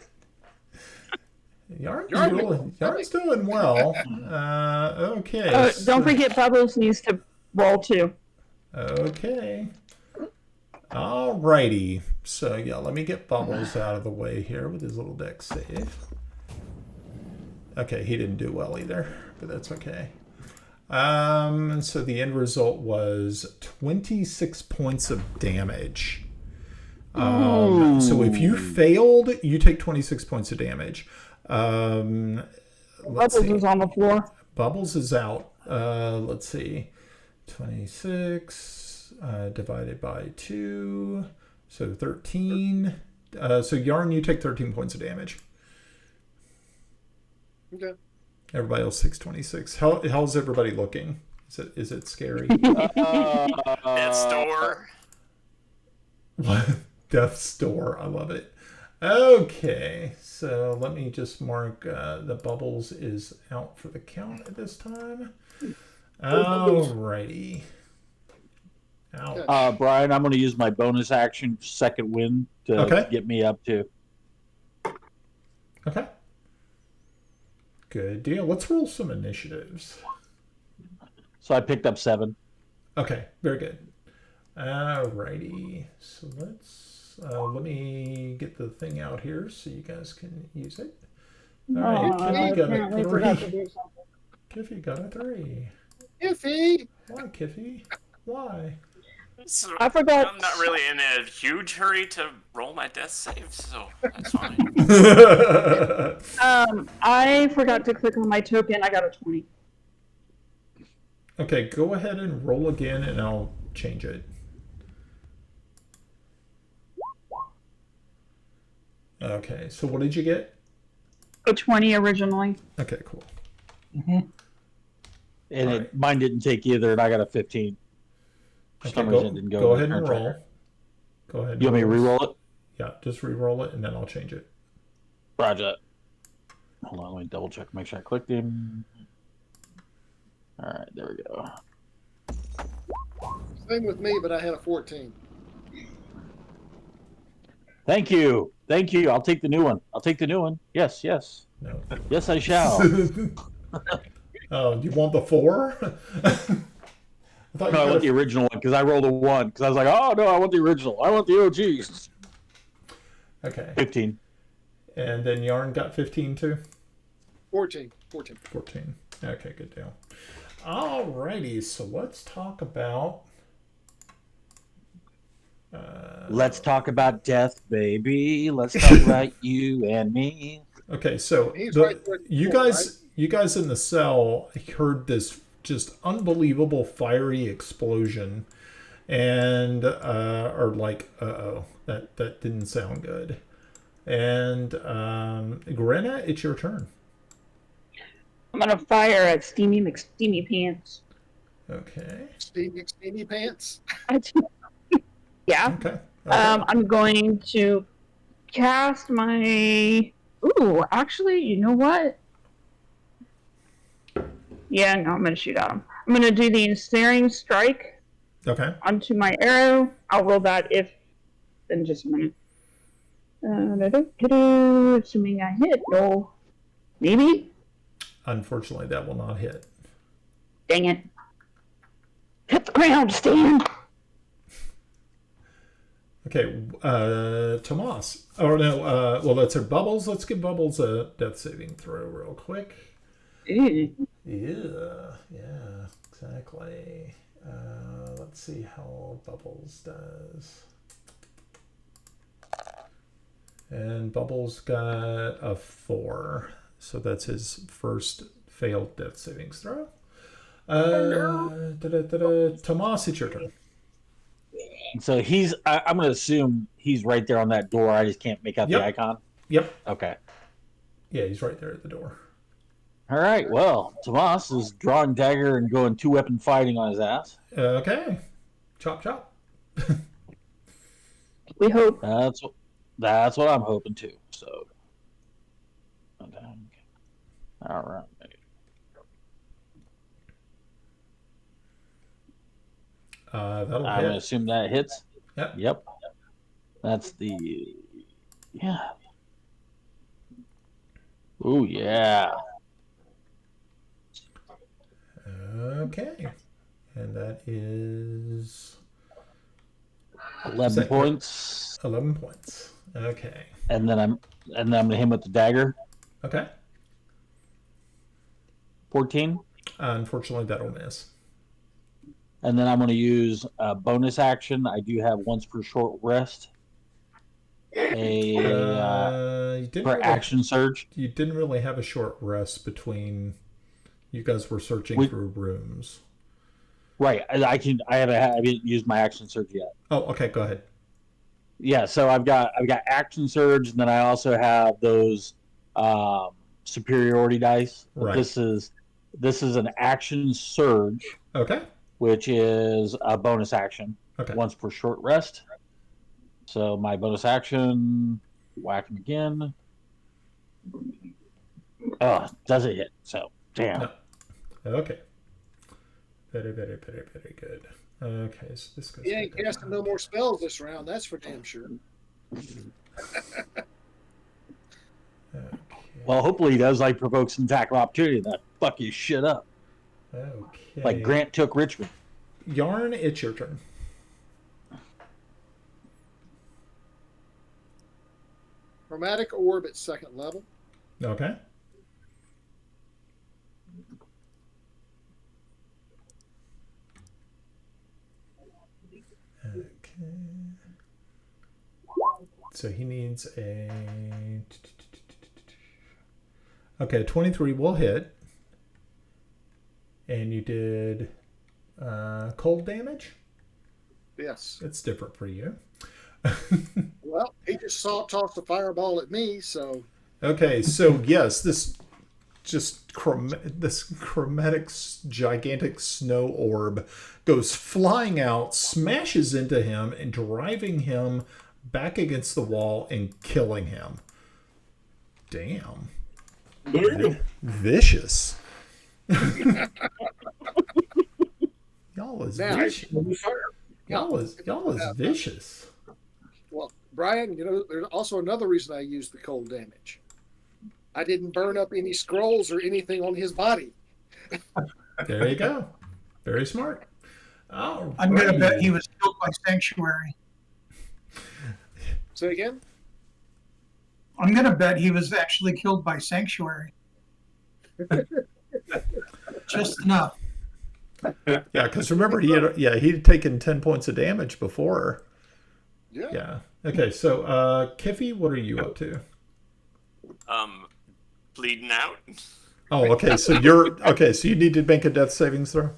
Yarn's doing well. Okay. Don't forget Bubbles needs to roll too. Okay. Alrighty. So yeah, let me get Bubbles out of the way here with his little deck save. Okay, he didn't do well either, but that's okay. So the end result was 26 points of damage. So if you failed, you take 26 points of damage. Let's Bubbles see. is on the floor. Bubbles is out. Let's see. 26 divided by 2. So 13. So Yarn, you take 13 points of damage. Okay. Everybody else takes 26. How's everybody looking? Is it scary? Death's door. What? Death's door. I love it. Okay, so let me just mark the Bubbles is out for the count at this time. Alrighty. Ouch. Brian, I'm going to use my bonus action second wind to get me up to. Okay. Good deal. Let's roll some initiatives. So I picked up 7. Okay, very good. Alrighty. So let me get the thing out here so you guys can use it. Alright, Kiffy got a 3. Kiffy got a 3. Kiffy! Why, Kiffy? Why? So I forgot. I'm not really in a huge hurry to roll my death save, so that's fine. I forgot to click on my token. I got a 20. Okay, go ahead and roll again and I'll change it. Okay, so what did you get? A 20 originally. Okay, cool. And mine didn't take either, and I got a 15. For Okay, some reason, it didn't go. go ahead and roll. Go ahead. You want me to re-roll it? Yeah, just re-roll it and then I'll change it. Roger. Hold on, let me double check, make sure I clicked him. All right, there we go. Same with me, but I had a 14. Thank you. I'll take the new one. Yes. No. Yes, I shall. Oh, do you want the 4? I want the original one because I rolled a 1. Because I was like, oh no, I want the original. I want the OGs. Okay. 15. And then Yarn got 15 too? 14. 14. Okay, good deal. Alrighty, so let's talk about... Let's talk about death, baby. Let's talk about you and me. Okay, so you guys in the cell heard this just unbelievable fiery explosion, and are like, uh-oh, that didn't sound good. And Grenna, it's your turn. I'm gonna fire at Steamy McSteamy Pants. Okay. Steamy pants. Yeah. Okay. I'm going to cast my. Ooh, actually, you know what? Yeah, no, I'm gonna shoot at him. I'm gonna do the ensnaring strike. Okay. Onto my arrow. I'll roll that in just a minute. Assuming I hit. No. Maybe? Unfortunately, that will not hit. Dang it. Hit the ground, Stan! Okay, Tomas. Oh, no, well, that's her Bubbles. Let's give Bubbles a death saving throw real quick. Ew. Yeah, exactly. Let's see how Bubbles does. And Bubbles got a 4. So that's his first failed death savings throw. Tomas, it's your turn. So I'm going to assume he's right there on that door. I just can't make out the icon. Yep. Okay. Yeah, he's right there at the door. All right. Well, Tomas is drawing dagger and going 2-weapon fighting on his ass. Okay. Chop, chop. We hope. That's what I'm hoping too. So. All right. That'll I'm hit. going to assume that hits. Yep. That's the... Yeah. Ooh, yeah. Okay. And that is 11 that your- points. 11 points. Okay. And then I'm gonna hit him with the dagger. Okay. 14. Unfortunately, that'll miss. And then I'm gonna use a bonus action. I do have once per short rest. You didn't For really, action surge. You didn't really have a short rest between you guys were searching through rooms. Right. I haven't used my action surge yet. Oh, okay. Go ahead. Yeah. So I've got action surge, and then I also have those superiority dice. Right. This is an action surge. Okay. Which is a bonus action. Okay. Once per short rest. So my bonus action, whack him again. Oh, does it hit? So damn. No. Okay. Very, very, very, very good. Okay, so this goes. He ain't casting no more spells this round. That's for damn sure. Okay. Well, hopefully he does like provoke some attack of opportunity that fuck his shit up. Okay. Like Grant took Richmond. Yarn, it's your turn. Chromatic orb at second level. Okay. Okay. So he needs a... Okay, 23 will hit. And you did cold damage? Yes. It's different for you. Well, he just tossed a fireball at me, so... Okay, so yes, this chromatic gigantic snow orb goes flying out, smashes into him, and driving him back against the wall and killing him. Damn. Vicious. Y'all is vicious. Y'all is vicious. Well, Brian, there's also another reason I used the cold damage. I didn't burn up any scrolls or anything on his body. There you go. Very smart. I'm going to bet he was killed by Sanctuary. Say again? I'm going to bet he was actually killed by Sanctuary. Just enough. Yeah, because remember he'd taken 10 points of damage before. Yeah. Okay, so Kiffy, what are you up to? Bleeding out. Oh, okay. So you need to make a death savings throw.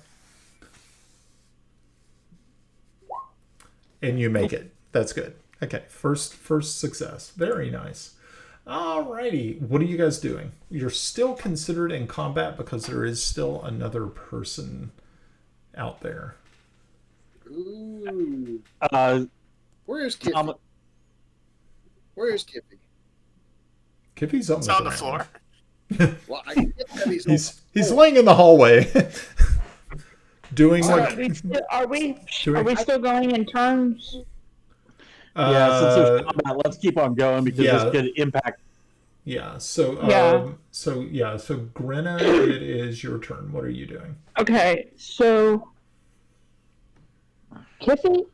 And you make it. That's good. Okay, first success. Very nice. Alrighty. What are you guys doing? You're still considered in combat because there is still another person out there. Ooh. Where is Kiffy? Where is Kiffy? Kiffy's on the floor. Well, I get that he's laying in the hallway. Doing Are we still going in turns? Yeah, since there's combat, let's keep on going because this could impact. Yeah. So Grenna, it is your turn. What are you doing? Okay, so Kiffy?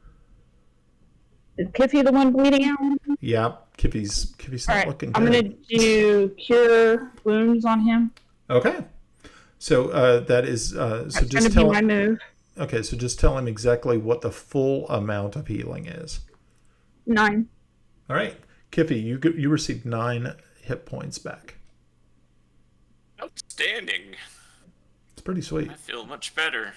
Is Kiffy the one bleeding out? Yeah, Kiffy's not looking good. I'm gonna do cure wounds on him. Okay. So that is That's just tell my move. Okay, so just tell him exactly what the full amount of healing is. 9. All right, Kiffy, you received 9 hit points back. Outstanding. It's pretty sweet. I feel much better.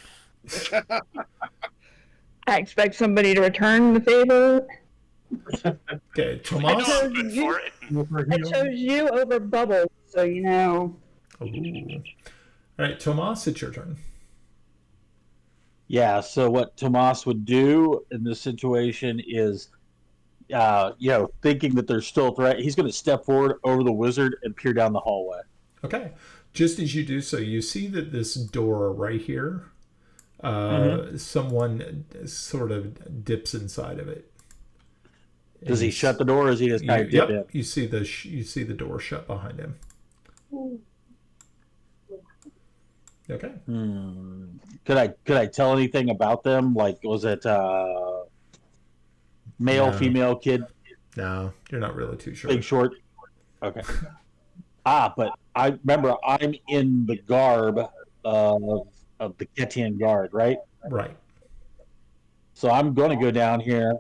I expect somebody to return the favor. Okay, Tomas. I chose you over Bubbles, so you know. Ooh. All right, Tomas, it's your turn. Yeah, so what Tomas would do in this situation is, thinking that there's still a threat, he's going to step forward over the wizard and peer down the hallway. Okay. Just as you do so, you see that this door right here, someone sort of dips inside of it. Does he shut the door, or is he just kind of dip in? You see the door shut behind him. Okay. Could I tell anything about them? Like, was it male, No. female, kid, No, you're not really too sure. big, short? Okay. But I remember I'm in the garb of the Ketian guard, right? Right. So I'm going to go down here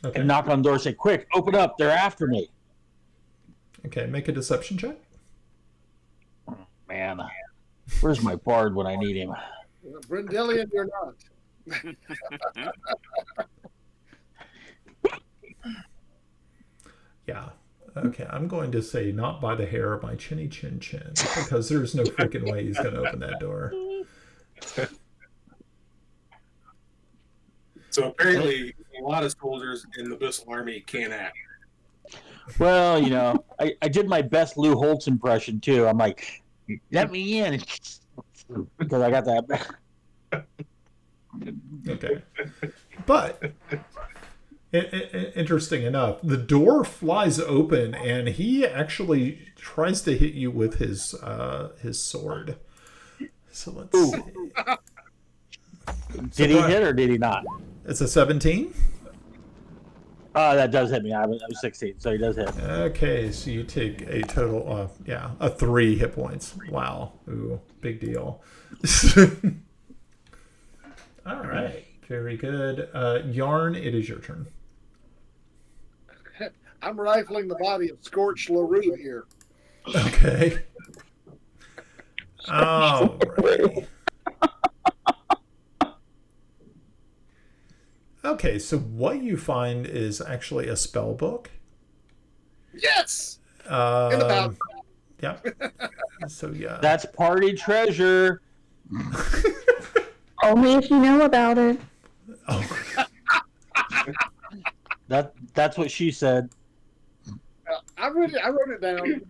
Okay. and knock on the door and say, quick, open up. They're after me. Okay, make a deception check. Man, where's my bard when I need him? Brendelian, you're not. Yeah. Okay, I'm going to say not by the hair of my chinny chin chin, because there's no freaking way he's going to open that door. So apparently, a lot of soldiers in the Bissell Army can't act. Well, you know, I did my best Lou Holtz impression, too. I'm like, let me in. Because I got that. Okay. But, interesting enough, the door flies open, and he actually tries to hit you with his sword. So let's see. Did he hit or did he not? It's a 17? That does hit me. I'm 16, so he does hit. Okay, so you take a total, a 3 hit points. Wow. Ooh, big deal. All right. Very good. Yarn, it is your turn. I'm rifling the body of Scorched LaRue here. Okay. All right. Okay, so what you find is actually a spell book. Yes! In the bathroom. Yep. So, yeah. That's party treasure. Only if you know about it. Oh. That's what she said. I wrote it down.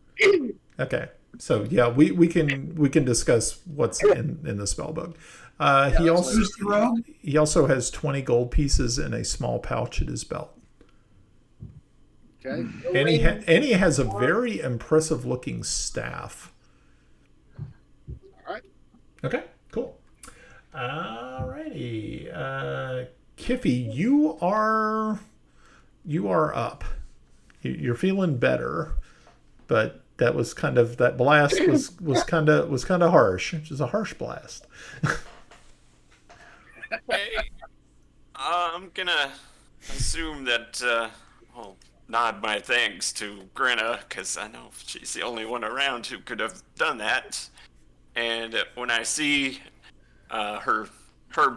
Okay. So yeah, we can discuss what's in the spell book. He also has 20 gold pieces in a small pouch at his belt. Okay. And he has a very impressive looking staff. All right. Okay, cool. Alrighty. Kiffy, you are up. You're feeling better, but that blast was kind of harsh. It was a harsh blast. Hey, I'm gonna assume that nod my thanks to Grinna, because I know she's the only one around who could have done that. And when I see her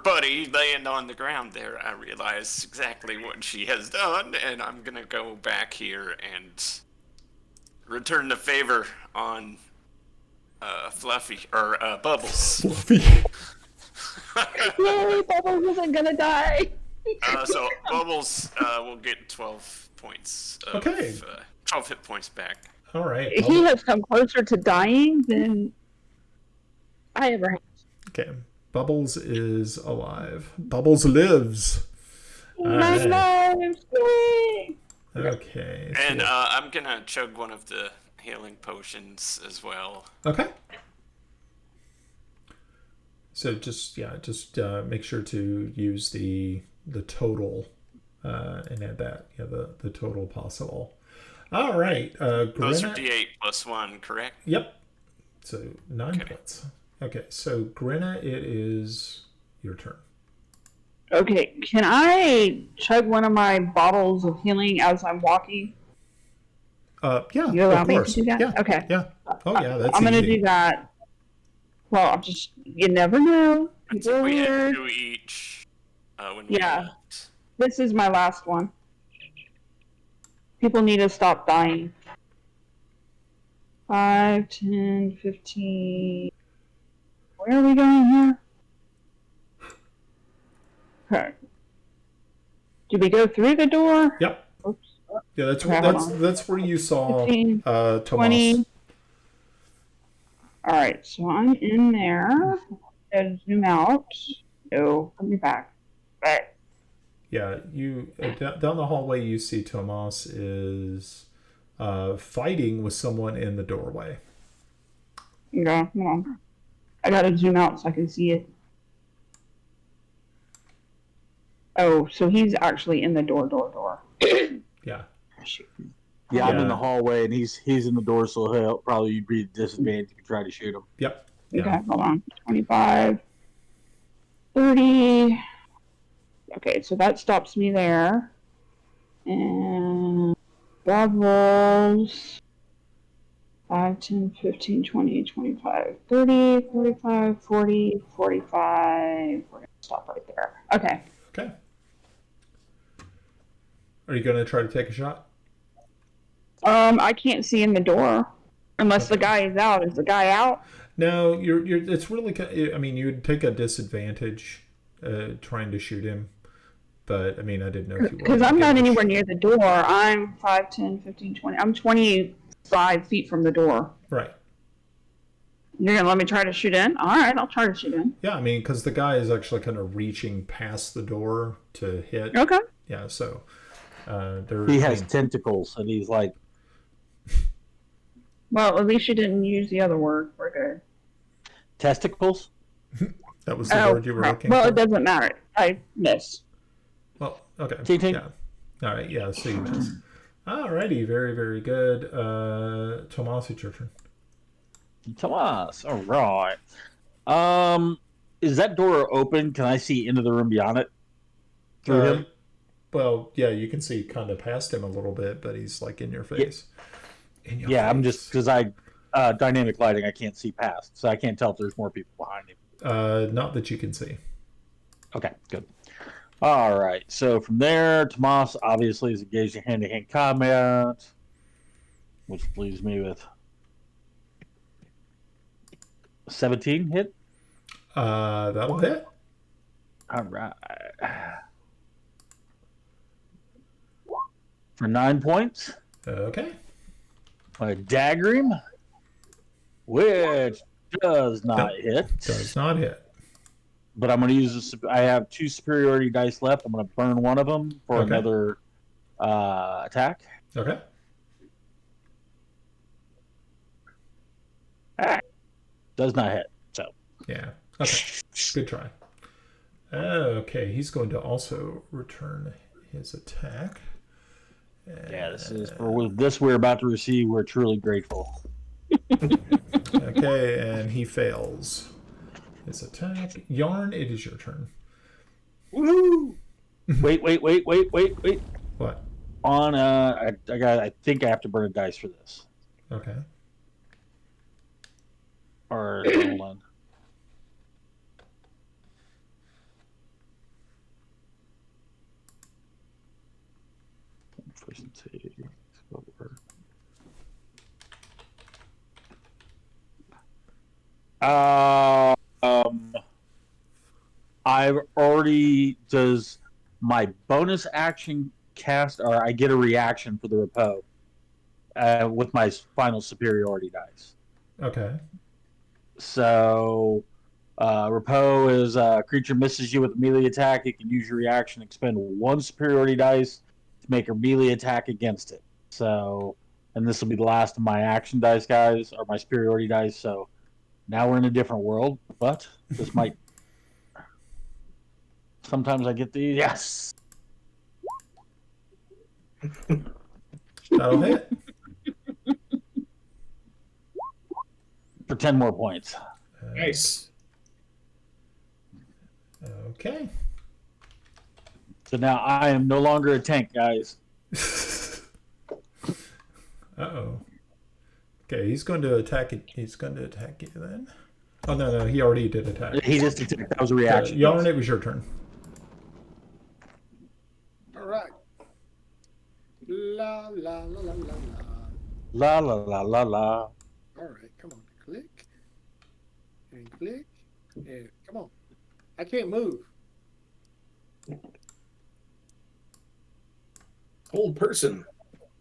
buddy laying on the ground there, I realize exactly what she has done, and I'm gonna go back here and return the favor on Fluffy or Bubbles. Fluffy. Yay, Bubbles isn't gonna die. So Bubbles will get 12 points. 12 hit points back. All right. He has come closer to dying than I ever have. Okay. Bubbles is alive. Bubbles lives. My life. Okay. And I'm gonna chug one of the healing potions as well. Okay. So just make sure to use the total and add that the total possible. All right. Those are Grinna, D8 plus 1, correct? Yep. So 9 points. Okay. So Grinna, it is your turn. Okay, can I chug one of my bottles of healing as I'm walking? Yeah. You allow of me course. to do that? Yeah. Okay. Yeah. Oh yeah. That's I'm gonna easy. do that. Well, you never know. I People think are we had weird. 2 each when we Yeah. left. This is my last one. People need to stop dying. 5, 10, 15. Where are we going here? Okay. Did we go through the door? Yep. Oops. Yeah, that's Okay, that's where you saw 15, Tomas. 20. Alright, so I'm in there. And zoom out. No, put me back. Right. Yeah, you down the hallway you see Tomas is fighting with someone in the doorway. Okay, hold on. I gotta zoom out so I can see it. Oh, so he's actually in the door. Yeah. Shoot. Yeah, I'm in Yeah. the hallway, and he's in the door, so he'll probably be disadvantaged if you try to shoot him. Yep. Okay, Yeah. hold on. 25, 30. Okay, so that stops me there. And levels 5, 10, 15, 20, 25, 30, 45, 40, 45. We're going to stop right there. Okay. Okay. Are you going to try to take a shot? I can't see in the door unless the guy is out. Is the guy out? No, you're. It's really. I mean, you'd take a disadvantage trying to shoot him, but I mean, I didn't know if you were. Because I'm not anywhere near the door. I'm 5, 10, 15, 20. I'm 25 feet from the door. Right. You're going to let me try to shoot in? All right, I'll try to shoot in. Yeah, I mean, because the guy is actually kind of reaching past the door to hit. Okay. Yeah, so He has tentacles, and he's like. Well, at least you didn't use the other word. We're good. Testicles? That was the word you were looking well, for? it doesn't matter. I miss. Well, okay. Ting, ting. Yeah. All right, yeah, so you miss. Alrighty, very, very good. Tomas, it's your turn. Tomas, all right. Is that door open? Can I see into the room beyond it? Through him? Well, yeah, you can see kind of past him a little bit, but he's like in your face. Yeah, I'm just because dynamic lighting, I can't see past, so I can't tell if there's more people behind him. Not that you can see. Okay, good. All right, so from there, Tomas obviously is engaged in hand-to-hand combat, which leaves me with 17 hit. That'll hit. All right. For 9 points. Okay. I dagger him, which does not hit. Does not hit. But I'm going to use this. I have 2 superiority dice left. I'm going to burn one of them for another attack. Okay. Does not hit. So. Yeah. Okay. Good try. Okay, he's going to also return his attack. Yeah, this is for this we're about to receive. We're truly grateful. Okay, and he fails his attack. Yarn, it is your turn. Woo! Wait. What? On I think I have to burn a dice for this. Okay. Or hold on. I've already does my bonus action cast, or I get a reaction for the repo with my final superiority dice. Okay. So repo is a creature misses you with a melee attack. You can use your reaction, expend 1 superiority dice to make a melee attack against it. So, and this will be the last of my action dice, guys, or my superiority dice. So now we're in a different world, but this might. Sometimes I get these. Yes. That'll hit. For 10 more points. Nice. Okay. So now I am no longer a tank, guys. Uh-oh. Okay, he's going to attack it. He's going to attack you then. Oh, no, he already did attack. He just attacked. That was a reaction. Yarn, it was your turn. All right. La la la la la la. La la la la la. All right, come on, click and click and come on. I can't move. Hold person.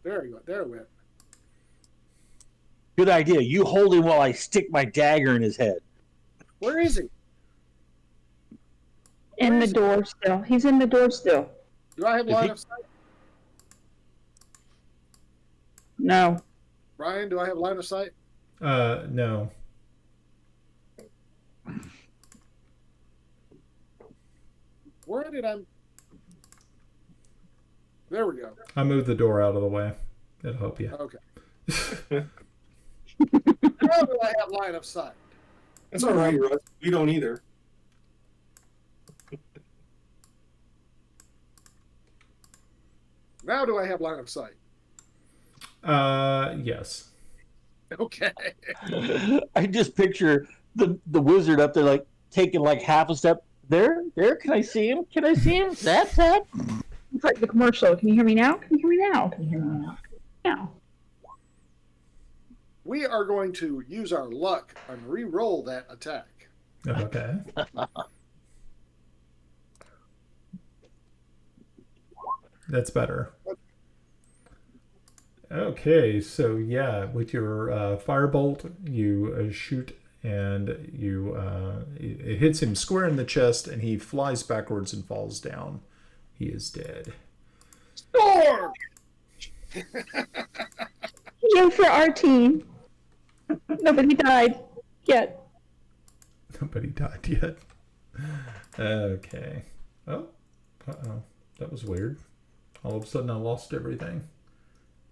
There you go. There we went. Good idea. You hold him while I stick my dagger in his head. Where is he? In the door still. He's in the door still. Do I have line of sight? No. Ryan, do I have line of sight? No. Where did I? There we go. I moved the door out of the way. It'll help you. Okay. How do I have line of sight? That's all right, Russ. We don't either. Now do I have line of sight? Yes. Okay. I just picture the wizard up there, like taking like half a step. There. Can I see him? Can I see him? That. It's like the commercial. Can you hear me now? Can you hear me now? Can you hear me now? Now. We are going to use our luck and re-roll that attack. Okay. That's better. Okay, so yeah, with your firebolt, you shoot and you it hits him square in the chest, and he flies backwards and falls down. He is dead. Storm! Yay for our team. Nobody died yet. Nobody died yet. Okay. Oh. Uh-oh. That was weird. All of a sudden I lost everything.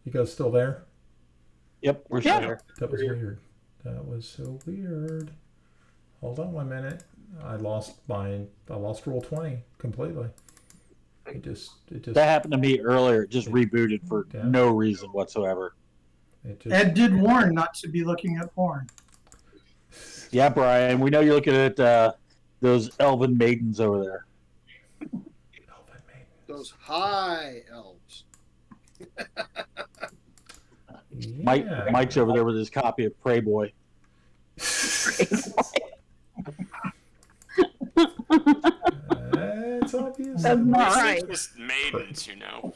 You guys still there? Yep, we're Yeah. there. That was weird. That was so weird. Hold on 1 minute. I lost roll 20 completely. It just That happened to me earlier. It just rebooted for Yeah. no reason whatsoever. Ed did warn not to be looking at porn. Yeah, Brian, we know you're looking at those elven maidens over there. Elven maiden. Those high elves. Yeah. Mike's over there with his copy of Prey Boy. That's obvious. That's not These right. are just maidens, you know.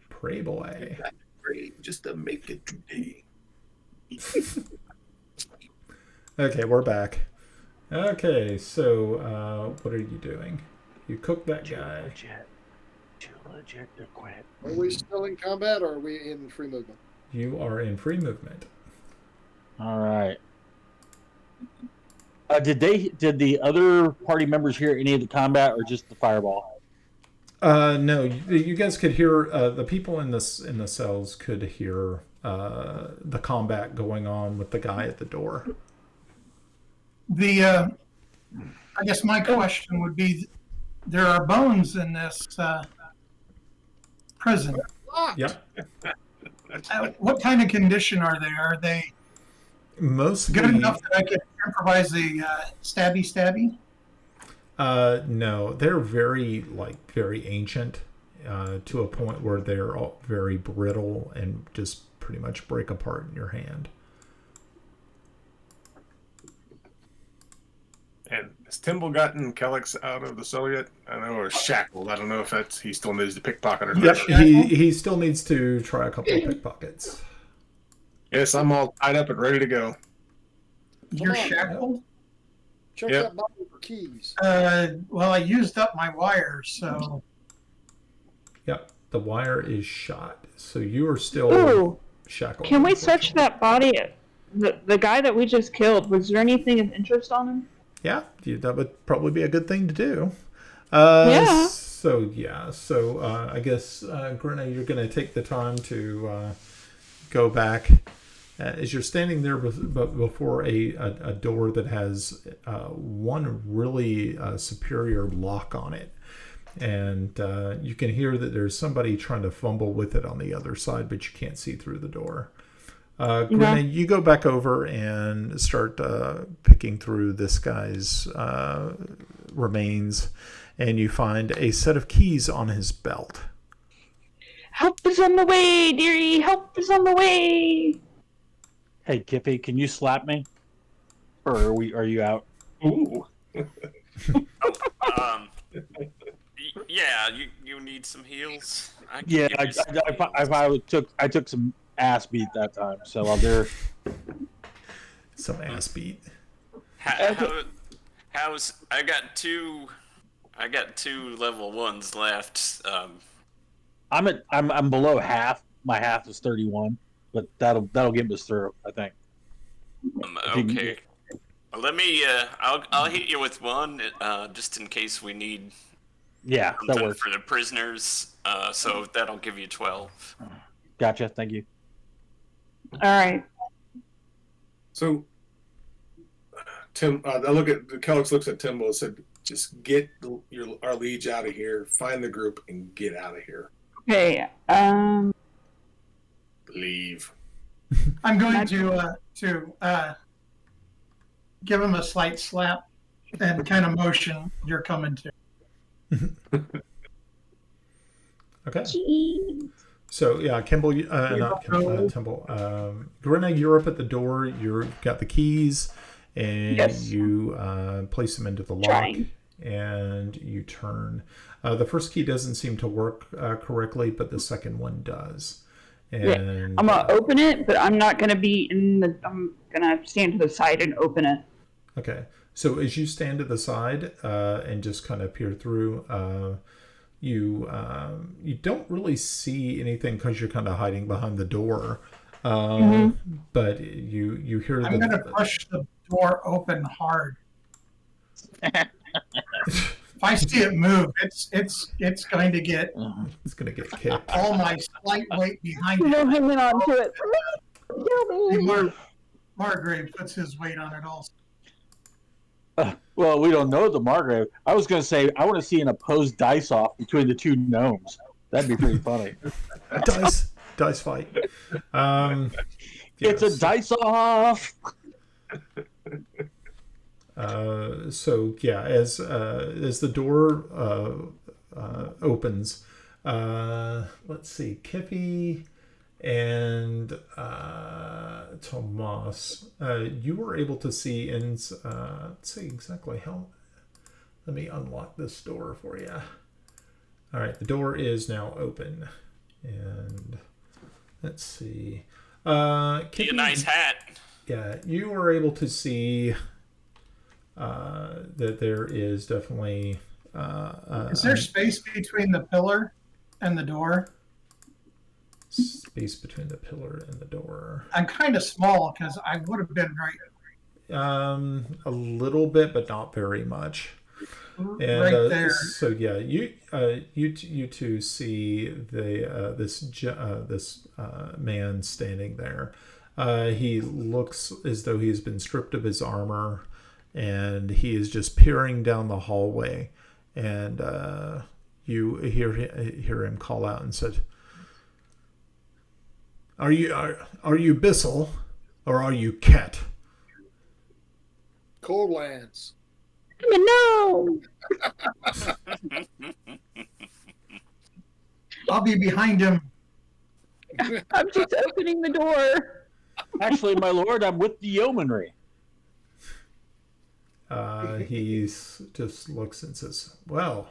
Prey boy. Great, just to make it today. Okay, we're back. Okay, so what are you doing? You cooked that guy. Too legit to quit. Are we still in combat or are we in free movement? You are in free movement. All right. Did the other party members hear any of the combat or just the fireball? No, you guys could hear the people in the cells could hear the combat going on with the guy at the door. I guess my question would be, there are bones in this prison. Yep. What kind of condition are they? Are they Mostly good enough that I could improvise a stabby? No, they're very ancient to a point where they're all very brittle and just pretty much break apart in your hand. And has Timble gotten Kellex out of the cell yet? I don't know, or shackled. I don't know if he still needs to pickpocket or not. Yep, he still needs to try a couple of pickpockets. Yes, I'm all tied up and ready to go. You're Come on. shackled? Check Yep. that bottle for keys. Well, I used up my wires, so Yep, the wire is shot, so you are still Ooh, shackled. can we search that body? The guy that we just killed, was there anything of interest on him? Yeah, that would probably be a good thing to do. Yeah. So I guess Grinna, you're going to take the time to go back as you're standing there before a door that has one really superior lock on it, and you can hear that there's somebody trying to fumble with it on the other side, but you can't see through the door. Grinna, you go back over and start picking through this guy's remains, and you find a set of keys on his belt. Help is on the way, dearie. Help is on the way. Hey, Kippy, can you slap me? Or are you out? Ooh. Yeah, you need some heals. I can Yeah, give you some I took some ass beat that time, so I'll do. Some ass beat. How's I got two level 1s left. I'm below half. My half is 31, but that'll get us through, I think. If you can Okay. Well, let me. I'll hit you with one, just in case we need Yeah, that something works. for the prisoners. So that'll give you 12. Gotcha. Thank you. All right. So, Tim, I look at Kellex looks at Timbo and said, "Just get our liege out of here. Find the group and get out of here. Okay. Leave." I'm going to give him a slight slap and kind of motion you're coming to. Okay. Jeez. So yeah, Kimball, not Kimball, Timble. Grenna, you're up at the door. You've got the keys, and Yes. you place them into the lock, Trying. and you turn. The first key doesn't seem to work correctly, but the second one does. And I'm gonna open it, but I'm not gonna be in the. I'm gonna stand to the side and open it. Okay. So as you stand to the side and just kind of peer through, you don't really see anything because you're kind of hiding behind the door. But you hear I'm going to push the door open hard. If I see it move, it's going to get it's going to get kicked. all my slight weight behind it. hanging on to it. Kill me. Margrave puts his weight on it also. Well, we don't know the Margrave. I was going to say, I want to see an opposed dice off between the two gnomes. That'd be pretty funny. dice fight. It's a dice off. So yeah, as the door opens, let's see, Kippy and Tomas, you were able to see in. Let's see exactly how. Let me unlock this door for you. All right, the door is now open, and let's see. Kippy, A nice hat. Yeah, you were able to see that there is definitely. Is there space between the pillar and the door? Space between the pillar and the door. I'm kind of small because I would have been right. A little bit, but not very much. And, right there. So yeah, you two see this man standing there. He looks as though he's been stripped of his armor, and he is just peering down the hallway. And you hear him call out and said, "Are you Bissell, or are you Cat?" Coldlands. No. I'll be behind him. I'm just opening the door. Actually, my lord, I'm with the yeomanry. He just looks and says, "Well."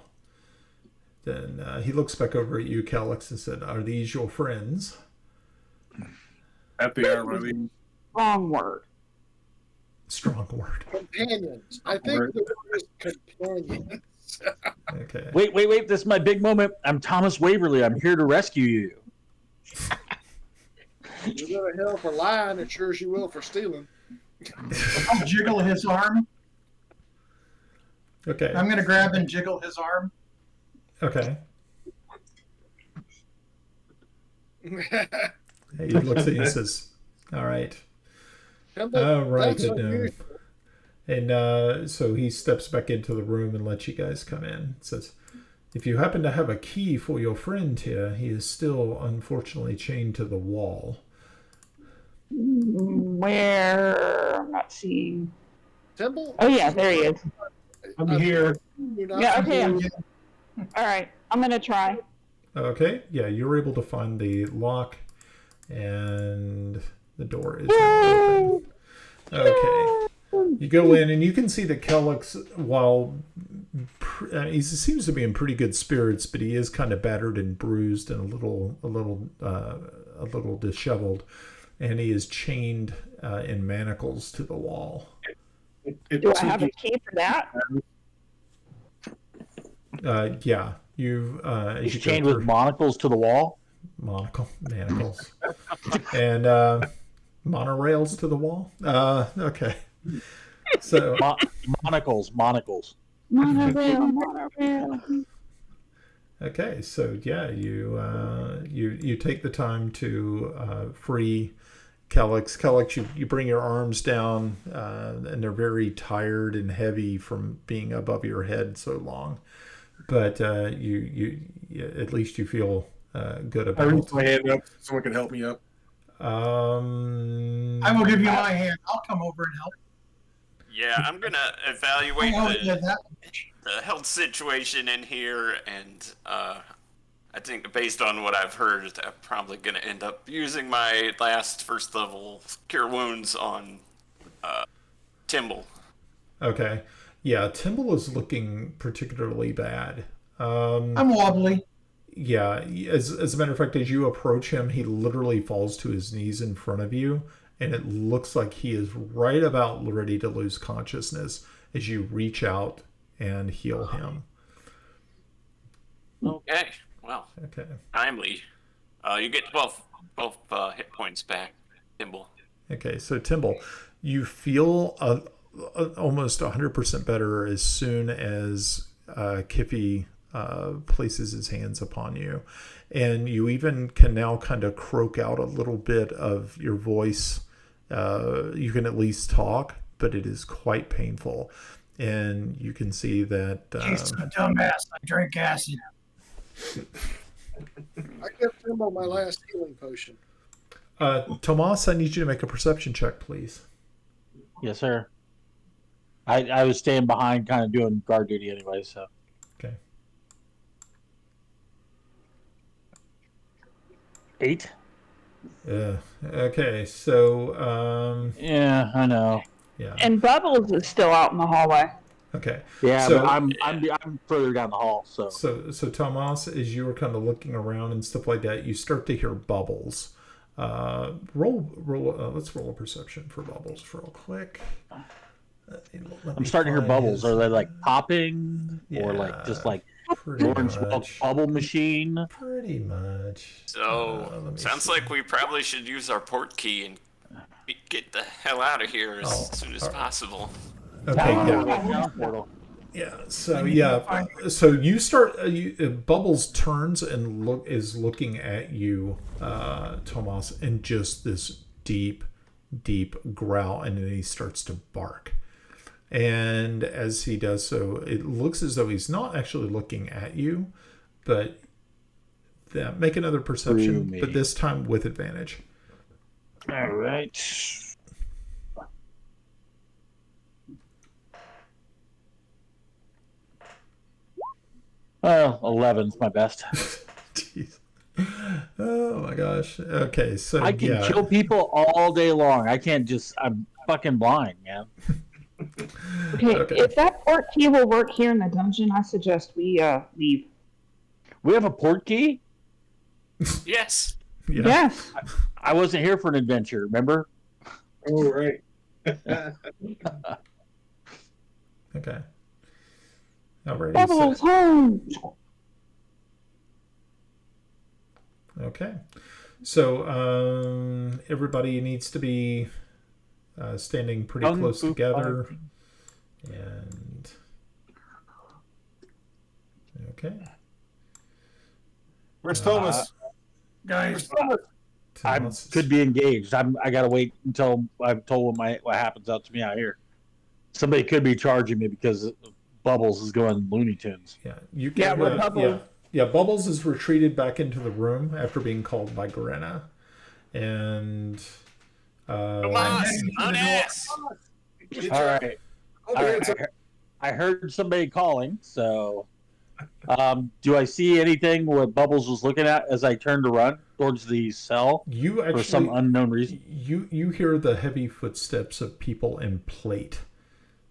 Then he looks back over at you, Kellex, and said, "Are these your friends?" At the armory. Wrong word. Strong word. Companions. I think the word is companions. Okay. Wait. This is my big moment. I'm Thomas Waverly. I'm here to rescue you. You'll go to hell for lying as sure as you will for stealing. I'll jiggle his arm. Okay. I'm going to grab and jiggle his arm. Okay. He looks at you and says, "All right." All right, good gnome. And so he steps back into the room and lets you guys come in. Says, "If you happen to have a key for your friend here, he is still unfortunately chained to the wall." Where? I'm not seeing. Temple? Oh yeah, there he is. I'm here. Yeah. Okay. All right. I'm gonna try. Okay, yeah, you're able to find the lock, and the door is now open. Okay, you go in, and you can see that Kellex, while he seems to be in pretty good spirits, but he is kind of battered and bruised and a little disheveled, and he is chained in manacles to the wall. Do I have a key for that? Yeah, you've He's you go chained through- with monocles to the wall. manacles, and monorails to the wall. Okay. So Monocles. Monorail. okay, so yeah, you take the time to free Kellex. Kellex, you bring your arms down, and they're very tired and heavy from being above your head so long. But you at least you feel good I about reach it. my hand up so someone can help me up. I will give you my hand. I'll come over and help. Yeah, I'm gonna evaluate Oh, yeah, the, that. the health situation in here, and I think based on what I've heard, I'm probably gonna end up using my last first level cure wounds on Timble. Okay. Yeah, Timble is looking particularly bad. I'm wobbly. Yeah, as a matter of fact, as you approach him, he literally falls to his knees in front of you, and it looks like he is right about ready to lose consciousness as you reach out and heal him. Okay, well, Okay. timely. You get 12 hit points back, Timble. Okay, so Timble, you feel almost 100% better as soon as Kippy places his hands upon you. And you even can now kind of croak out a little bit of your voice. You can at least talk, but it is quite painful. And you can see that... He's a dumbass. I drank acid. I kept him on my last healing potion. Tomas, I need you to make a perception check, please. Yes, sir. I was staying behind, kind of doing guard duty anyway, so. Okay. 8. Okay, so... Yeah, I know. yeah. And Bubbles is still out in the hallway. Okay. Yeah, So- but I'm further down the hall, so. So Tomas, as you were kind of looking around and stuff like that, you start to hear bubbles. Roll. Let's roll a perception for bubbles real quick. I'm starting to hear bubbles. Are they like popping, or like just like pretty orange much. bubble machine? Pretty much. So, let me sounds see. like we probably should use our port key and get the hell out of here as Oh, soon as all right. possible. Okay, yeah. Down portal. Yeah. So yeah. So you start. Bubbles turns and is looking at you, Tomas, in just this deep growl, and then he starts to bark. And as he does so, it looks as though he's not actually looking at you, but make another perception, but this time with advantage. All right. Well, 11's my best. Jeez. Oh my gosh. Okay, so I can kill people all day long. I can't just. I'm fucking blind, man. Okay, if that port key will work here in the dungeon, I suggest we leave. We have a port key? Yes. Yeah. Yes. I wasn't here for an adventure, remember? Oh, right. Okay. Alrighty. Bubbles home. Okay. So everybody needs to be standing pretty close together. And okay. Where's Thomas? Guys, I could be engaged. I gotta wait until I'm told what happens out to me out here. Somebody could be charging me because Bubbles is going Looney Tunes. Yeah, you can. Yeah, Bubbles. Yeah, Bubbles is retreated back into the room after being called by Grenna, and Tomas, on ass. All right. I heard somebody calling, so do I see anything what Bubbles was looking at as I turned to run towards the cell you actually, for some unknown reason? You hear the heavy footsteps of people in plate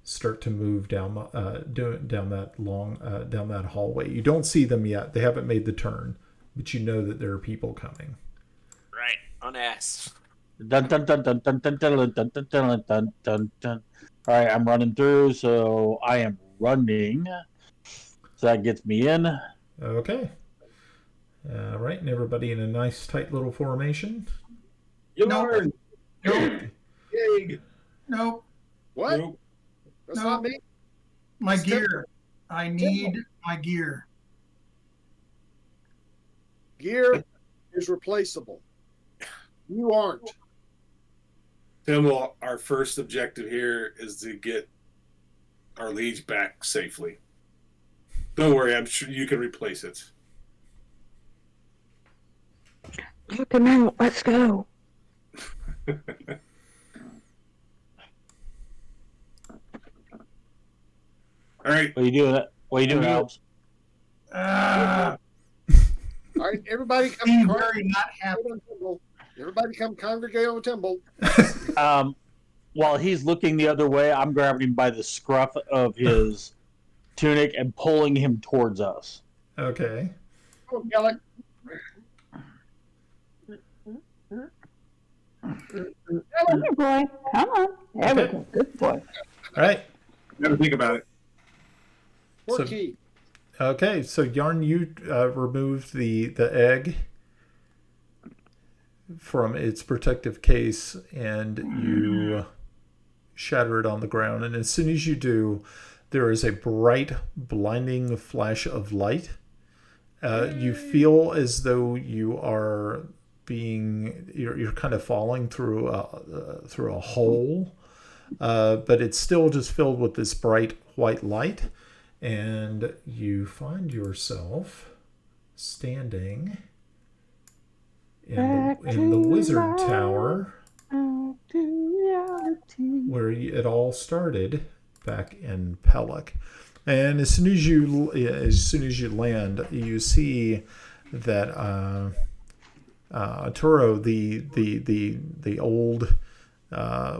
start to move down that hallway. You don't see them yet; they haven't made the turn, but you know that there are people coming. Right, on ass. Dun dun dun dun dun dun dun dun dun dun dun dun dun. All right, I'm running through, so I am running. So that gets me in. Okay. All right, and everybody in a nice tight little formation. Yarn. Nope. Yay. What? Nope. That's No. not me. My It's gear. I need my gear. Gear is replaceable. You aren't. Timble, our first objective here is to get our liege back safely. Don't worry, I'm sure you can replace it. Come out, let's go. All right. What are you doing? What are you doing, Albs? Ah, All right, everybody come be congregate very not happy. on Timble. Everybody come congregate on Timble. While he's looking the other way, I'm grabbing him by the scruff of his tunic and pulling him towards us. Okay. Come on, Kelly. Come here, boy. Come on. There we go. Good boy. All right. Never think about it. Poor So- key. Okay, so Yarn, you removed the egg from its protective case, and you shatter it on the ground. And as soon as you do, there is a bright, blinding flash of light. You feel as though you are you're kind of falling through a hole, but it's still just filled with this bright white light. And you find yourself standing in the wizard tower where it all started back in Pellic. And as soon as you land, you see that Turo, the old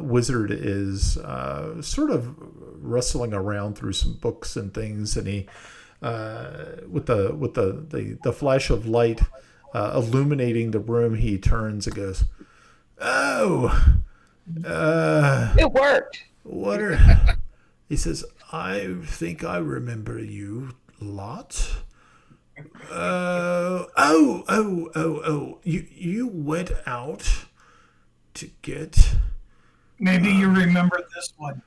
wizard, is sort of rustling around through some books and things, and he with the flash of light illuminating the room, he turns and goes, It worked. what are he says, I think I remember you lot. You went out to get. Maybe you remember this one.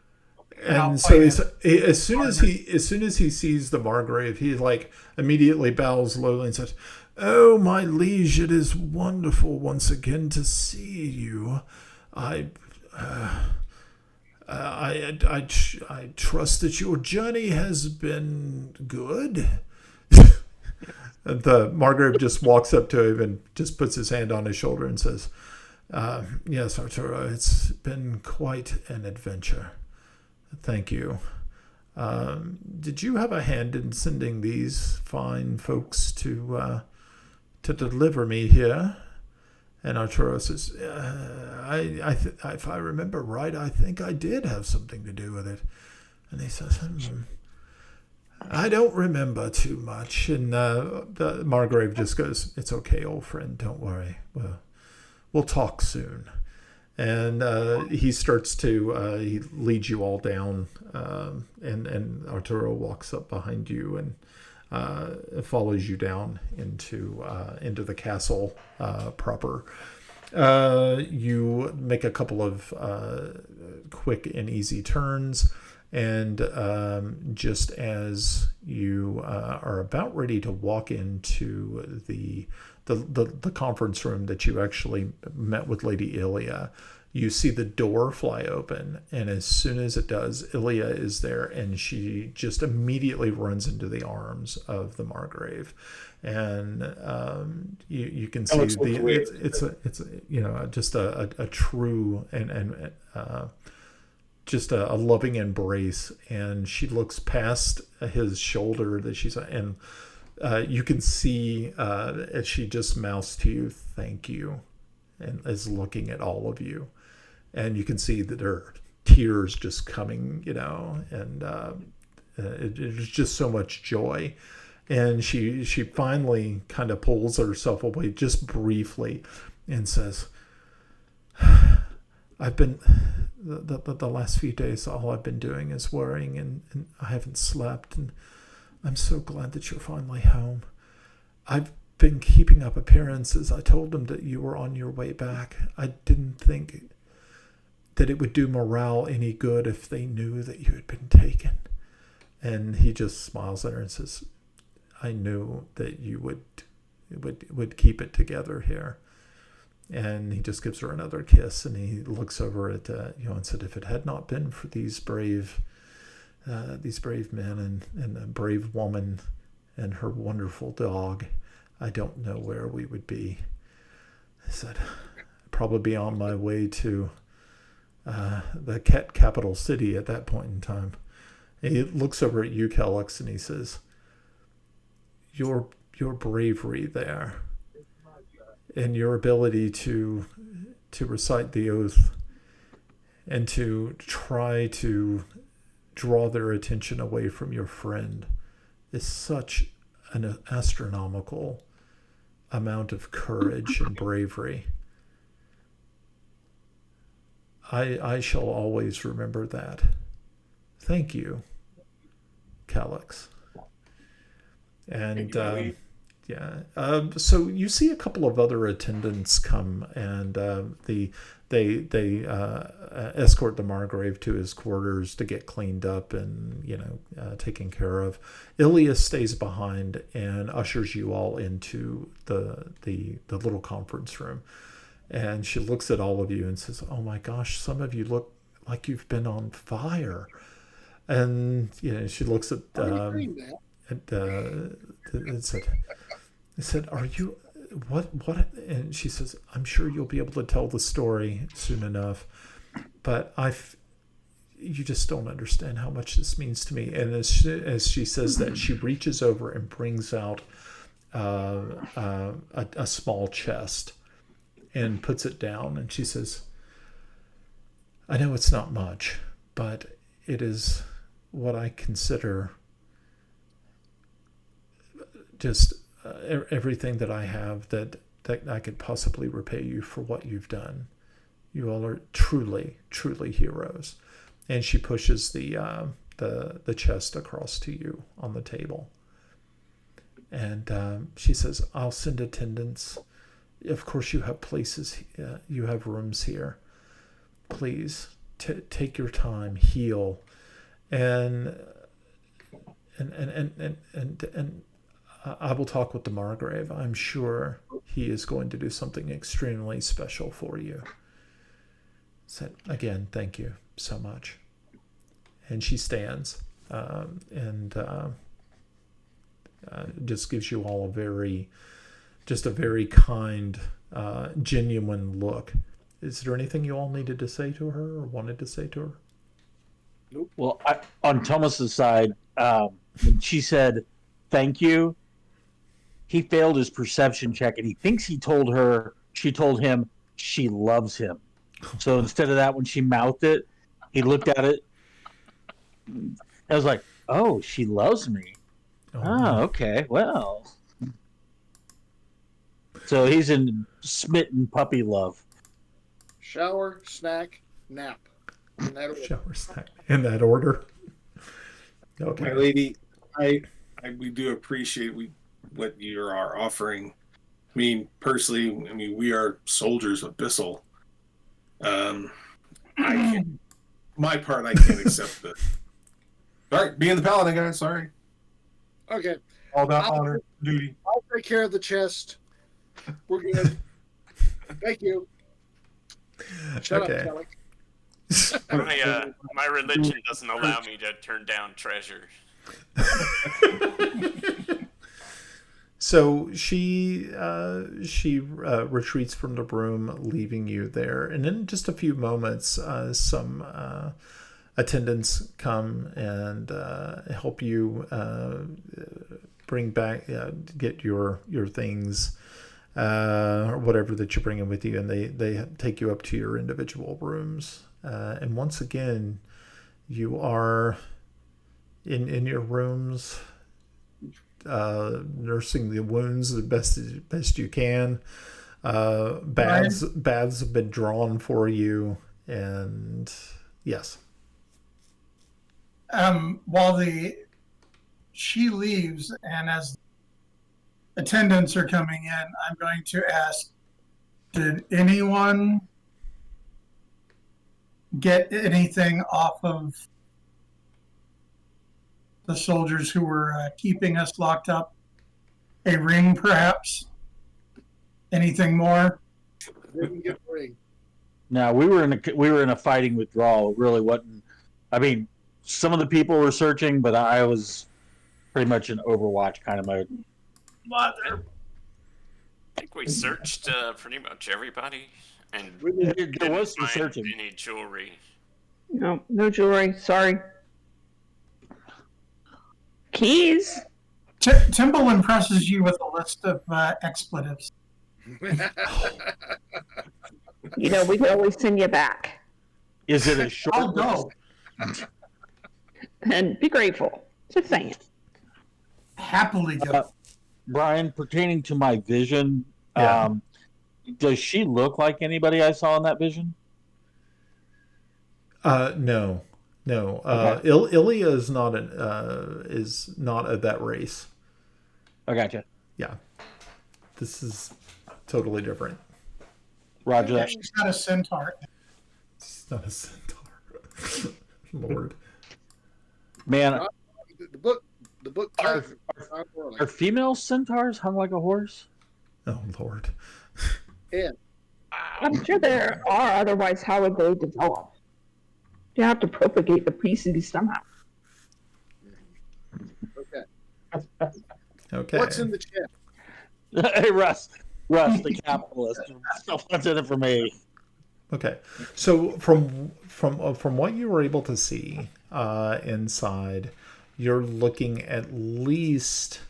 And so as soon as he sees the Margrave, he like immediately bows lowly and says, "Oh, my liege, it is wonderful once again to see you. I trust that your journey has been good." And the Margrave just walks up to him and just puts his hand on his shoulder and says, "Yes, Arturo, it's been quite an adventure. Thank you. Did you have a hand in sending these fine folks to deliver me here?" And Arturo says, if I remember right, I think I did have something to do with it. And he says, I don't remember too much. And the Margrave just goes, "It's okay, old friend. Don't worry. We'll talk soon." And he starts to he leads you all down, and Arturo walks up behind you and follows you down into the castle proper. You make a couple of quick and easy turns, and just as you are about ready to walk into the conference room that you actually met with Lady Ilya, you see the door fly open, and as soon as it does, Ilya is there, and she just immediately runs into the arms of the Margrave, and you can see it's just a true and just a loving embrace, and she looks past his shoulder that she's and. You can see as she just mouths to you, "Thank you," and is looking at all of you. And you can see that there are tears just coming, and it's just so much joy. And she finally kind of pulls herself away just briefly and says, "I've been, the last few days, all I've been doing is worrying, and I haven't slept, and I'm so glad that you're finally home. I've been keeping up appearances. I told them that you were on your way back. I didn't think that it would do morale any good if they knew that you had been taken. And he just smiles at her and says, I knew that you would keep it together here. And he just gives her another kiss, and he looks over at and said, if it had not been for these brave men and a brave woman and her wonderful dog, I don't know where we would be. I said, I'd probably be on my way to the capital city at that point in time. And he looks over at you, Kellex, and he says, your bravery there and your ability to recite the oath and to try to draw their attention away from your friend is such an astronomical amount of courage and bravery. I shall always remember that. Thank you, Kellex. And so you see a couple of other attendants come, and they escort the Margrave to his quarters to get cleaned up and taken care of. Ilias stays behind and ushers you all into the little conference room, and she looks at all of you and says, "Oh my gosh, some of you look like you've been on fire." And she looks at I said, "Are you what?" And she says, "I'm sure you'll be able to tell the story soon enough, but you just don't understand how much this means to me." And as she says that, she reaches over and brings out a small chest and puts it down. And she says, "I know it's not much, but it is what I consider just everything that I have that I could possibly repay you for what you've done. You all are truly, truly heroes." And she pushes the chest across to you on the table. And she says, "I'll send attendants. Of course, you have places, you have rooms here. Please take your time, heal, and I will talk with the Margrave. I'm sure he is going to do something extremely special for you." Said, "Again, thank you so much." And she stands and just gives you all a very kind, genuine look. Is there anything you all needed to say to her or wanted to say to her? Nope. Well, on Thomas's side, when she said thank you, he failed his perception check, and he thinks she told him she loves him. So instead of that, when she mouthed it, he looked at it. I was like, "Oh, she loves me. Oh, okay, well." So he's in smitten puppy love. Shower, snack, nap. In that order. Shower, snack. In that order. Okay. My lady, we do appreciate what you are offering. I mean, personally, we are soldiers of Bissell. My part, I can't accept this. All right, being the paladin, guys. Sorry. Okay. All about honor, duty. I'll take care of the chest. We're good. Thank you. Shut Okay. up, Kelly. My religion doesn't allow me to turn down treasure. So she retreats from the room, leaving you there. And in just a few moments, some attendants come and help you bring back, get your things, or whatever that you're bringing with you, and they take you up to your individual rooms. And once again, you are in your rooms, nursing the wounds the best you can. Baths have been drawn for you, and yes. While she leaves, and as attendants are coming in, I'm going to ask, did anyone get anything off of the soldiers who were keeping us locked up? A ring, perhaps? Anything more? Didn't get a ring. No, we were in a fighting withdrawal. It really wasn't. I mean, some of the people were searching, but I was pretty much in Overwatch kind of mode. I think we searched pretty much everybody, and There didn't was some find searching. any jewelry. No jewelry. Sorry. Keys. Timble impresses you with a list of expletives. You know, we could always send you back. Is it a short? I'll go. And be grateful. Just saying. Happily go. Brian, pertaining to my vision, Yeah. Does she look like anybody I saw in that vision? No. Okay. Ilya is not of that race. I gotcha. Yeah. This is totally different. Roger that. She's got a centaur. It's not a centaur. Lord. Man, The book. are female centaurs hung like a horse? Oh, Lord. Yeah. I'm sure there are. Otherwise, how would they develop? You have to propagate the species somehow. Okay. Okay. What's in the chat? Hey, Russ, the capitalist. Still wants it for me. Okay. So from what you were able to see inside, you're looking at least,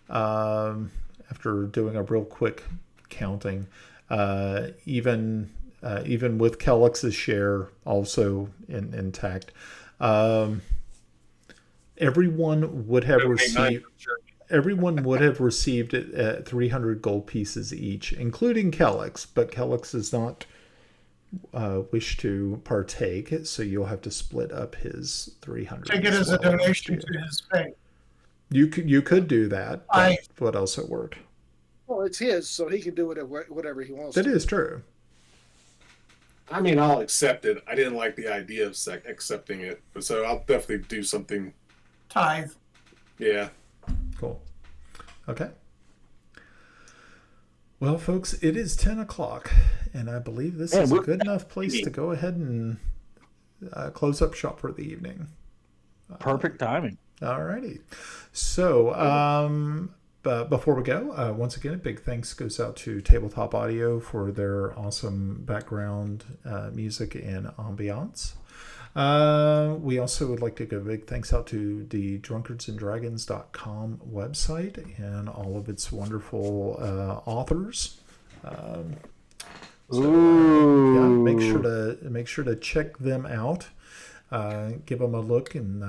after doing a real quick counting, even with Kellux's share also intact, everyone would have received. Everyone would have received it at 300 gold pieces each, including Kellux, but Kellux does not wish to partake, so you'll have to split up his 300. Take it as a donation to his pay. You could do that. That would also work. Well, it's his, so he can do whatever he wants. That is true. I mean, I'll accept it. I didn't like the idea of accepting it, so I'll definitely do something. Tithe. Yeah. Cool. Okay. Well, folks, it is 10 o'clock, and I believe this is a good enough place to go ahead and close up shop for the evening. Perfect timing. All righty. So, but before we go, once again, a big thanks goes out to Tabletop Audio for their awesome background music and ambiance. We also would like to give a big thanks out to the drunkardsandragons.com website and all of its wonderful authors. Make sure to check them out. Give them a look, and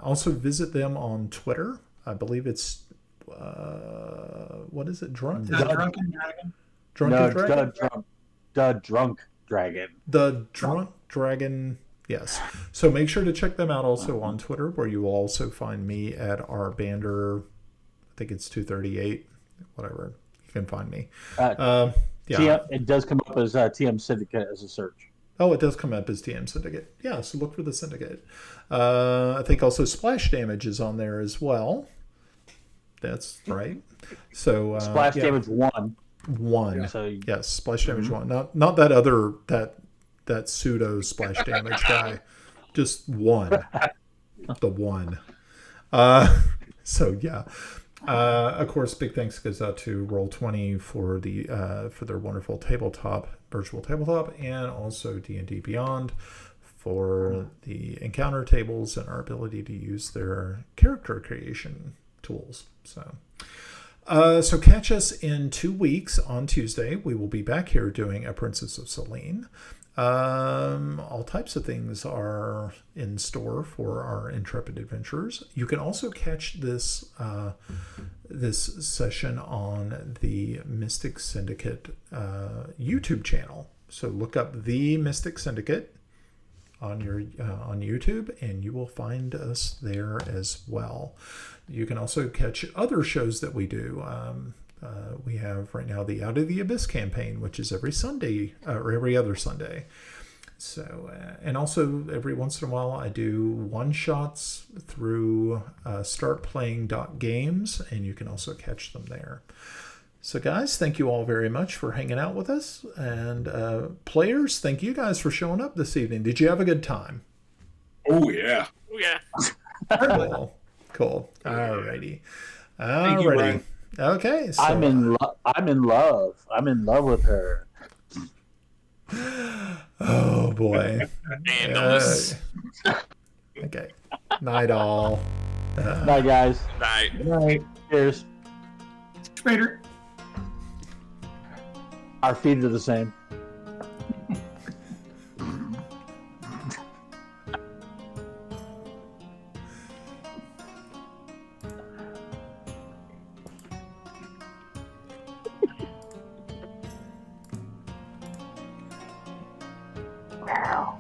also visit them on Twitter. I believe it's what is it? Drunken Dragon. Drunken Dragon. The Drunk Dragon. The Drunk Dragon. Yes. So make sure to check them out also on Twitter, where you will also find me at our Bander. I think it's 238. Whatever. You can find me. Yeah. It does come up as TM Syndicate as a search. Oh, it does come up as TM Syndicate. Yeah, so look for the Syndicate. I think also Splash Damage is on there as well. That's right. So Splash Damage 1. One. So yes, Splash Damage 1. Not that other that pseudo Splash Damage guy. Just one. The one. So yeah. Of course, big thanks goes out to Roll20 for their wonderful virtual tabletop, and also D&D Beyond for the encounter tables and our ability to use their character creation tools. So catch us in 2 weeks on Tuesday. We will be back here doing A Princess of Celene. All types of things are in store for our intrepid adventurers. You can also catch this session on the Mystic Syndicate YouTube channel. So look up the Mystic Syndicate on YouTube, and you will find us there as well. You can also catch other shows that we do. We have right now the Out of the Abyss campaign, which is every Sunday or every other Sunday. So, and also every once in a while I do one-shots through startplaying.games, and you can also catch them there. So guys, thank you all very much for hanging out with us. And players, thank you guys for showing up this evening. Did you have a good time? Oh, yeah. Oh, yeah. Cool. Alrighty. Thank you, Brian. Okay. So, I'm in love. I'm in love with her. oh boy. Vandals. Okay. Night all. Bye, guys. Night. Good night. Cheers. Trader. Our feet are the same. Wow.